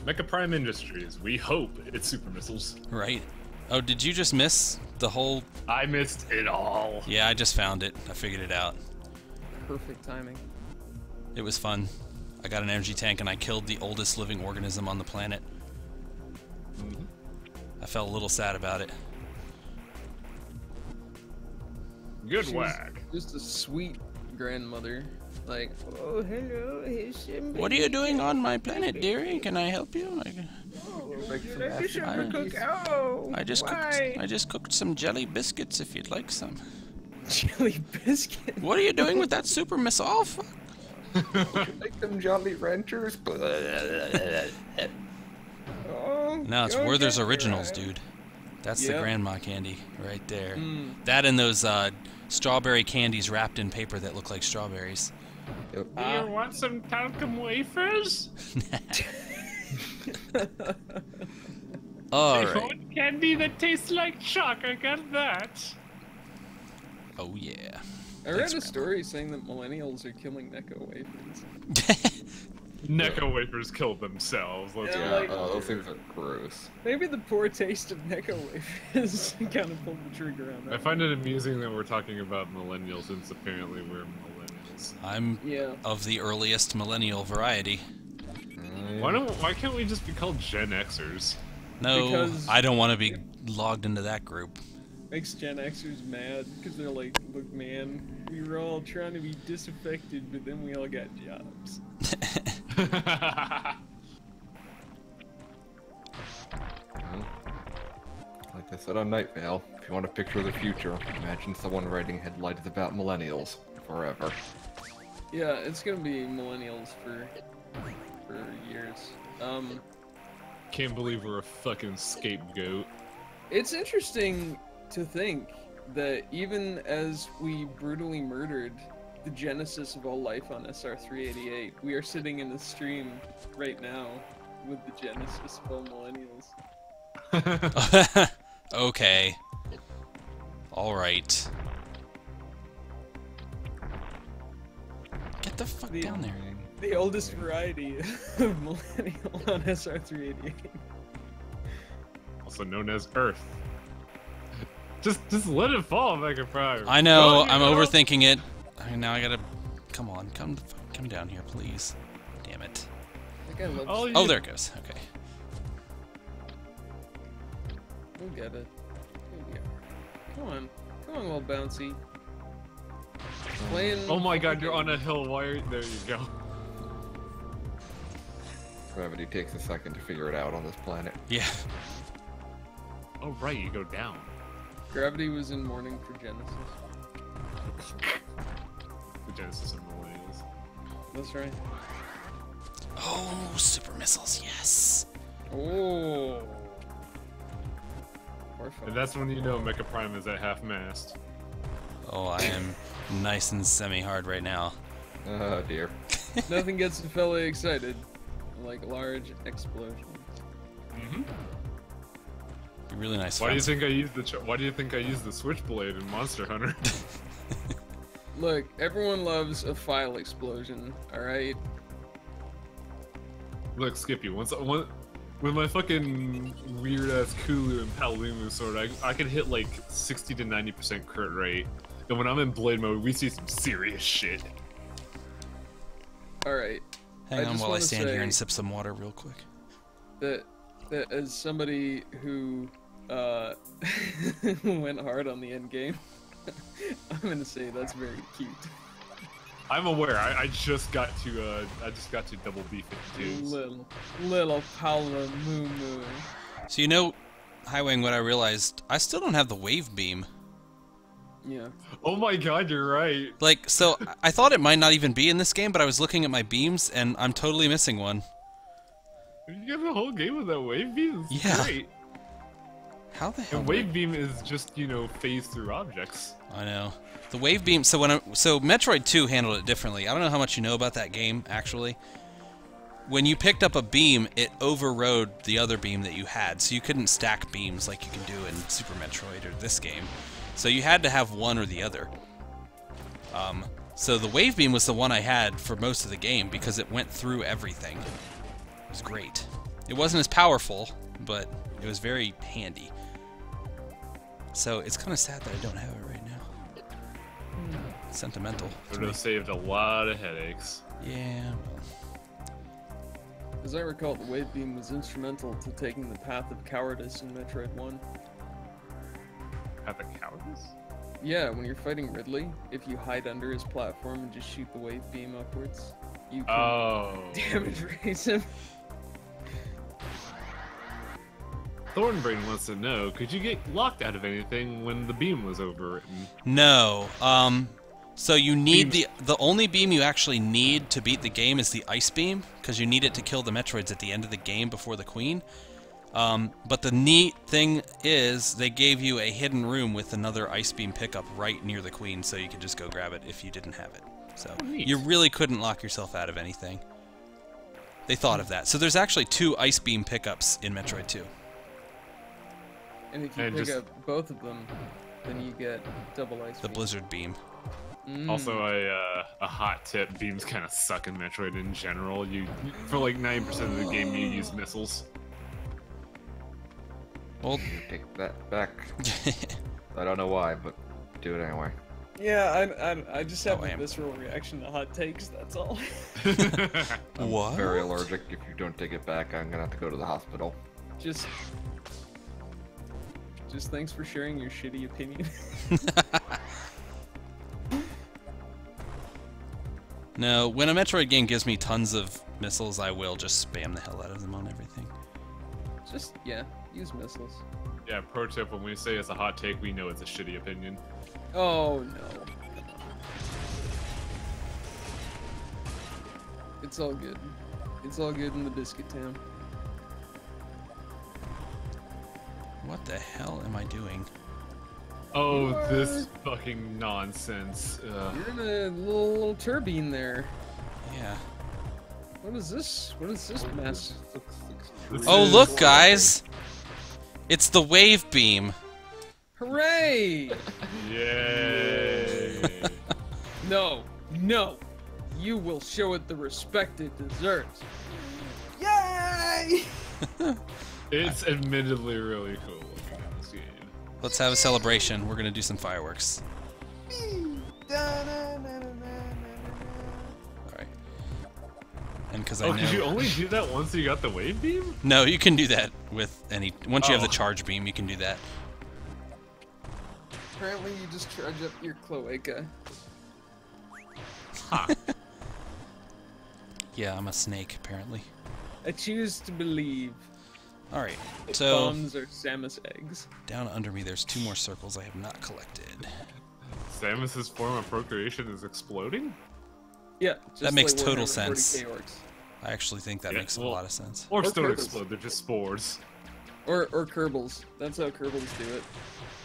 Mecha Prime Industries, we hope it's super missiles. Right? Oh, did you just miss the whole... I missed it all. Yeah, I just found it. I figured it out. Perfect timing. It was fun. I got an energy tank and I killed the oldest living organism on the planet. I felt a little sad about it. Good She's whack. just a sweet grandmother. Like, oh, hello, here's some What are you doing on my planet, dearie? Can I help you? I just cooked some jelly biscuits if you'd like some. Jelly biscuit. What are you doing with that super missile? Oh, fuck. Like them Jolly Ranchers. Oh, No, it's Werther's Originals, dude. That's the Yep. grandma candy right there. That and those strawberry candies wrapped in paper that look like strawberries. Do you want some talcum wafers? All I right. want candy that tastes like chalk. I got that. Oh yeah. I read Thanks, a story saying that millennials are killing Necco wafers. Necco wafers killed themselves. Let's Yeah, go. like- Those things are gross. Maybe the poor taste of Necco wafers kind of pulled the trigger on that. I find it amusing that we're talking about millennials since apparently we're millennials. I'm Yeah. of the earliest millennial variety. Why can't we just be called Gen Xers? No, Because- I don't want to be logged into that group. Makes Gen Xers mad because they're like, look, man, we were all trying to be disaffected, but then we all got jobs. Like I said on Night Vale, if you want a picture of the future, imagine someone writing headlines about millennials forever. Yeah, it's gonna be millennials for years. Can't believe we're a fucking scapegoat. It's interesting to think that even as we brutally murdered the genesis of all life on SR388, we are sitting in the stream right now with the genesis of all millennials. Okay. All right. Get the fuck The- down there. The oldest variety of millennial on SR388. Also known as Earth. Just let it fall, Mega Prime. I know, Oh, you I'm know? overthinking it. Now I gotta... Come on, come down here, please. Damn it. That guy loves. Oh, there it goes. Okay. We'll get it. Here we go. Come on, little bouncy. Playing. Oh my god, you're on a hill. Why are there you go. Gravity takes a second to figure it out on this planet. Yeah. Oh right, you go down. Gravity was in mourning for Genesis. The Genesis of millennials. That's right. Oh, super missiles, yes. Oh. Poor And that's when you know Mecha Prime is at half mast. Oh, I am nice and semi-hard right now. Oh dear. Nothing gets the fella excited like large explosions. You're really nice. Why do you friends. think I used the Switchblade in Monster Hunter? Look, everyone loves a file explosion, alright? Look, Skippy, with my fucking weird ass Kulu and Palumu sword, I could hit like 60 to 90% crit rate. And when I'm in blade mode, we see some serious shit. Alright. Hang on just while I wanna stand here say- and sip some water real quick. That as somebody who went hard on the end game, I'm gonna say that's very cute. I'm aware. I just got to double B52s. Little Paula Moo Moo. So you know, Highwang, what I realized, I still don't have the wave beam. Yeah. Oh my god, you're right. Like, so I thought it might not even be in this game, but I was looking at my beams and I'm totally missing one. You got the whole game with that wave beam. It's Yeah. great. How the hell? And wave beam is just, you know, phase through objects. I know. The wave beam. So Metroid 2 handled it differently. I don't know how much you know about that game actually, when you picked up a beam, it overrode the other beam that you had, so you couldn't stack beams like you can do in Super Metroid or this game. So you had to have one or the other. So the wave beam was the one I had for most of the game because it went through everything. It was great. It wasn't as powerful, but it was very handy. So it's kind of sad that I don't have it right now. Sentimental. Would have saved a lot of headaches. Yeah. As I recall, the wave beam was instrumental to taking the path of cowardice in Metroid 1. Path of cowardice? Yeah, when you're fighting Ridley, if you hide under his platform and just shoot the wave beam upwards, you can damage raise him. Thornbrain wants to know, could you get locked out of anything when the beam was overwritten? No. So you need the only beam you actually need to beat the game is the ice beam, because you need it to kill the Metroids at the end of the game before the Queen. But the neat thing is they gave you a hidden room with another ice beam pickup right near the Queen, so you could just go grab it if you didn't have it. So you really couldn't lock yourself out of anything. They thought of that. So there's actually 2 ice beam pickups in Metroid 2. And if you pick up both of them, then you get double ice The beam. blizzard beam. Also, a hot tip: beams kind of suck in Metroid in general. For like 90% of the game, you use missiles. Well, Take that back. I don't know why, but do it anyway. Yeah, I just have Oh, I a am. visceral reaction to hot takes, that's all. I'm What? very allergic. If you don't take it back, I'm gonna have to go to the hospital. Just thanks for sharing your shitty opinion. no, when a Metroid game gives me tons of missiles, I will just spam the hell out of them on everything. Just, yeah, use missiles. Yeah, pro tip: when we say it's a hot take, we know it's a shitty opinion. Oh, no. It's all good. It's all good in the Biscuit Town. What the hell am I doing? Oh, this fucking nonsense. You're in a little turbine there. Yeah. What is this? What is this mess? This Oh, is- look, guys! It's the wave beam. Hooray! Yay! No, no. You will show it the respect it deserves. Yay! It's admittedly really cool looking in this game. Let's have a celebration. We're gonna do some fireworks. Alright. And because I Oh, know... did you only do that once you got the wave beam? No, you can do that with any... Once you have the Oh. charge beam, you can do that. Apparently you just charge up your cloaca. Huh. Yeah, I'm a snake, apparently. I choose to believe Alright, that so... bombs are Samus eggs. Down under me, there's 2 more circles I have not collected. Samus's form of procreation is exploding? Yeah, just That makes like total Warhammer 40K sense. orcs. I actually think that Yeah, makes a well- lot of sense. Orcs Or don't Kerbals. explode, they're just spores. Or Kerbals. That's how Kerbals do it.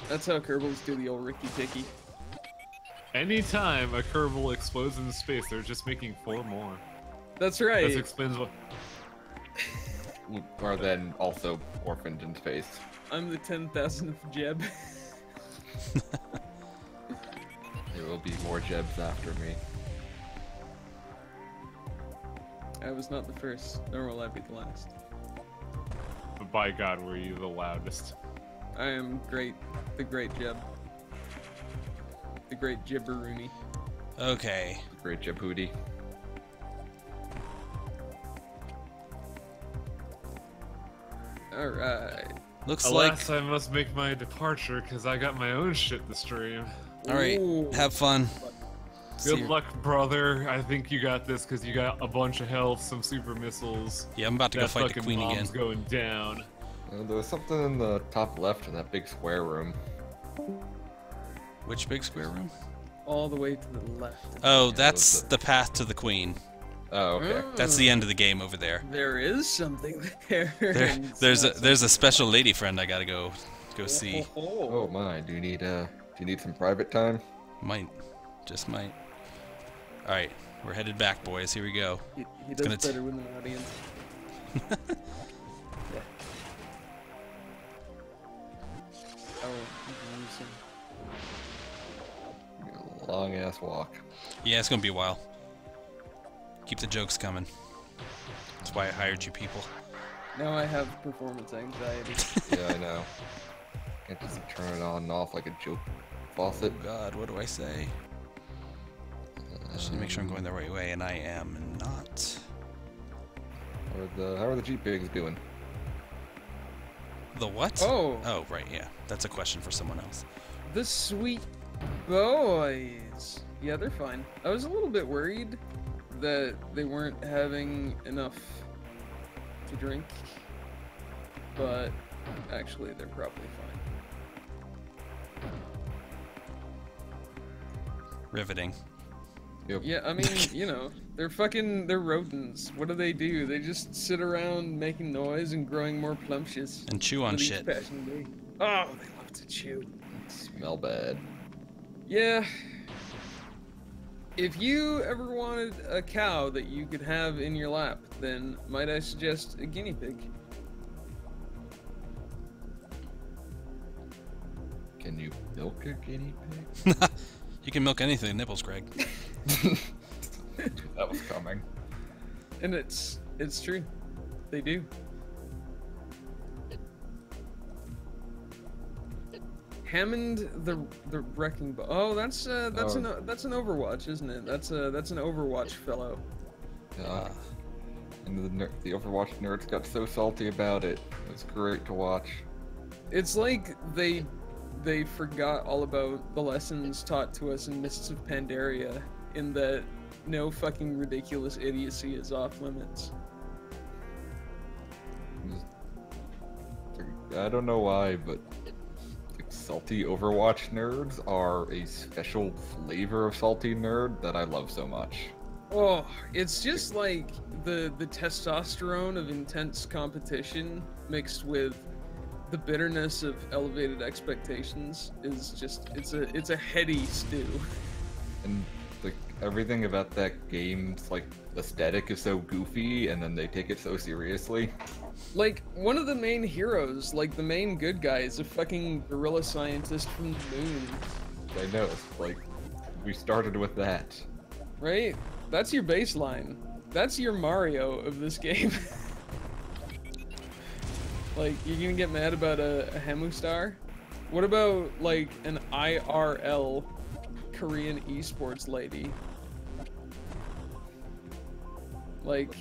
That's how Kerbals do the old Ricky Ticky. Anytime a Kerbal explodes into space, they're just making 4 more. That's right. That explains what. Are then also orphaned in space. I'm the 10,000th Jeb. There will be more Jebs after me. I was not the first, nor will I be the last. But by God, were you the loudest? I am great, the great Jeb. The great Jibberoony. Okay. Great Jeb Hootie. Alright. Looks Alas, like... I must make my departure because I got my own shit to stream. Alright, Ooh. have fun. See Good you- luck, brother. I think you got this because you got a bunch of health, some super missiles. Yeah, I'm about to go That fight the fucking Queen again. bomb's going down. There was something in the top left in that big square room. Which big square room? All the way to the left. Oh, Yeah, that's those are- the path to the Queen. Oh, okay. That's the end of the game over there. There is something there. There's a special lady friend I gotta go see. Oh my, do you need some private time? Might, just might. Alright, we're headed back, boys. Here we go. He does better with an audience. Yeah. Oh, Long ass walk. Yeah, it's gonna be a while. Keep the jokes coming. That's why I hired you people. now I have performance anxiety. Yeah, I know. Can't just turn it on and off like a joke faucet. Oh god, what do I say? I just need to make sure I'm going the right way, and I am not. How are the Jeep pigs doing? The what? Oh. Oh, right, yeah. That's a question for someone else. The sweet boys. Yeah, they're fine. I was a little bit worried that they weren't having enough to drink, but actually they're probably fine. Riveting. Yep. Yeah, I mean, you know, they're rodents. What do? They just sit around making noise and growing more plumptious. And chew on with each shit. passing day. Oh, they love to chew. Smell bad. Yeah. If you ever wanted a cow that you could have in your lap, then might I suggest a guinea pig? Can you milk a guinea pig? You can milk anything with nipples, Greg. That was coming. And it's true. They do. Hammond the Wrecking Ball. Oh, that's an Overwatch, isn't it? That's an Overwatch fellow. And the Overwatch nerds got so salty about it. It was great to watch. It's like they forgot all about the lessons taught to us in Mists of Pandaria, in that no fucking ridiculous idiocy is off limits. I don't know why, but salty Overwatch nerds are a special flavor of salty nerd that I love so much. Oh, it's just like the testosterone of intense competition mixed with the bitterness of elevated expectations is just it's a heady stew. And like everything about that game's like aesthetic is so goofy, and then they take it so seriously. Like, one of the main heroes, like the main good guy, is a fucking gorilla scientist from the moon. I know, like we started with that. Right? That's your baseline. That's your Mario of this game. Like, you're gonna get mad about a Hemu star? What about, like, an IRL Korean esports lady? Like,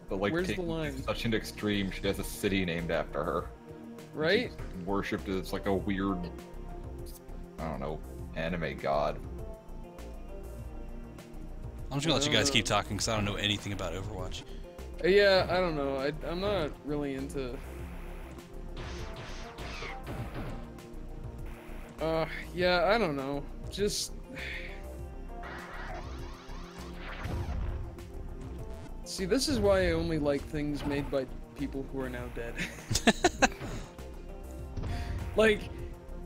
But like where's the taking line? such an extreme, she has a city named after her. Right? She's worshipped as like a weird, I don't know, anime god. I'm just gonna let you guys keep talking because I don't know anything about Overwatch. Yeah, I don't know. I'm not really into... yeah, I don't know. Just... See, this is why I only like things made by people who are now dead. Like,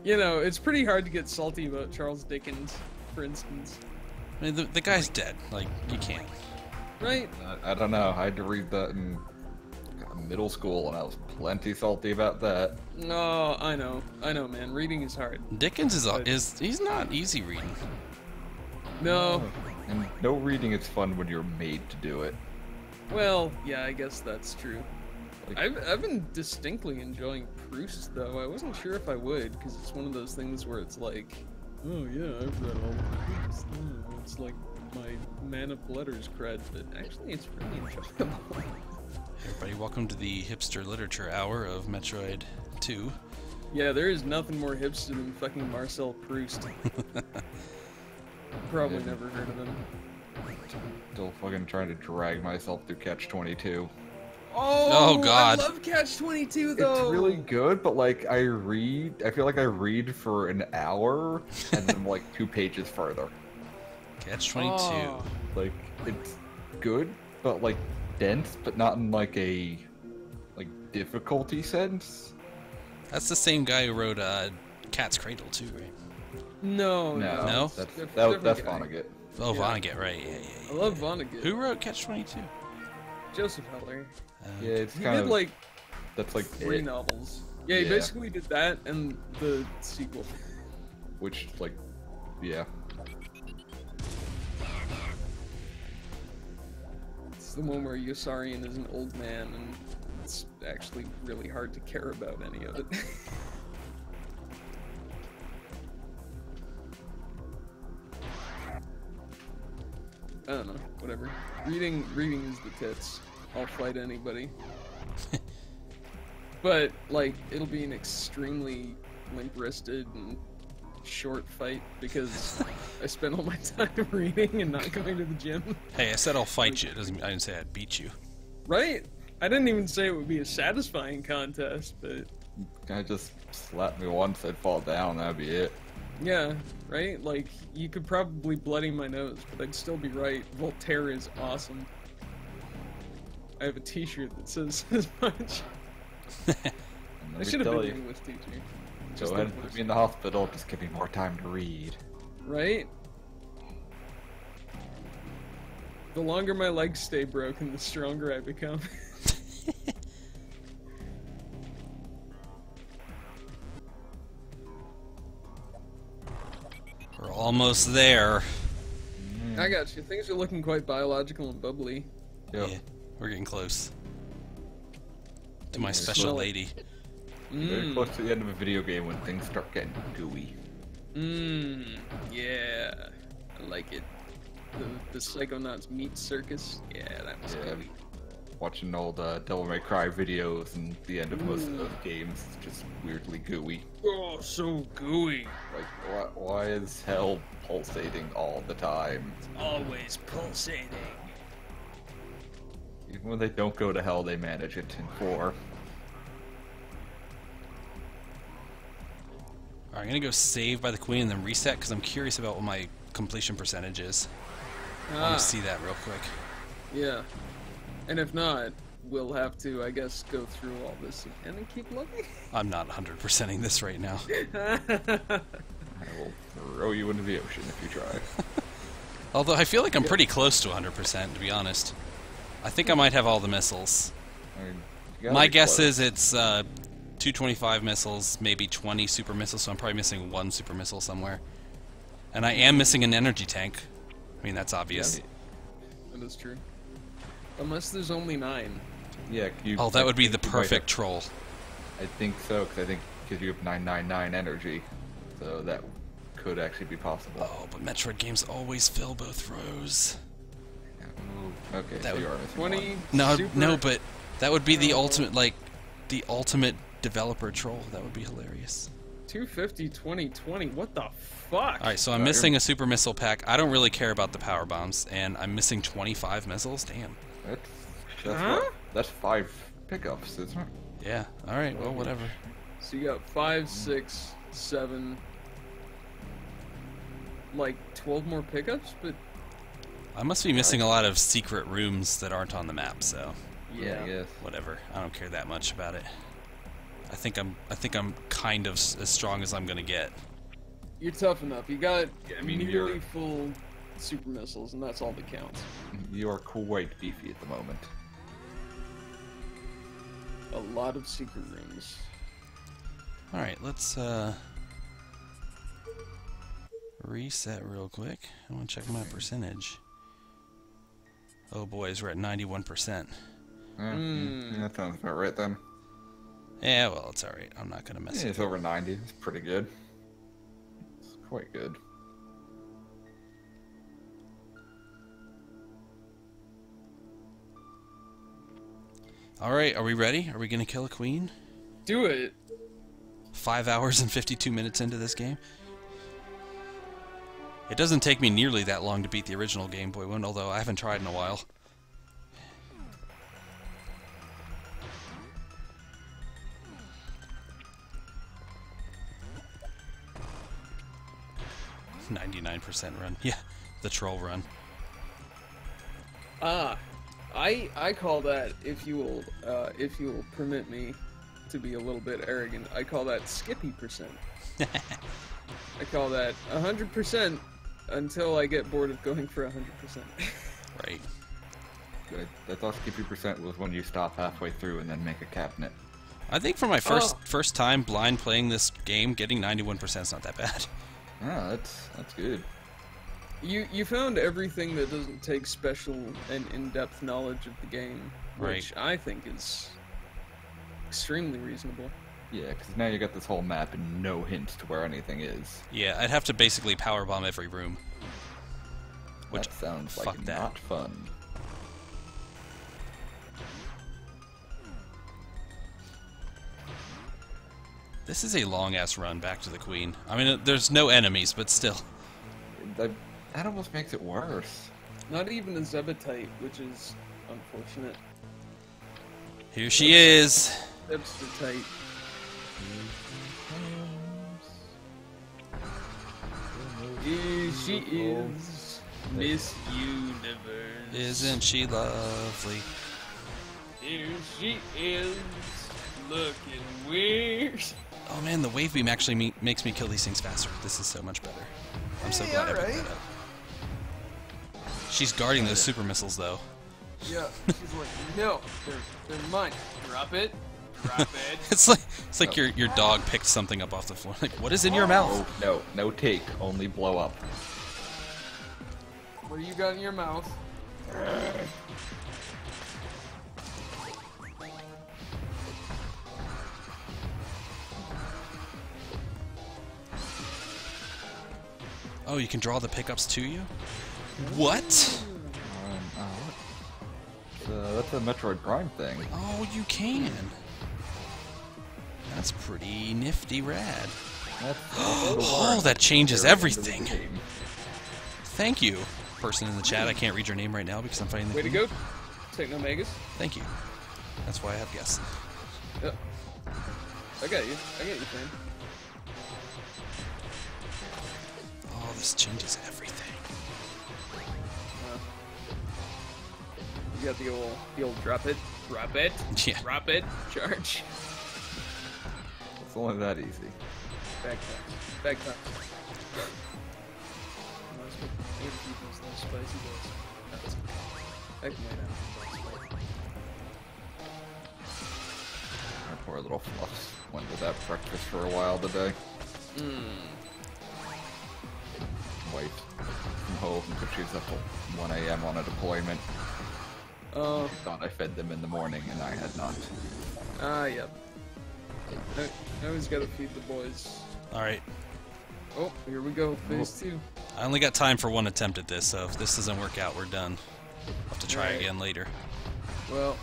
you know, it's pretty hard to get salty about Charles Dickens, for instance. I mean, the guy's dead. Like, you can't. Right? I don't know. I had to read that in middle school, and I was plenty salty about that. No, I know, man. Reading is hard. Dickens is he's not easy reading. No. And no reading is fun when you're made to do it. Well, yeah, I guess that's true. Like, I've been distinctly enjoying Proust, though. I wasn't sure if I would, because it's one of those things where it's like, oh yeah, I've read all of Proust. Oh, it's like my man of letters cred, but actually it's really enjoyable. Everybody, welcome to the hipster literature hour of Metroid 2. Yeah, there is nothing more hipster than fucking Marcel Proust. Probably never heard of him. Still fucking trying to drag myself through Catch-22. Oh God. I love Catch-22 though! It's really good, but like I feel like I read for an hour and then like 2 pages further. Catch-22. Oh. Like it's good, but like dense, but not in like a like difficulty sense. That's the same guy who wrote Cat's Cradle too, right? No. No? That's Different guy. Vonnegut. Oh, Yeah. Vonnegut, right? Yeah, I love Vonnegut. Who wrote Catch-22? Joseph Heller. Yeah, it's He kind did of like that's like 3 it, novels. Yeah, he Yeah. basically did that and the sequel. which like, yeah. It's the one where Yossarian is an old man and it's actually really hard to care about any of it. I don't know, whatever. Reading is the tits. I'll fight anybody. But, like, it'll be an extremely limp-wristed and short fight because I spend all my time reading and not going to the gym. Hey, I said I'll fight you. I didn't say I'd beat you. Right? I didn't even say it would be a satisfying contest, but Kind of just slap me once, I'd fall down. That'd be it. yeah, right? Like, you could probably bloody my nose, but I'd still be right. Voltaire is awesome. I have a t-shirt that says as much. I should have been an English teacher. Go Just ahead like and put me in the hospital. Just give me more time to read. right? The longer my legs stay broken, the stronger I become. We're almost there. I got you. Things are looking quite biological and bubbly. Yep. Yeah, we're getting close. To my I special smell it. lady. Very close to the end of a video game when things start getting gooey. Yeah. I like it. The Psychonauts meat circus. Yeah, that was Yeah. gooey. Watching old Devil May Cry videos and the end of most of those games is just weirdly gooey. Oh, so gooey. Like, why is hell pulsating all the time? Always pulsating. Even when they don't go to hell, they manage it in 4. Alright, I'm gonna go save by the queen and then reset because I'm curious about what my completion percentage is. I want to see that real quick. Yeah. And if not, we'll have to, I guess, go through all this again and keep looking. I'm not 100%ing this right now. I will throw you into the ocean if you try. Although I feel like I'm pretty close to 100%, to be honest. I think I might have all the missiles. I mean, you gotta My be guess close. is it's 225 missiles, maybe 20 super missiles, so I'm probably missing 1 super missile somewhere. And I am missing an energy tank. I mean, that's obvious. That is true. Unless there's only 9. Yeah, you. Oh, that would be the you might have- perfect troll. I think so, because I think you have 999 energy, so that could actually be possible. Oh, but Metroid games always fill both rows. Ooh, okay, That so you would- are missing 20. one. No, super... no, but that would be the ultimate, like, the ultimate developer troll. That would be hilarious. 250, 20, 20. What the fuck? Alright, so I'm you're- missing a super missile pack. I don't really care about the power bombs, and I'm missing 25 missiles? Damn. That's Huh? that's 5 pickups, isn't it? Yeah, alright, well, whatever. So you got 5, 6, 7, like 12 more pickups, but I must be missing a lot of secret rooms that aren't on the map, so I guess. whatever. I don't care that much about it. I think I'm kind of as strong as I'm gonna get. you're tough enough. You got I mean, nearly you're- full super missiles, and that's all that counts. You are quite beefy at the moment. A lot of secret rooms. Alright, let's reset real quick. I wanna check my percentage. Oh boys, we're at 91%. That sounds about right then. Yeah, well, it's alright. I'm not gonna mess Yeah, it it's over 90. It's pretty good. It's quite good. Alright, are we ready? Are we gonna kill a queen? Do it. 5 hours and 52 minutes into this game? It doesn't take me nearly that long to beat the original Game Boy one, although I haven't tried in a while. .99% run. Yeah, the troll run. I call that, if you will permit me to be a little bit arrogant, I call that Skippy percent. I call that 100% until I get bored of going for 100%. Right. Good. I thought Skippy% was when you stop halfway through and then make a cabinet. I think for my first time blind playing this game, getting 91% is not that bad. Yeah, that's good. You found everything that doesn't take special and in-depth knowledge of the game, which I think is extremely reasonable. Yeah, because now you got this whole map and no hint to where anything is. Yeah, I'd have to basically powerbomb every room. Which, that sounds fuck like that. not fun. This is a long-ass run back to the Queen. I mean, there's no enemies, but still. That almost makes it worse. Not even a Zebetite, which is unfortunate. Here she is. Zebstitite. Here she is, Miss Universe. Isn't she lovely? Here she is, looking weird. Oh man, the wave beam actually makes me kill these things faster. This is so much better. I'm so glad I picked that up. She's guarding those super missiles though. Yeah, she's like, no, they're mine. Drop it. Drop it. It's like your dog picked something up off the floor. Like, what is in your mouth? Oh, no take, only blow up. What do you got in your mouth? Oh, you can draw the pickups to you? What? That's a Metroid Prime thing. Oh, you can. That's pretty nifty rad. Oh, that changes everything. Thank you, person in the chat. I can't read your name right now because I'm fighting the Way to Queen. go, Technomegas. Thank you. That's why I have guests. Yeah. I got you, man. Oh, this changes everything. You got the old drop it, Yeah. drop it, charge. It's only that easy. Back time. Spicy guys. I can wait out. Our poor little Fluffs went without breakfast for a while today. Wife from home because she was up till 1 AM on a deployment. Oh. Thought I fed them in the morning and I had not. Yep. I always gotta feed the boys. Alright. Oh, here we go, phase 2. I only got time for one attempt at this, so if this doesn't work out, we're done. I'll have to try again later. Well,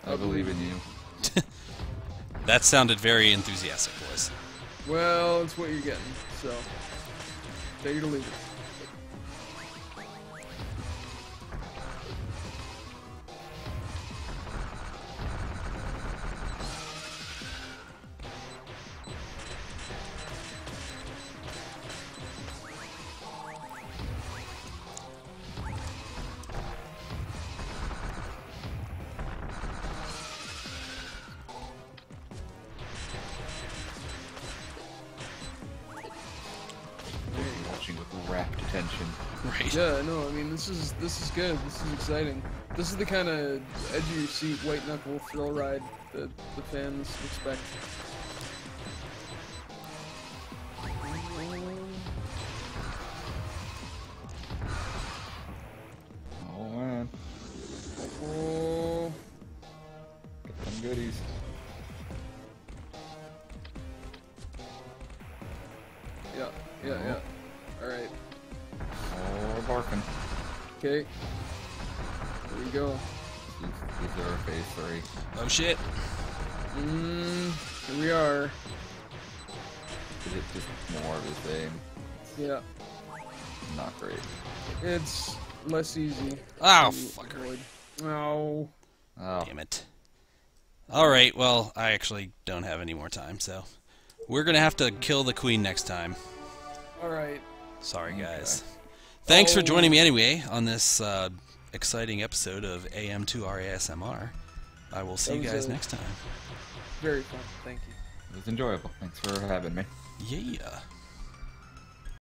I believe in you. That sounded very enthusiastic, boys. well, it's what you're getting, so take it or leave it. Watching with rapt attention. Right. Yeah, no, I mean this is good. This is exciting. This is the kind of edge of your seat, white knuckle thrill ride that the fans expect. Oh man. Oh, Get them goodies. yeah. All right. Oh, we're barking. Okay. There we go. These are phase 3. Oh shit. Here we are. Is it just more of the same? Yeah. Not great. It's less easy. Oh, to fucker. avoid. Oh. Oh, Damn it. Alright, well, I actually don't have any more time, so we're gonna have to kill the Queen next time. All right. Sorry, guys. Thanks for joining me anyway on this exciting episode of AM2R ASMR. I will see you guys next time. Very fun. Thank you. it was enjoyable. Thanks for having me. Yeah.